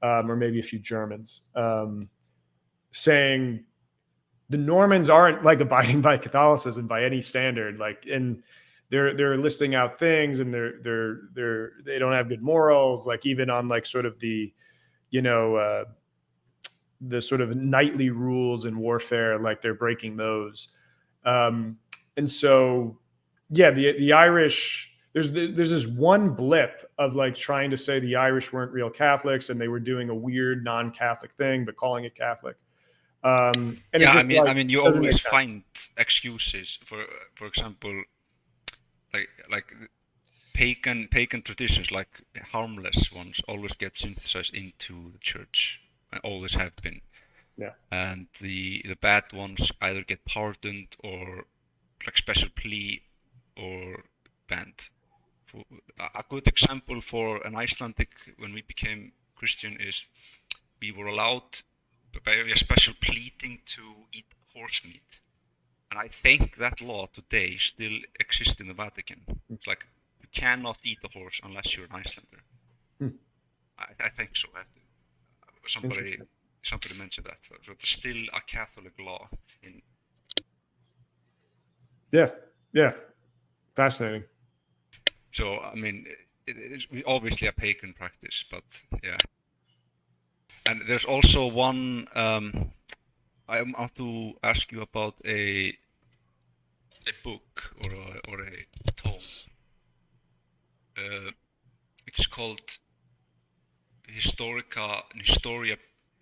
S2: or maybe a few Germans, saying the Normans aren't like abiding by Catholicism by any standard. Like, and they're listing out things, and they don't have good morals. Like, even on like sort of the, you know, the sort of knightly rules in warfare, like they're breaking those. And so, yeah, the Irish, there's this one blip of like trying to say the Irish weren't real Catholics and they were doing a weird non-Catholic thing, but calling it Catholic. And
S3: yeah, I mean, you always find excuses for example, like pagan traditions, like harmless ones, always get synthesized into the church, and always have been.
S2: Yeah.
S3: And the bad ones either get pardoned or like special plea or banned. For a good example for an Icelandic, when we became Christian, is we were allowed by a special pleading to eat horse meat. And I think that law today still exists in the Vatican. It's like, you cannot eat a horse unless you're an Icelander. I think so. Somebody mentioned that. So it's still a Catholic law.
S2: Yeah. Fascinating.
S3: So, I mean, it's obviously a pagan practice, but yeah. And there's also one, I want to ask you about a book or a tome. It is called Historia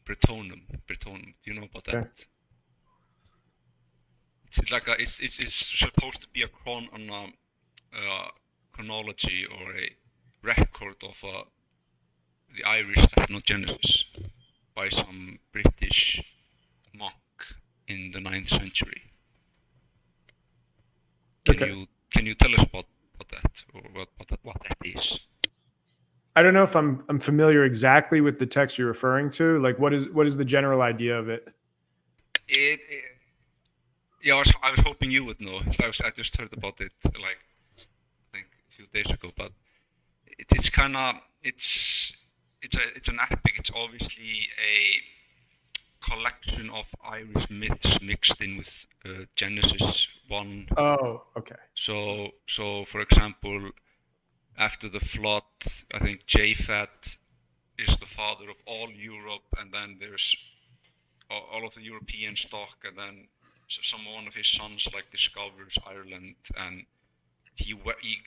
S3: Bretonum. Do you know about that?
S2: Okay.
S3: It's like it's supposed to be a chronology or a record of the Irish ethnogenesis by some British monk in the 9th century. Can you tell us about that, or what that is?
S2: I don't know if I'm familiar exactly with the text you're referring to. Like, what is the general idea of it?
S3: Yeah, I was hoping you would know. I just heard about it like I think a few days ago, but it's kind of it's an epic. It's obviously a collection of Irish myths mixed in with Genesis 1.
S2: Oh, okay.
S3: So for example, after the flood, I think Japhet is the father of all Europe, and then there's all of the European stock, and then one of his sons like discovers Ireland, and he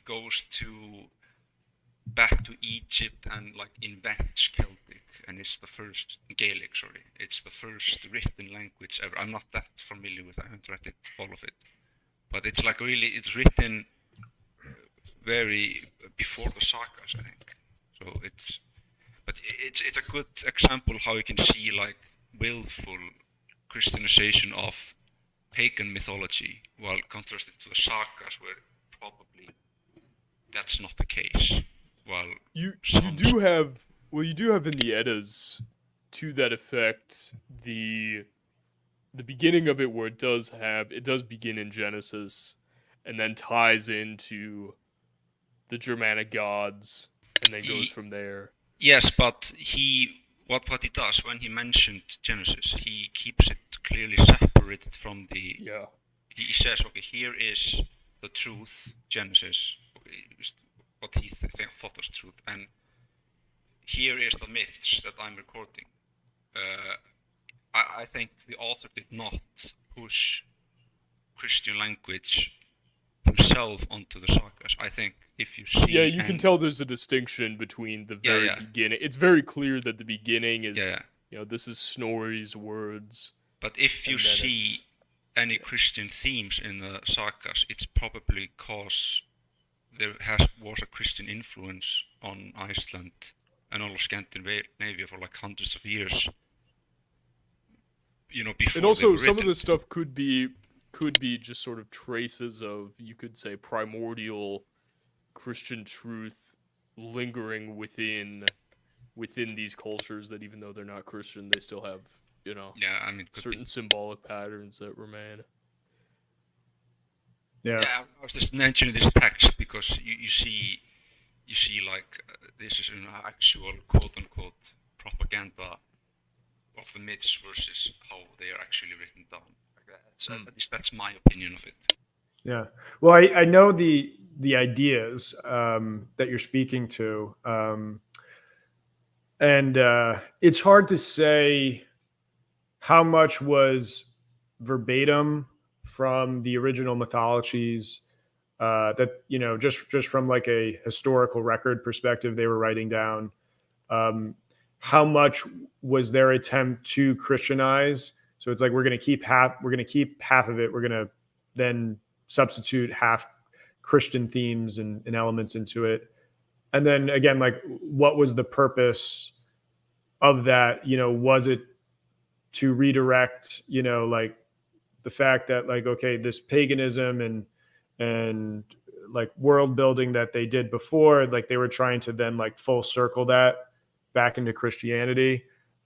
S3: goes back to Egypt and like invents Celtic, and it's the first Gaelic. Sorry, it's the first written language ever. I'm not that familiar with it. I haven't read it, all of it, but it's like really it's written very before the sagas, I think. So it's a good example how you can see like willful Christianization of pagan mythology, while contrasted to the sagas, where probably that's not the case. While
S1: you do have in the Eddas, to that effect, the beginning of it, where it does begin in Genesis, and then ties into the Germanic gods, and then goes from there.
S3: Yes, but what he does when he mentioned Genesis, he keeps it clearly separated from the.
S1: Yeah.
S3: He says, okay, here is the truth, Genesis, what he thought was truth, and here is the myths that I'm recording. I think the author did not push Christian language himself onto the sagas. I think if you see...
S1: Yeah, you can tell there's a distinction between the very beginning. It's very clear that the beginning is, this is Snorri's words.
S3: But if you see any Christian themes in the sagas, it's probably because there was a Christian influence on Iceland and all of Scandinavia for like hundreds of years. Before.
S1: And also, some of this stuff could be just sort of traces of, you could say, primordial Christian truth lingering within these cultures, that even though they're not Christian, they still have, certain symbolic patterns that remain.
S2: Yeah,
S3: I was just mentioning this text because you see like this is an actual quote unquote propaganda of the myths versus how they are actually written down. At least that's my opinion of it.
S2: Yeah. Well, I know the ideas that you're speaking to, and it's hard to say how much was verbatim from the original mythologies that just from like a historical record perspective they were writing down. How much was their attempt to Christianize? So it's like we're going to keep half of it. We're going to then substitute half Christian themes and elements into it. And then again, like, what was the purpose of that? Was it to redirect, like the fact that like, okay, this paganism and like world building that they did before, like they were trying to then like full circle that back into Christianity.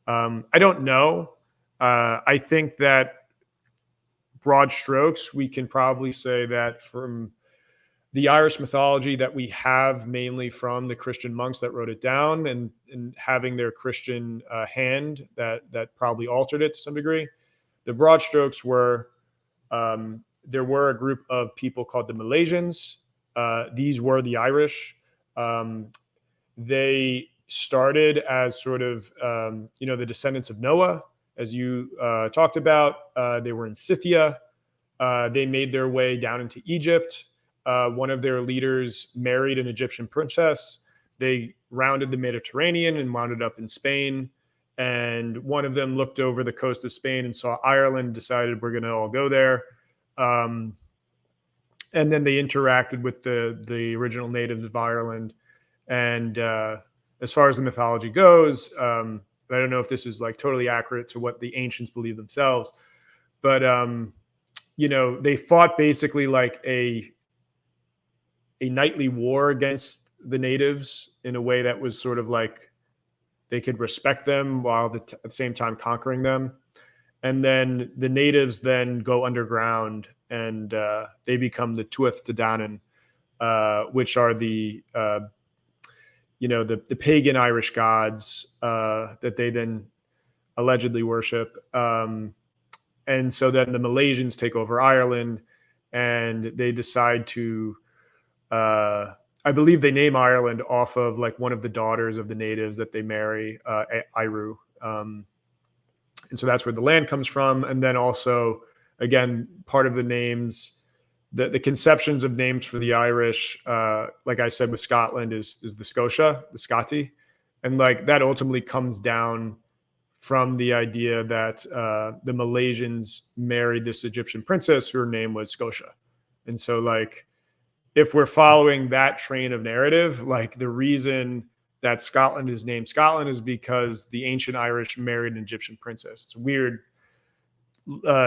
S2: I don't know. I think that broad strokes, we can probably say that from the Irish mythology that we have mainly from the Christian monks that wrote it down and having their Christian hand that probably altered it to some degree. The broad strokes were there were a group of people called the Milesians. These were the Irish. They started as sort of, the descendants of Noah, as you talked about. They were in Scythia. They made their way down into Egypt. One of their leaders married an Egyptian princess. They rounded the Mediterranean and wound up in Spain. And one of them looked over the coast of Spain and saw Ireland, decided we're going to all go there. And then they interacted with the original natives of Ireland. And as far as the mythology goes, I don't know if this is like totally accurate to what the ancients believe themselves, but they fought basically like a nightly war against the natives in a way that was sort of like they could respect them while at the same time conquering them. And then the natives then go underground and they become the Tuath Danann, which are the pagan Irish gods that they then allegedly worship. And so then the Malaysians take over Ireland and they decide to, I believe they name Ireland off of like one of the daughters of the natives that they marry, Iru. And so that's where the land comes from. And then also, again, part of the names, the conceptions of names for the Irish, like I said with Scotland, is the Scotia, the Scoti. And like that ultimately comes down from the idea that the Malaysians married this Egyptian princess, her name was Scotia. And so like, if we're following that train of narrative, like the reason that Scotland is named Scotland is because the ancient Irish married an Egyptian princess. It's a weird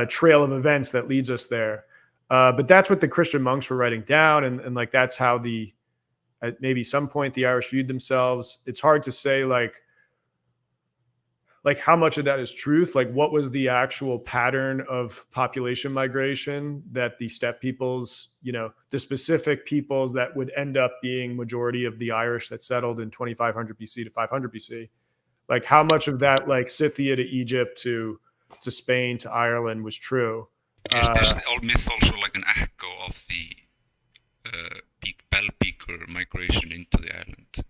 S2: trail of events that leads us there. But that's what the Christian monks were writing down. And like, that's how at maybe some point the Irish viewed themselves. It's hard to say like how much of that is truth. Like what was the actual pattern of population migration that the steppe peoples, the specific peoples that would end up being majority of the Irish that settled in 2500 BC to 500 BC. Like how much of that like Scythia to Egypt to Spain to Ireland was true.
S3: Is this old myth also like an echo of the bell-beaker migration into the island?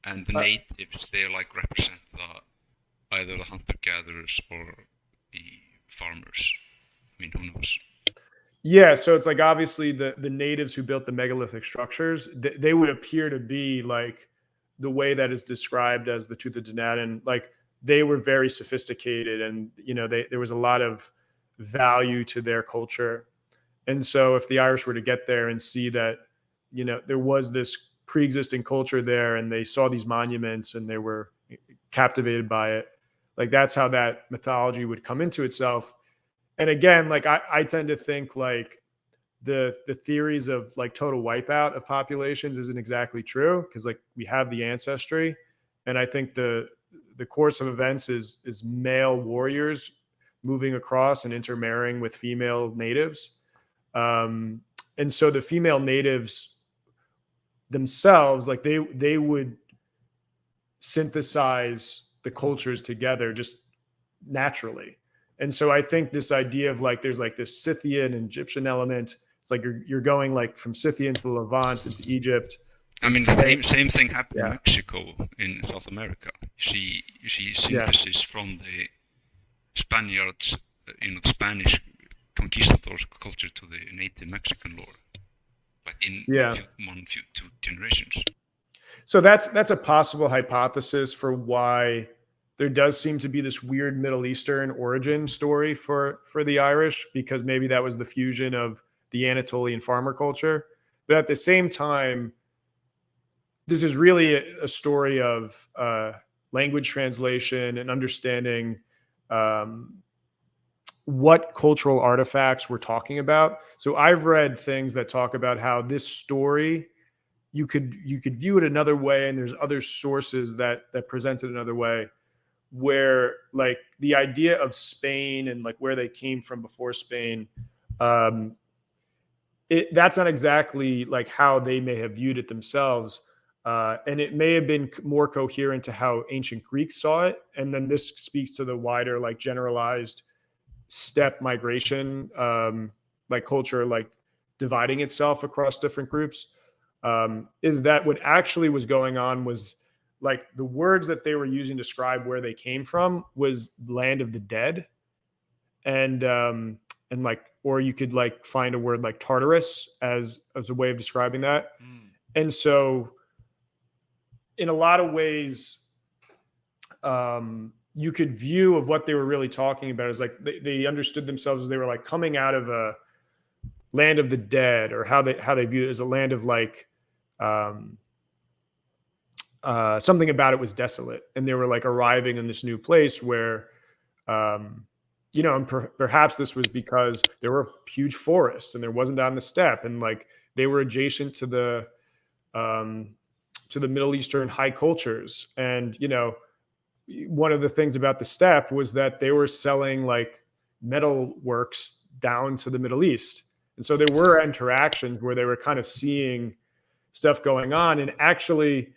S3: And the natives, they like represent either the hunter-gatherers or the farmers. I mean, who knows?
S2: Yeah, so it's like obviously the natives who built the megalithic structures, they would appear to be like the way that is described as the Tuatha Dé Danann. Like they were very sophisticated, and there was a lot of value to their culture. And so if the Irish were to get there and see that there was this pre-existing culture there, and they saw these monuments and they were captivated by it, like that's how that mythology would come into itself. And again, like I tend to think like the theories of like total wipeout of populations isn't exactly true, because like we have the ancestry, and I think the course of events is male warriors moving across and intermarrying with female natives. And so the female natives themselves, like they would synthesize the cultures together just naturally. And so I think this idea of like there's like this Scythian and Egyptian element. It's like you're going like from Scythia to Levant into Egypt.
S3: I mean, the same thing happened in Mexico, in South America. You see synthesis from the Spaniards, the Spanish conquistadors' culture to the native Mexican lore, like in two generations.
S2: So that's a possible hypothesis for why there does seem to be this weird Middle Eastern origin story for the Irish, because maybe that was the fusion of the Anatolian farmer culture. But at the same time, this is really a story of language translation and understanding what cultural artifacts we're talking about. So I've read things that talk about how this story, you could view it another way, and there's other sources that present it another way, where like the idea of Spain and like where they came from before Spain, that's not exactly like how they may have viewed it themselves. And it may have been more coherent to how ancient Greeks saw it. And then this speaks to the wider, like generalized steppe migration, like culture, like dividing itself across different groups. Is that what actually was going on was like the words that they were using to describe where they came from was land of the dead. And like, or you could like find a word like Tartarus as a way of describing that. And so in a lot of ways, you could view of what they were really talking about is like they understood themselves as they were like coming out of a land of the dead, or how they view it as a land of like something about it was desolate, and they were like arriving in this new place where and perhaps this was because there were huge forests and there wasn't on the steppe, and like they were adjacent to the Middle Eastern high cultures. And one of the things about the steppe was that they were selling like metal works down to the Middle East. And so there were interactions where they were kind of seeing stuff going on. And actually,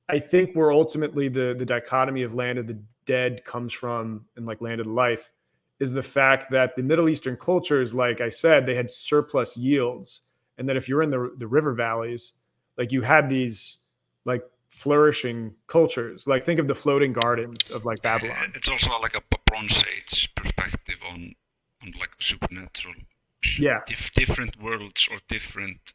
S2: I think where ultimately the dichotomy of land of the dead comes from and like land of the life is the fact that the Middle Eastern cultures, like I said, they had surplus yields. And that if you're in the river valleys, like you had these like flourishing cultures. Like think of the floating gardens of like Babylon.
S3: It's also like a Bronze Age perspective on like the supernatural.
S2: Yeah.
S3: Different worlds or different,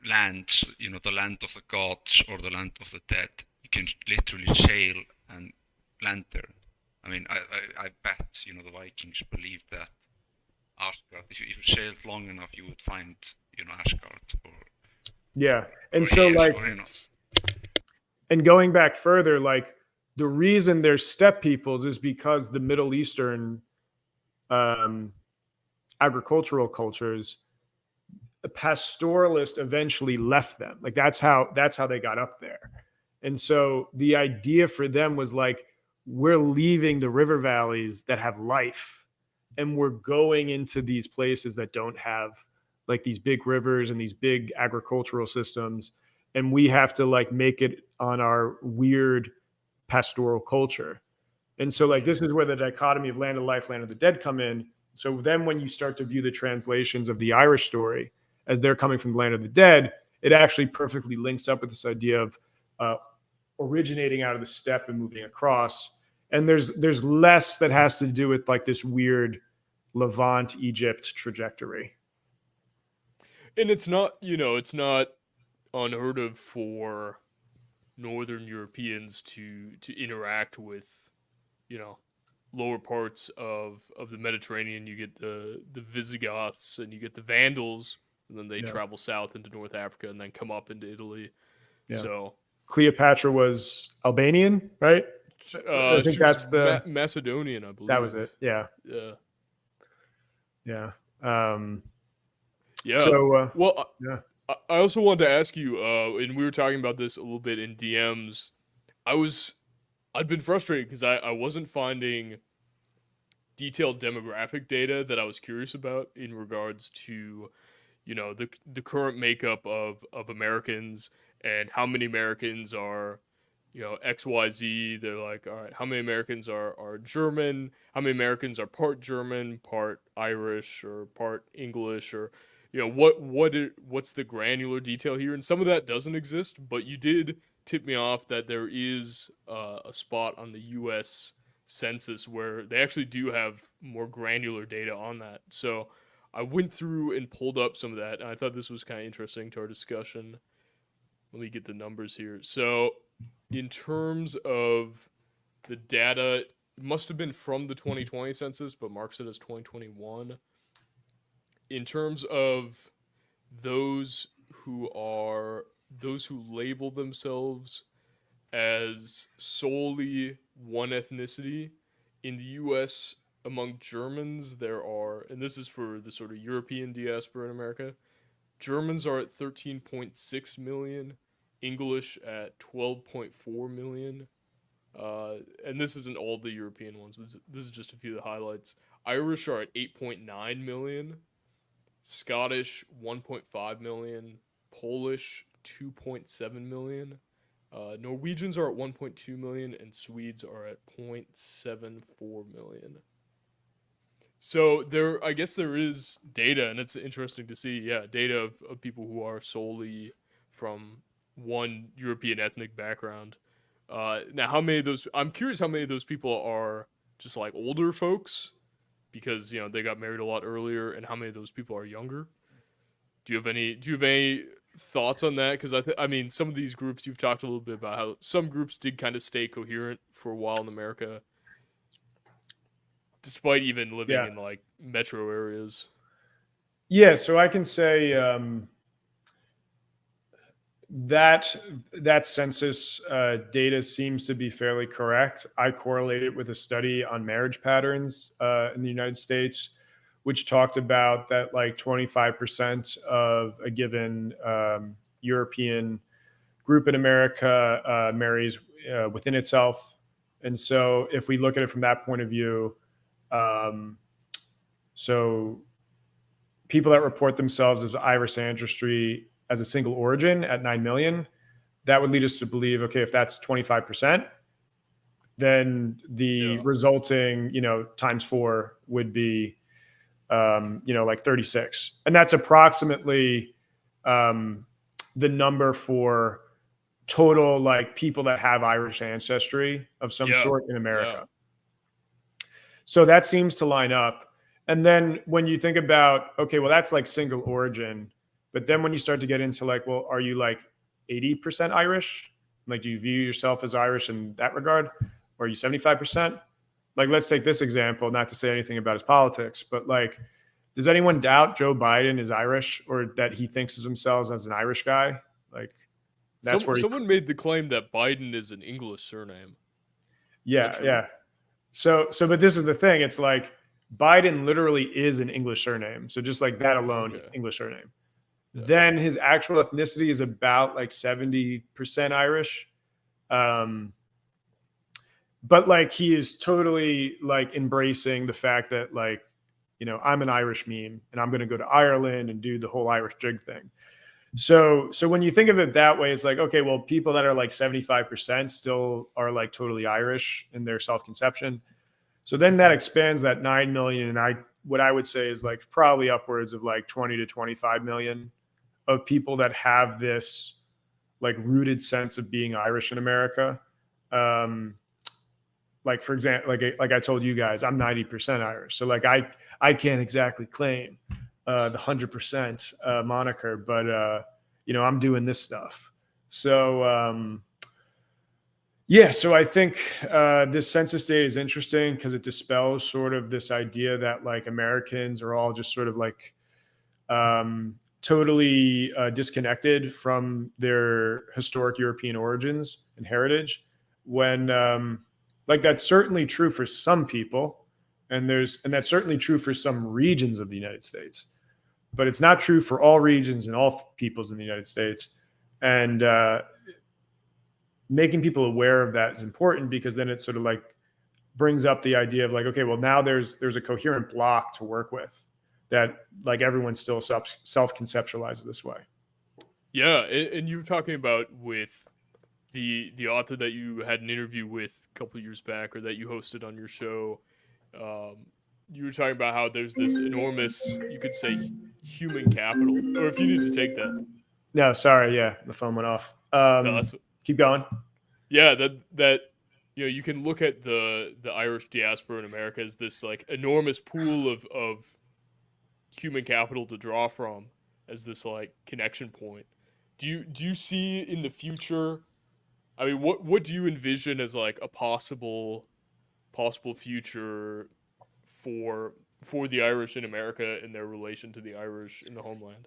S3: lands, the land of the gods or the land of the dead. You can literally sail and land there. I mean, I bet, the Vikings believed that Asgard, if you sailed long enough, you would find, Asgard.
S2: Yeah. And so like, and going back further, like the reason there's steppe peoples is because the Middle Eastern agricultural cultures, a pastoralist eventually left them. Like that's how they got up there. And so the idea for them was like, we're leaving the river valleys that have life, and we're going into these places that don't have like these big rivers and these big agricultural systems. And we have to like make it on our weird pastoral culture. And so like, this is where the dichotomy of land of life, land of the dead come in. So then when you start to view the translations of the Irish story as they're coming from the land of the dead, it actually perfectly links up with this idea of originating out of the steppe and moving across. And there's less that has to do with like this weird Levant Egypt trajectory.
S1: And it's not, it's not unheard of for Northern Europeans to interact with, lower parts of the Mediterranean. You get the Visigoths and you get the Vandals, and then they travel south into North Africa and then come up into Italy. Yeah. So
S2: Cleopatra was Albanian, right? I think that's the
S1: Macedonian, I believe.
S2: That was it. Yeah.
S1: Yeah.
S2: Yeah.
S1: Yeah.
S2: So,
S1: yeah. I also wanted to ask you, and we were talking about this a little bit in DMs. I'd been frustrated because I wasn't finding detailed demographic data that I was curious about in regards to, the current makeup of Americans and how many Americans are, XYZ. They're like, all right, how many Americans are German? How many Americans are part German, part Irish, or part English, or what's the granular detail here? And some of that doesn't exist, but you did tip me off that there is a spot on the U.S. Census where they actually do have more granular data on that. So I went through and pulled up some of that, and I thought this was kind of interesting to our discussion. Let me get the numbers here. So in terms of the data, it must have been from the 2020 census, but Mark said it's 2021. In terms of those who label themselves as solely one ethnicity in the U.S. among Germans, there are, and this is for the sort of European diaspora in America, Germans are at 13.6 million, English at 12.4 million, and this isn't all the European ones, but this is just a few of the highlights. Irish are at 8.9 million, Scottish 1.5 million, Polish 2.7 million, Norwegians are at 1.2 million, and Swedes are at 0.74 million. So I guess there is data, and it's interesting to see, data of people who are solely from one European ethnic background. Now, I'm curious how many of those people are just like older folks, because they got married a lot earlier, and how many of those people are younger. Do you have any thoughts on that? Because I mean, some of these groups you've talked a little bit about how some groups did kind of stay coherent for a while in America, despite even living in like metro areas.
S2: Yeah, so I can say that census data seems to be fairly correct. I correlate it with a study on marriage patterns in the United States, which talked about that like 25% of a given European group in America marries within itself. And so if we look at it from that point of view, so people that report themselves as Irish ancestry as a single origin at 9 million, that would lead us to believe, okay, if that's 25%, then the resulting, times 4 would be, like 36. And that's approximately the number for total like people that have Irish ancestry of some sort in America. So that seems to line up. And then when you think about, okay, well, that's like single origin. But then when you start to get into like, well, are you like 80% Irish? Like, do you view yourself as Irish in that regard? Or are you 75%? Like, let's take this example, not to say anything about his politics, but like, does anyone doubt Joe Biden is Irish or that he thinks of himself as an Irish guy? Like, that's where
S1: someone made the claim that Biden is an English surname.
S2: Yeah. So, but this is the thing. It's like Biden literally is an English surname. So just like that alone, English surname. Yeah. Then his actual ethnicity is about like 70% Irish. But like he is totally like embracing the fact that like, I'm an Irish meme and I'm going to go to Ireland and do the whole Irish jig thing. So when you think of it that way, it's like, okay, well, people that are like 75% still are like totally Irish in their self-conception. So then that expands that 9 million. And what I would say is like probably upwards of like 20 to 25 million of people that have this like rooted sense of being Irish in America. Like, for example, like I told you guys, I'm 90% Irish. So like I can't exactly claim the 100% moniker, but I'm doing this stuff. So so I think this census data is interesting because it dispels sort of this idea that like Americans are all just sort of like totally disconnected from their historic European origins and heritage, when like that's certainly true for some people, and that's certainly true for some regions of the United States, but it's not true for all regions and all peoples in the United States. And making people aware of that is important, because then it sort of like brings up the idea of like, okay, well, now there's a coherent block to work with that like everyone still self-conceptualizes this way. Yeah,
S1: and you were talking about with the author that you had an interview with a couple of years back, or that you hosted on your show. You were talking about how there's this enormous, you could say, human capital. Or if you need to take that.
S2: No, sorry. Yeah, the phone went off. Keep going.
S1: Yeah, that you can look at the Irish diaspora in America as this like enormous pool of human capital to draw from, as this like connection point. Do you see in the future? I mean, what do you envision as like a possible future for the Irish in America and their relation to the Irish in the homeland?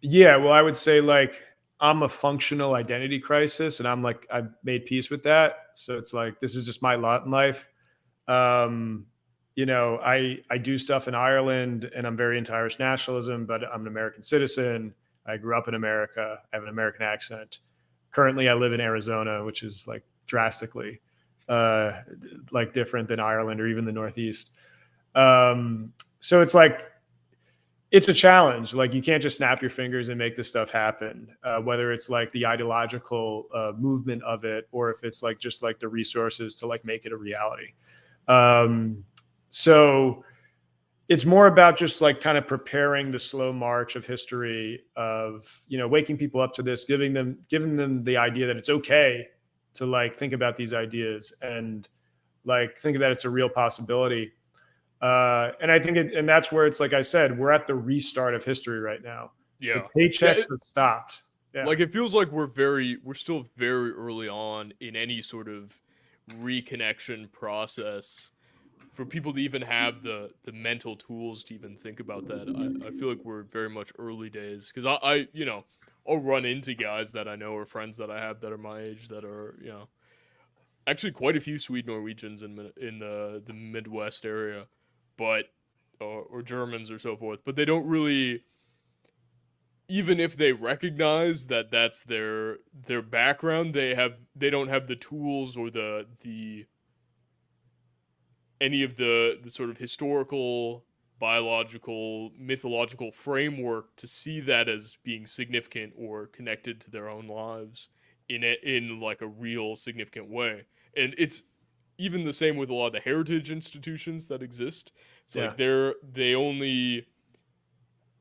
S2: Yeah, well, I would say like I'm a functional identity crisis, and I've made peace with that. So it's like, this is just my lot in life. I do stuff in Ireland, and I'm very into Irish nationalism, but I'm an American citizen. I grew up in America. I have an American accent. Currently, I live in Arizona, which is like drastically like different than Ireland or even the Northeast. So it's like, it's a challenge. Like, you can't just snap your fingers and make this stuff happen, whether it's like the ideological movement of it, or if it's like just like the resources to like make it a reality. So it's more about just like kind of preparing the slow march of history of, waking people up to this, giving them the idea that it's okay to like think about these ideas and like think that it's a real possibility. And I think and that's where it's like I said, we're at the restart of history right now.
S1: Yeah.
S2: The paychecks have stopped. Yeah.
S1: Like, it feels like we're still very early on in any sort of reconnection process for people to even have the mental tools to even think about that. I feel like we're very much early days, because I I'll run into guys that I know or friends that I have that are my age that are, actually quite a few Swede Norwegians in the Midwest area, but or Germans or so forth, but they don't really, even if they recognize that that's their background, they don't have the tools or the any of the sort of historical, biological, mythological framework to see that as being significant or connected to their own lives in like a real significant way. And it's even the same with a lot of the heritage institutions that exist. It's like they only,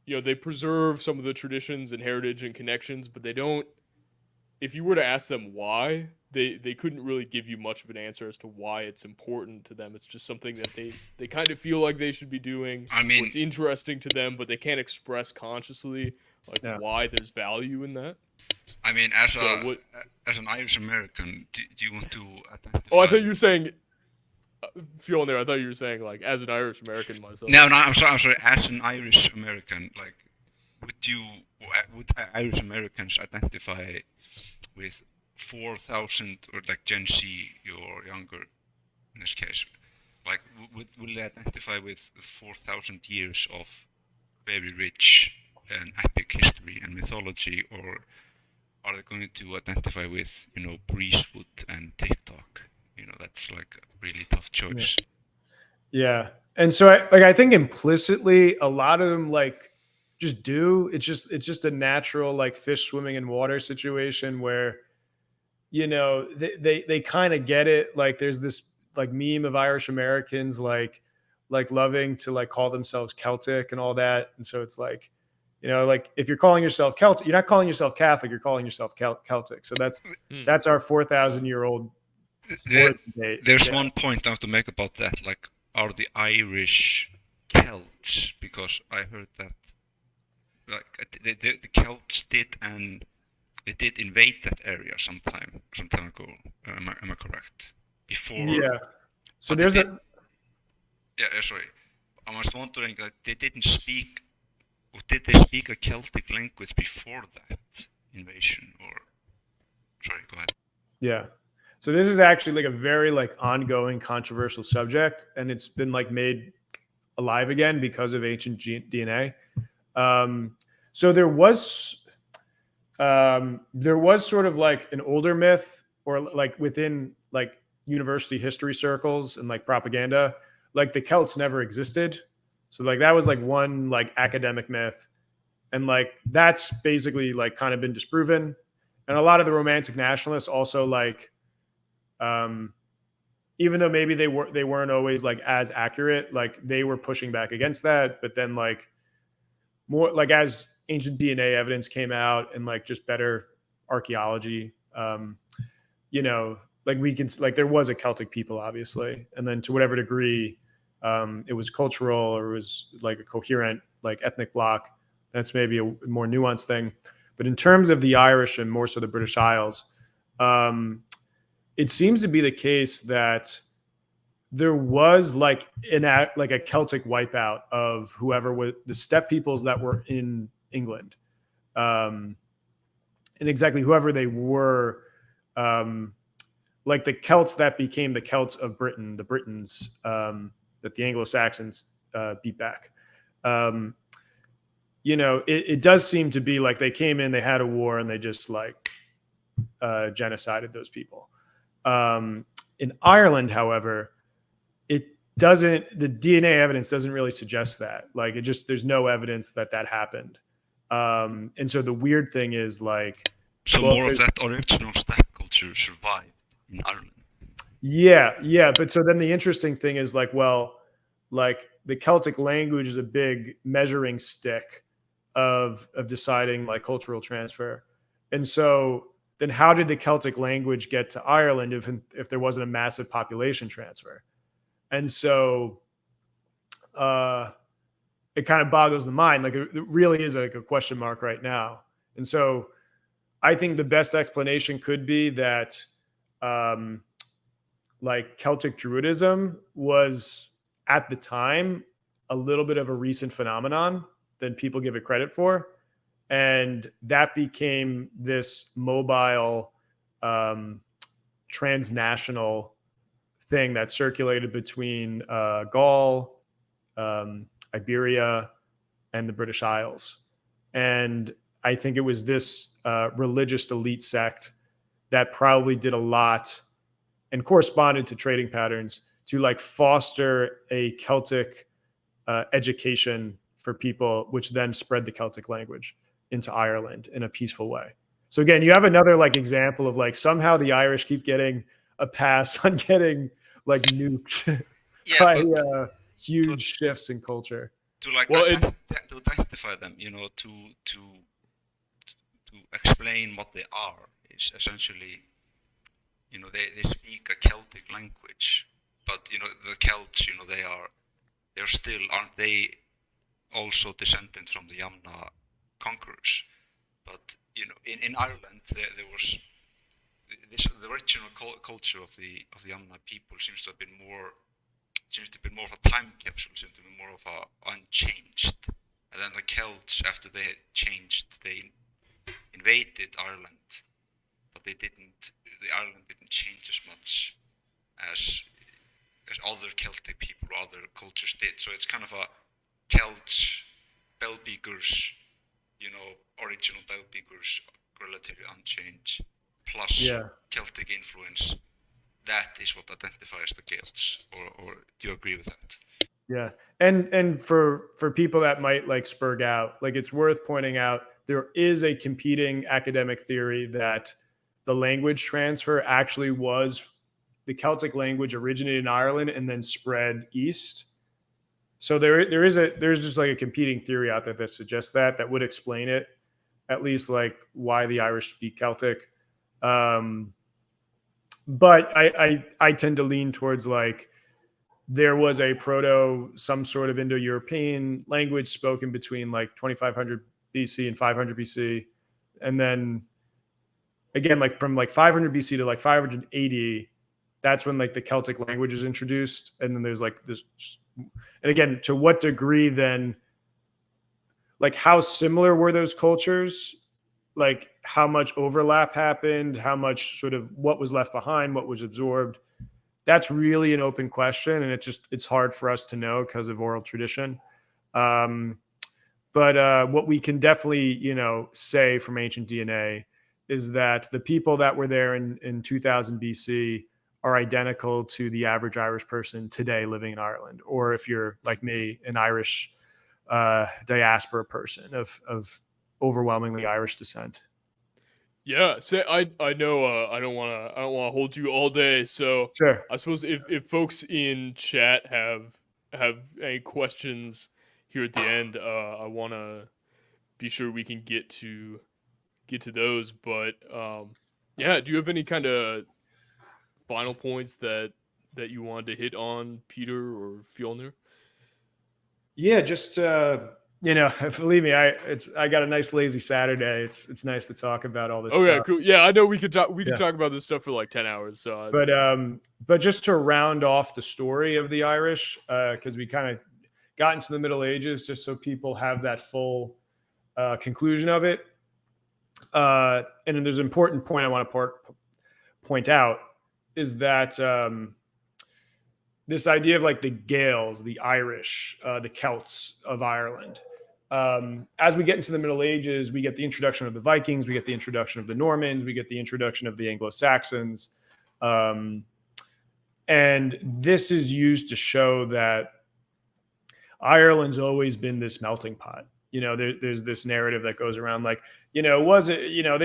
S1: they preserve some of the traditions and heritage and connections, but they don't. If you were to ask them why, they couldn't really give you much of an answer as to why it's important to them. It's just something that they kind of feel like they should be doing.
S3: I mean,
S1: it's interesting to them, but they can't express consciously why there's value in that.
S3: I mean, as an Irish American, do you want to identify?
S1: Oh, I thought you were saying. Fuel there. I thought you were saying like as an Irish American myself.
S3: No, I'm sorry. As an Irish American, like, would Irish Americans identify with 4,000 or like Gen Z or younger in this case? Like, will they identify with 4,000 years of very rich and epic history and mythology, or are they going to identify with Breezewood and TikTok? That's like a really tough choice.
S2: Yeah. And so I think implicitly a lot of them like just do. It's just a natural like fish swimming in water situation where, they kind of get it. Like there's this like meme of Irish Americans like loving to like call themselves Celtic and all that. And so it's like, like if you're calling yourself Celtic, you're not calling yourself Catholic, you're calling yourself Celtic. So that's our 4,000-year-old.
S3: There's one point I have to make about that. Like, are the Irish Celts? Because I heard that, like, the Celts did invade that area some time ago. Am I correct? Before.
S2: Yeah. So
S3: sorry. I was wondering, like, they didn't speak. Or did they speak a Celtic language before that invasion? Or sorry, go ahead.
S2: Yeah. So this is actually like a very like ongoing controversial subject, and it's been like made alive again because of ancient DNA. So there was sort of like an older myth, or like within like university history circles and like propaganda, like the Celts never existed. So like that was like one like academic myth, and like that's basically like kind of been disproven. And a lot of the Romantic nationalists also like, even though maybe they weren't always like as accurate, like they were pushing back against that. But then like more like as ancient DNA evidence came out and like just better archaeology, like we can like there was a Celtic people obviously, and then to whatever degree it was cultural or it was like a coherent like ethnic bloc, that's maybe a more nuanced thing. But in terms of the Irish and more so the British Isles, it seems to be the case that there was like a Celtic wipeout of whoever was the steppe peoples that were in England, and exactly whoever they were, like the Celts that became the Celts of Britain, the Britons that the Anglo-Saxons beat back. It does seem to be like they came in, they had a war, and they just like genocided those people. In Ireland, however, the DNA evidence doesn't really suggest that. Like there's no evidence that happened. And so the weird thing is like,
S3: so more of that original steppe culture survived in Ireland.
S2: Yeah. But so then the interesting thing is like, well, like the Celtic language is a big measuring stick of deciding like cultural transfer. And so then how did the Celtic language get to Ireland if there wasn't a massive population transfer? And so it kind of boggles the mind. Like it really is like a question mark right now. And so I think the best explanation could be that like Celtic Druidism was at the time a little bit of a recent phenomenon than people give it credit for. And that became this mobile transnational thing that circulated between Gaul, Iberia, and the British Isles. And I think it was this religious elite sect that probably did a lot and corresponded to trading patterns to like foster a Celtic education for people, which then spread the Celtic language into Ireland in a peaceful way. So again, you have another like example of like somehow the Irish keep getting a pass on getting like nuked by huge shifts in culture.
S3: To like to identify them, you know, to explain what they are is essentially, you know, they speak a Celtic language, but you know the Celts, you know, they're still, aren't they also descendant from the Yamna conquerors? But you know, in Ireland there was the original culture of the Yamna people seems to be more of a time capsule, seems to be more of a unchanged. And then the Celts, after they had changed, they invaded Ireland, but the Ireland didn't change as much as other Celtic people or other cultures did. So it's kind of a Celts, Bellbeakers, you know, original Bellbeakers, relatively unchanged, plus Celtic influence. That is what identifies the Celts, or do you agree with that?
S2: Yeah, and for people that might like spurg out, like it's worth pointing out there is a competing academic theory that the language transfer actually was the Celtic language originated in Ireland and then spread east. So there's just like a competing theory out there that suggests that would explain it, at least like why the Irish speak Celtic. But I tend to lean towards like there was a some sort of Indo-European language spoken between like 2500 BC and 500 BC. And then again, like from like 500 BC to like 580, that's when like the Celtic language is introduced. And then there's like this, and again, to what degree then, like how similar were those cultures? Like how much overlap happened, how much sort of what was left behind, what was absorbed. That's really an open question. And it's hard for us to know because of oral tradition. But what we can definitely, you know, say from ancient DNA is that the people that were there in 2000 BC are identical to the average Irish person today living in Ireland. Or if you're like me, an Irish diaspora person of overwhelmingly Irish descent.
S1: Yeah, so I know I don't want to hold you all day, so
S2: sure.
S1: I suppose if folks in chat have any questions here at the end, I want to be sure we can get to those. But yeah, do you have any kind of final points that you wanted to hit on, Peter or Fjolnir?
S2: Yeah, just you know, believe me, I got a nice lazy Saturday. It's nice to talk about all this stuff.
S1: Yeah, cool. Yeah, I know we could talk about this stuff for like 10 hours. So
S2: but just to round off the story of the Irish, because we kind of got into the Middle Ages, just so people have that full conclusion of it. And then there's an important point I want to point out is that this idea of like the Gaels, the Irish, the Celts of Ireland. As we get into the Middle Ages, we get the introduction of the Vikings, we get the introduction of the Normans, we get the introduction of the Anglo-Saxons. And this is used to show that Ireland's always been this melting pot. You know, there's this narrative that goes around like, you know, they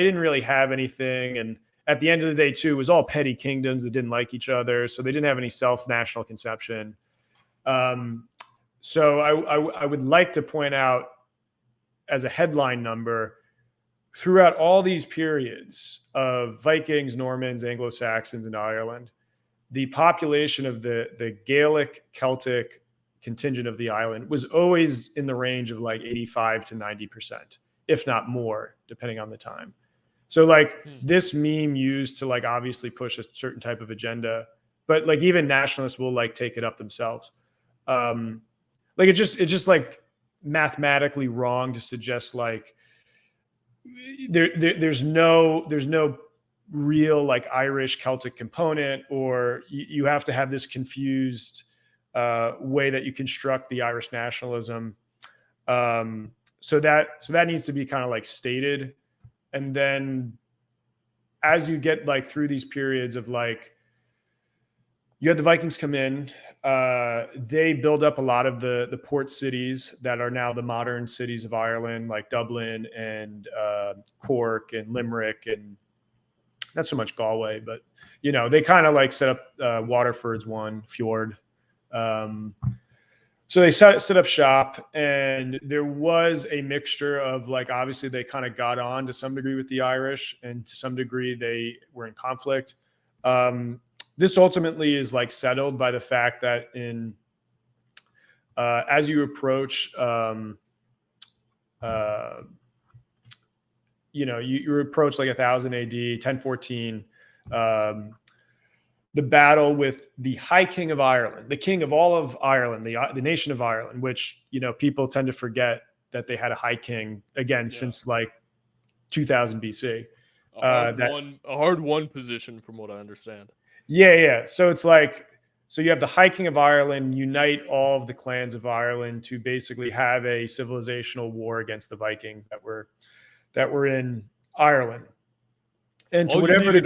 S2: didn't really have anything. And at the end of the day, too, it was all petty kingdoms that didn't like each other. So they didn't have any self-national conception. So I would like to point out as a headline number, throughout all these periods of Vikings, Normans, Anglo-Saxons, and Ireland, the population of the Gaelic, Celtic, contingent of the island was always in the range of like 85 to 90%, if not more, depending on the time. So like this meme used to like obviously push a certain type of agenda, but like even nationalists will like take it up themselves. Like it's just like mathematically wrong to suggest like there's no real like Irish Celtic component, or you have to have this confused way that you construct the Irish nationalism. So that needs to be kind of like stated. And then as you get like through these periods of like, you had the Vikings come in, they build up a lot of the port cities that are now the modern cities of Ireland, like Dublin and Cork and Limerick, and not so much Galway, but, you know, they kind of like set up Waterford's one, Fjord. So they set up shop, and there was a mixture of like, obviously they kind of got on to some degree with the Irish, and to some degree they were in conflict. This ultimately is like settled by the fact that in as you approach, you know, you approach like 1000 AD, 1014, the battle with the High King of Ireland, the king of all of Ireland, the nation of Ireland, which, you know, people tend to forget that they had a high king again since like 2000 BC.
S1: A hard won position, from what I understand.
S2: Yeah. So it's like, so you have the High King of Ireland unite all of the clans of Ireland to basically have a civilizational war against the Vikings that were in Ireland. And to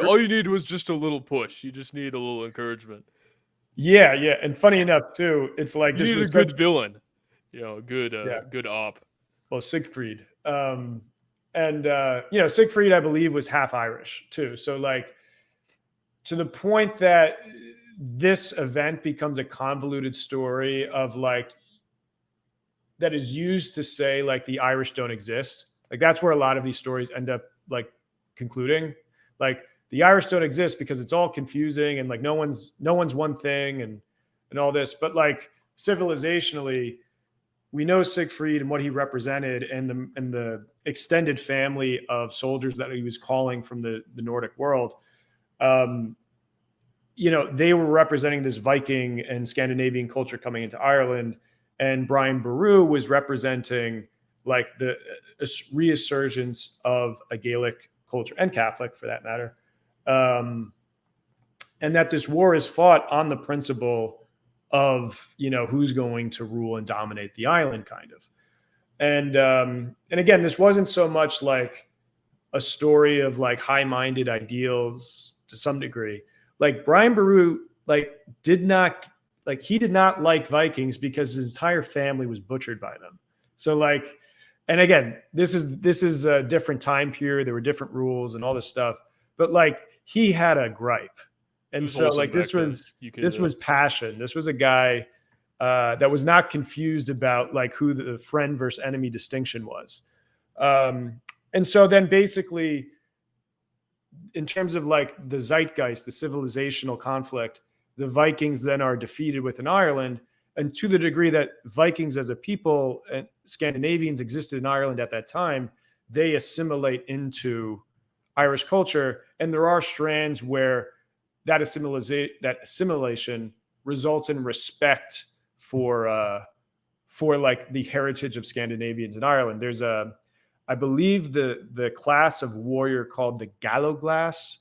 S1: all you need was just a little push. You just need a little encouragement.
S2: Yeah. And funny enough, too, it's like
S1: you need a good villain, you know, good op.
S2: Well, Siegfried, you know, Siegfried, I believe, was half Irish too. So like, to the point that this event becomes a convoluted story of like that is used to say like the Irish don't exist. Like that's where a lot of these stories end up like concluding. Like the Irish don't exist because it's all confusing and like no one's one thing and all this. But like civilizationally, we know Siegfried and what he represented, and the extended family of soldiers that he was calling from the Nordic world. You know, they were representing this Viking and Scandinavian culture coming into Ireland, and Brian Boru was representing like the resurgence of a Gaelic culture, and Catholic for that matter. And that this war is fought on the principle of, you know, who's going to rule and dominate the island, kind of. And again, this wasn't so much like a story of like high-minded ideals to some degree. Like Brian Boru, like he did not like Vikings because his entire family was butchered by them. So like, and again, this is a different time period. There were different rules and all this stuff, but like he had a gripe. And so like this was passion. This was a guy that was not confused about like who the friend versus enemy distinction was. And so then basically, in terms of like the zeitgeist, the civilizational conflict, the Vikings then are defeated within Ireland. And to the degree that Vikings as a people and Scandinavians existed in Ireland at that time, they assimilate into Irish culture. And there are strands where that assimilation results in respect for like the heritage of Scandinavians in Ireland. There's I believe the class of warrior called the Gallowglass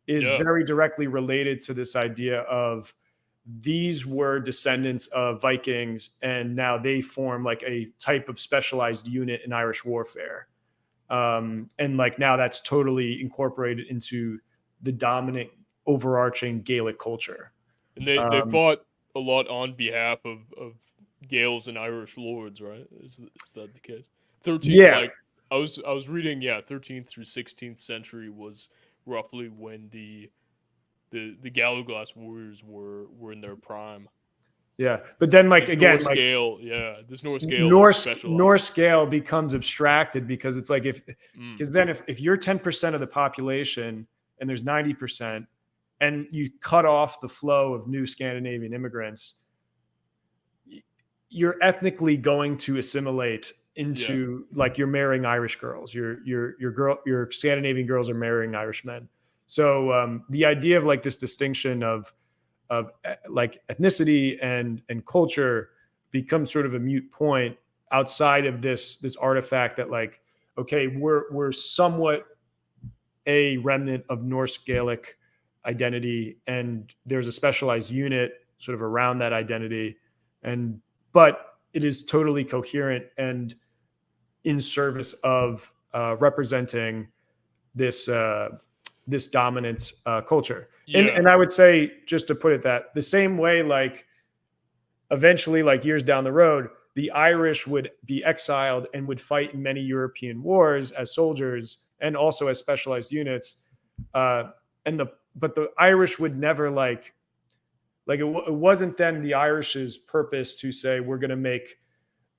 S2: is very directly related to this idea of these were descendants of Vikings, and now they form like a type of specialized unit in Irish warfare. And like now that's totally incorporated into the dominant overarching Gaelic culture.
S1: And they fought a lot on behalf of Gaels and Irish lords, right? Is that the case? 13th, like I was reading, 13th through 16th century was roughly when the Gallowglass warriors were in their prime.
S2: Yeah, but then like
S1: this
S2: again,
S1: Norse
S2: like
S1: scale, this Norse scale,
S2: Norse scale becomes abstracted because it's like because then if you're 10% of the population and there's 90%, and you cut off the flow of new Scandinavian immigrants, you're ethnically going to assimilate into like you're marrying Irish girls, your Scandinavian girls are marrying Irish men. So the idea of like this distinction of like ethnicity and culture becomes sort of a moot point outside of this artifact that like, okay, we're somewhat a remnant of Norse Gaelic identity, and there's a specialized unit sort of around that identity, but it is totally coherent and in service of representing this this dominant culture. And I would say, just to put it that the same way, like eventually, like years down the road, the Irish would be exiled and would fight in many European wars as soldiers and also as specialized units. But the Irish would never like it wasn't then the Irish's purpose to say we're going to make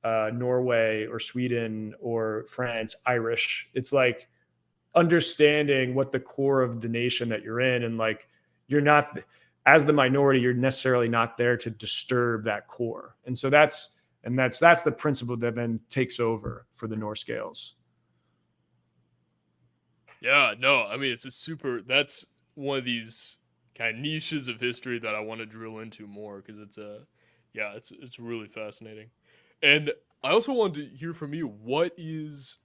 S2: Norway or Sweden or France Irish. It's like understanding what the core of the nation that you're in, and like you're not, as the minority, you're necessarily not there to disturb that core. And so that's the principle that then takes over for the Norse Gaels.
S1: Yeah, no, I mean that's one of these kind of niches of history that I want to drill into more, because it's really fascinating. And I also wanted to hear from you, what was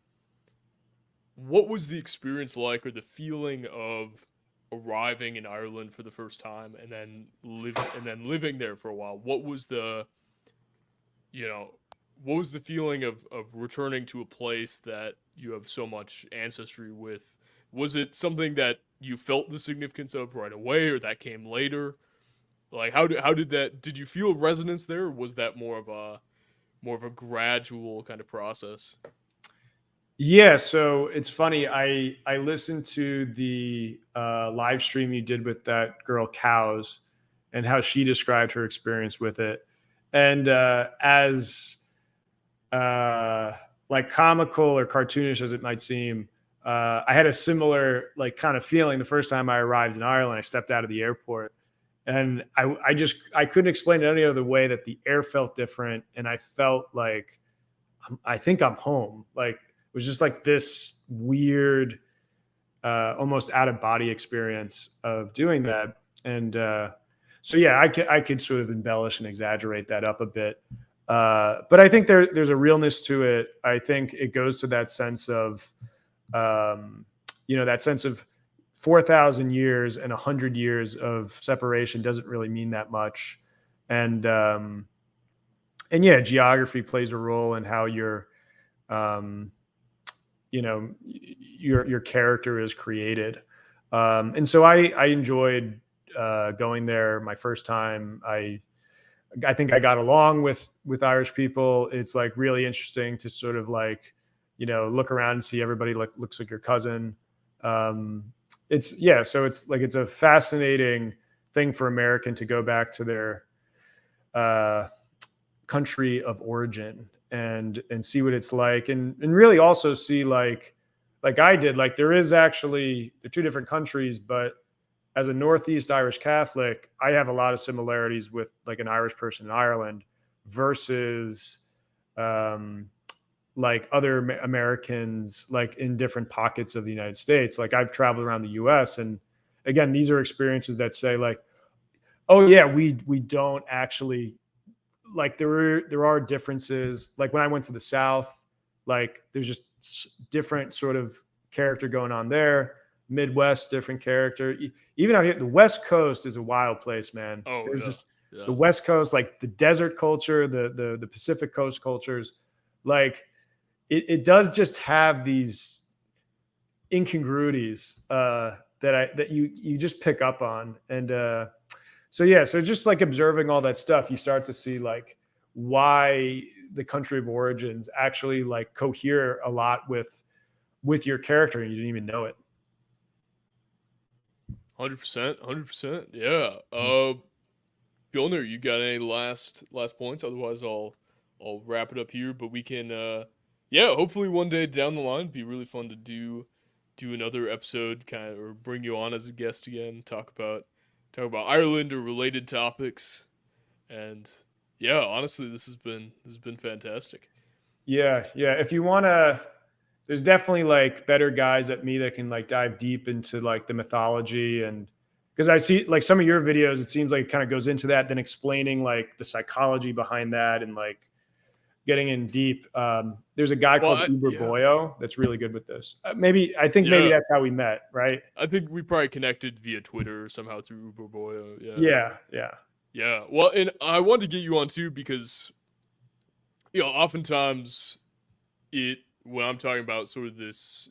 S1: the experience like, or the feeling of arriving in Ireland for the first time and then living there for a while? What was the feeling of returning to a place that you have so much ancestry with? Was it something that you felt the significance of right away, or that came later? Like, how did you feel resonance there, or was that more of a gradual kind of process?
S2: Yeah, so it's funny. I listened to the live stream you did with that girl Cows, and how she described her experience with it, and as like comical or cartoonish as it might seem, I had a similar like kind of feeling the first time I arrived in Ireland. I stepped out of the airport, and I couldn't explain it any other way that the air felt different, and I felt like I think I'm home. Like it was just like this weird, almost out of body experience of doing that. And so yeah, I could sort of embellish and exaggerate that up a bit. But I think there's a realness to it. I think it goes to that sense of, that sense of 4,000 years and 100 years of separation doesn't really mean that much. And yeah, geography plays a role in how your character is created. And so I enjoyed going there my first time. I think I got along with Irish people. It's like really interesting to sort of like, look around and see everybody looks like your cousin. So it's a fascinating thing for American to go back to their country of origin and see what it's like, and really also see like I did, like they're two different countries, but as a Northeast Irish Catholic, I have a lot of similarities with like an Irish person in Ireland versus like other Americans, like in different pockets of the United States. Like I've traveled around the US, and again, these are experiences that say like, oh yeah, we don't actually, like there are differences. Like when I went to the South, like there's just different sort of character going on there. Midwest, different character. Even out here, the West Coast is a wild place, man. There's just the West Coast, like the desert culture, the Pacific Coast cultures, like it does just have these incongruities that you just pick up on. And so just like observing all that stuff, you start to see like why the country of origins actually like cohere a lot with your character, and you didn't even know it.
S1: 100%. Yeah. Bjornar, you got any last points? Otherwise, I'll wrap it up here. But we can, hopefully one day down the line, it'd be really fun to do another episode, or bring you on as a guest again, talk about Ireland or related topics, and Yeah, honestly, this has been fantastic.
S2: Yeah, yeah. If you want to, there's definitely like better guys at me that can like dive deep into like the mythology, and because I see like some of your videos, it seems like it kind of goes into that, then explaining like the psychology behind that and like getting in deep. There's a guy called Uber
S1: Yeah,
S2: Boyo that's really good with this. I think maybe
S1: yeah.
S2: that's how we met, right?
S1: I think we probably connected via Twitter or somehow through Uber Boy. Yeah,
S2: Yeah, yeah.
S1: yeah. Well, and I wanted to get you on too because oftentimes it when I'm talking about sort of this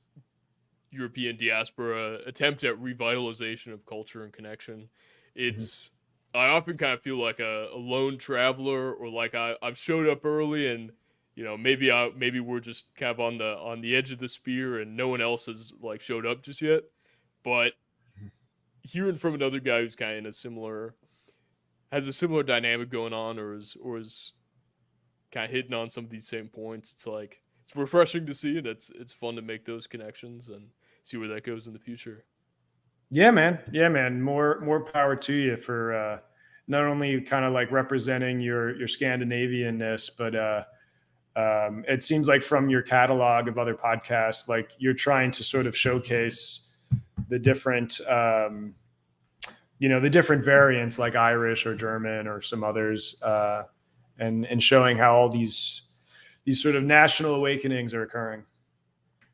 S1: European diaspora attempt at revitalization of culture and connection,
S2: Mhm.
S1: it's I often kind of feel like a lone traveler, or like I've showed up early and maybe we're just kind of on the edge of the spear and no one else has like showed up just yet. But hearing from another guy who's kind of in a similar has a similar dynamic going on, or is kind of hitting on some of these same points, it's like it's refreshing to see, and it's fun to make those connections and see where that goes in the future.
S2: Yeah, man. Yeah, man. More power to you for not only kind of like representing your Scandinavianness, but it seems like from your catalog of other podcasts, like you're trying to sort of showcase the different, the different variants like Irish or German or some others, and showing how all these sort of national awakenings are occurring.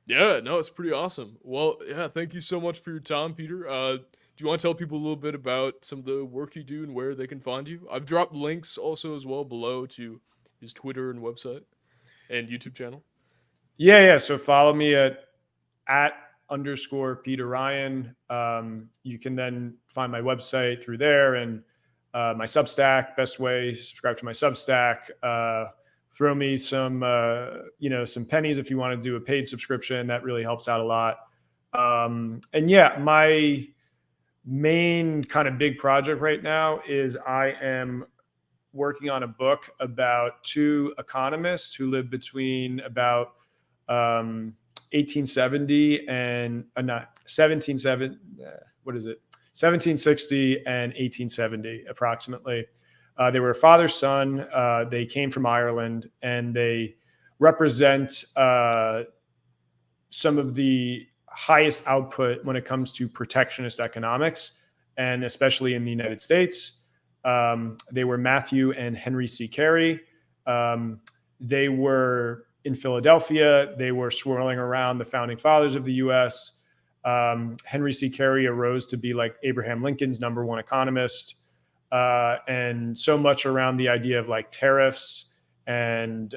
S1: Yeah, no, it's pretty awesome. Well, yeah, thank you so much for your time, Peter. Do you want to tell people a little bit about some of the work you do and where they can find you? I've dropped links also as well below to his Twitter and website and YouTube channel.
S2: Yeah, yeah. So follow me at underscore Peter Ryan. You can then find my website through there, and my Substack. Best way, subscribe to my Substack. Throw me some pennies if you want to do a paid subscription. That really helps out a lot. And yeah, my main kind of big project right now is I am working on a book about two economists who lived between about 1870 and not 1770. What is it? 1760 and 1870, approximately. They were father son. They came from Ireland, and they represent some of the highest output when it comes to protectionist economics, and especially in the United States. They were Matthew and Henry C. Carey. They were in Philadelphia. They were swirling around the founding fathers of the U.S. Henry C. Carey arose to be like Abraham Lincoln's number one economist, and so much around the idea of like tariffs and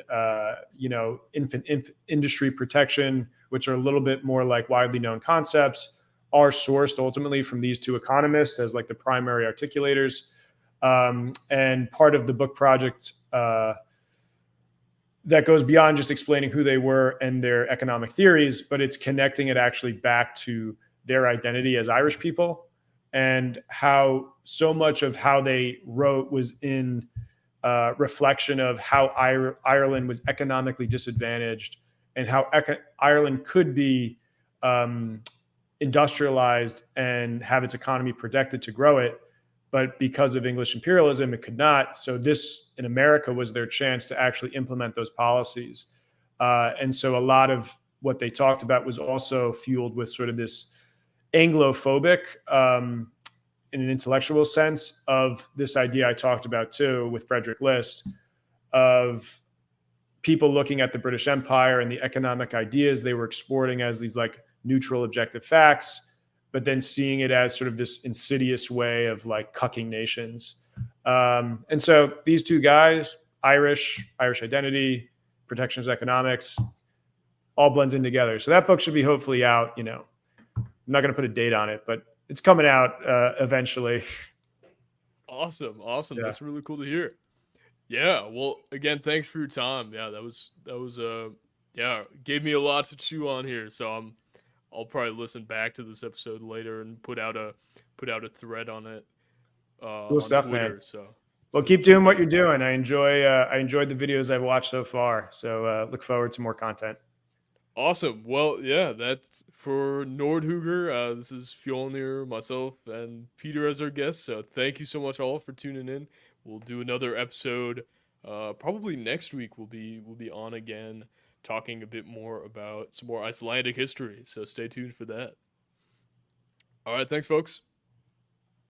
S2: industry protection, which are a little bit more like widely known concepts, are sourced ultimately from these two economists as like the primary articulators. And part of the book project that goes beyond just explaining who they were and their economic theories, but it's connecting it actually back to their identity as Irish people, and how so much of how they wrote was in reflection of how Ireland was economically disadvantaged, and how Ireland could be industrialized and have its economy protected to grow it. But because of English imperialism, it could not. So this in America was their chance to actually implement those policies. And so a lot of what they talked about was also fueled with sort of this Anglophobic, in an intellectual sense, of this idea I talked about too with Frederick List, of people looking at the British Empire and the economic ideas they were exporting as these like neutral objective facts, but then seeing it as sort of this insidious way of like cucking nations. And so these two guys, Irish identity, protectionist economics, all blends in together. So that book should be hopefully out, I'm not going to put a date on it, but it's coming out eventually.
S1: Awesome.
S2: Yeah.
S1: That's really cool to hear. Yeah, well, again, thanks for your time. Yeah, that was gave me a lot to chew on here. So I'll probably listen back to this episode later and put out a thread on it
S2: Cool
S1: on
S2: stuff,
S1: Twitter.
S2: man.
S1: So
S2: Well, keep doing what you're doing. I enjoyed the videos I've watched so far. So look forward to more content.
S1: awesome. Well, yeah, that's for Nordhuger. This is Fjolnir, myself, and Peter as our guest. So thank you so much all for tuning in. We'll do another episode Probably next week we'll be on again, talking a bit more about some more Icelandic history. So stay tuned for that. All right, thanks, folks.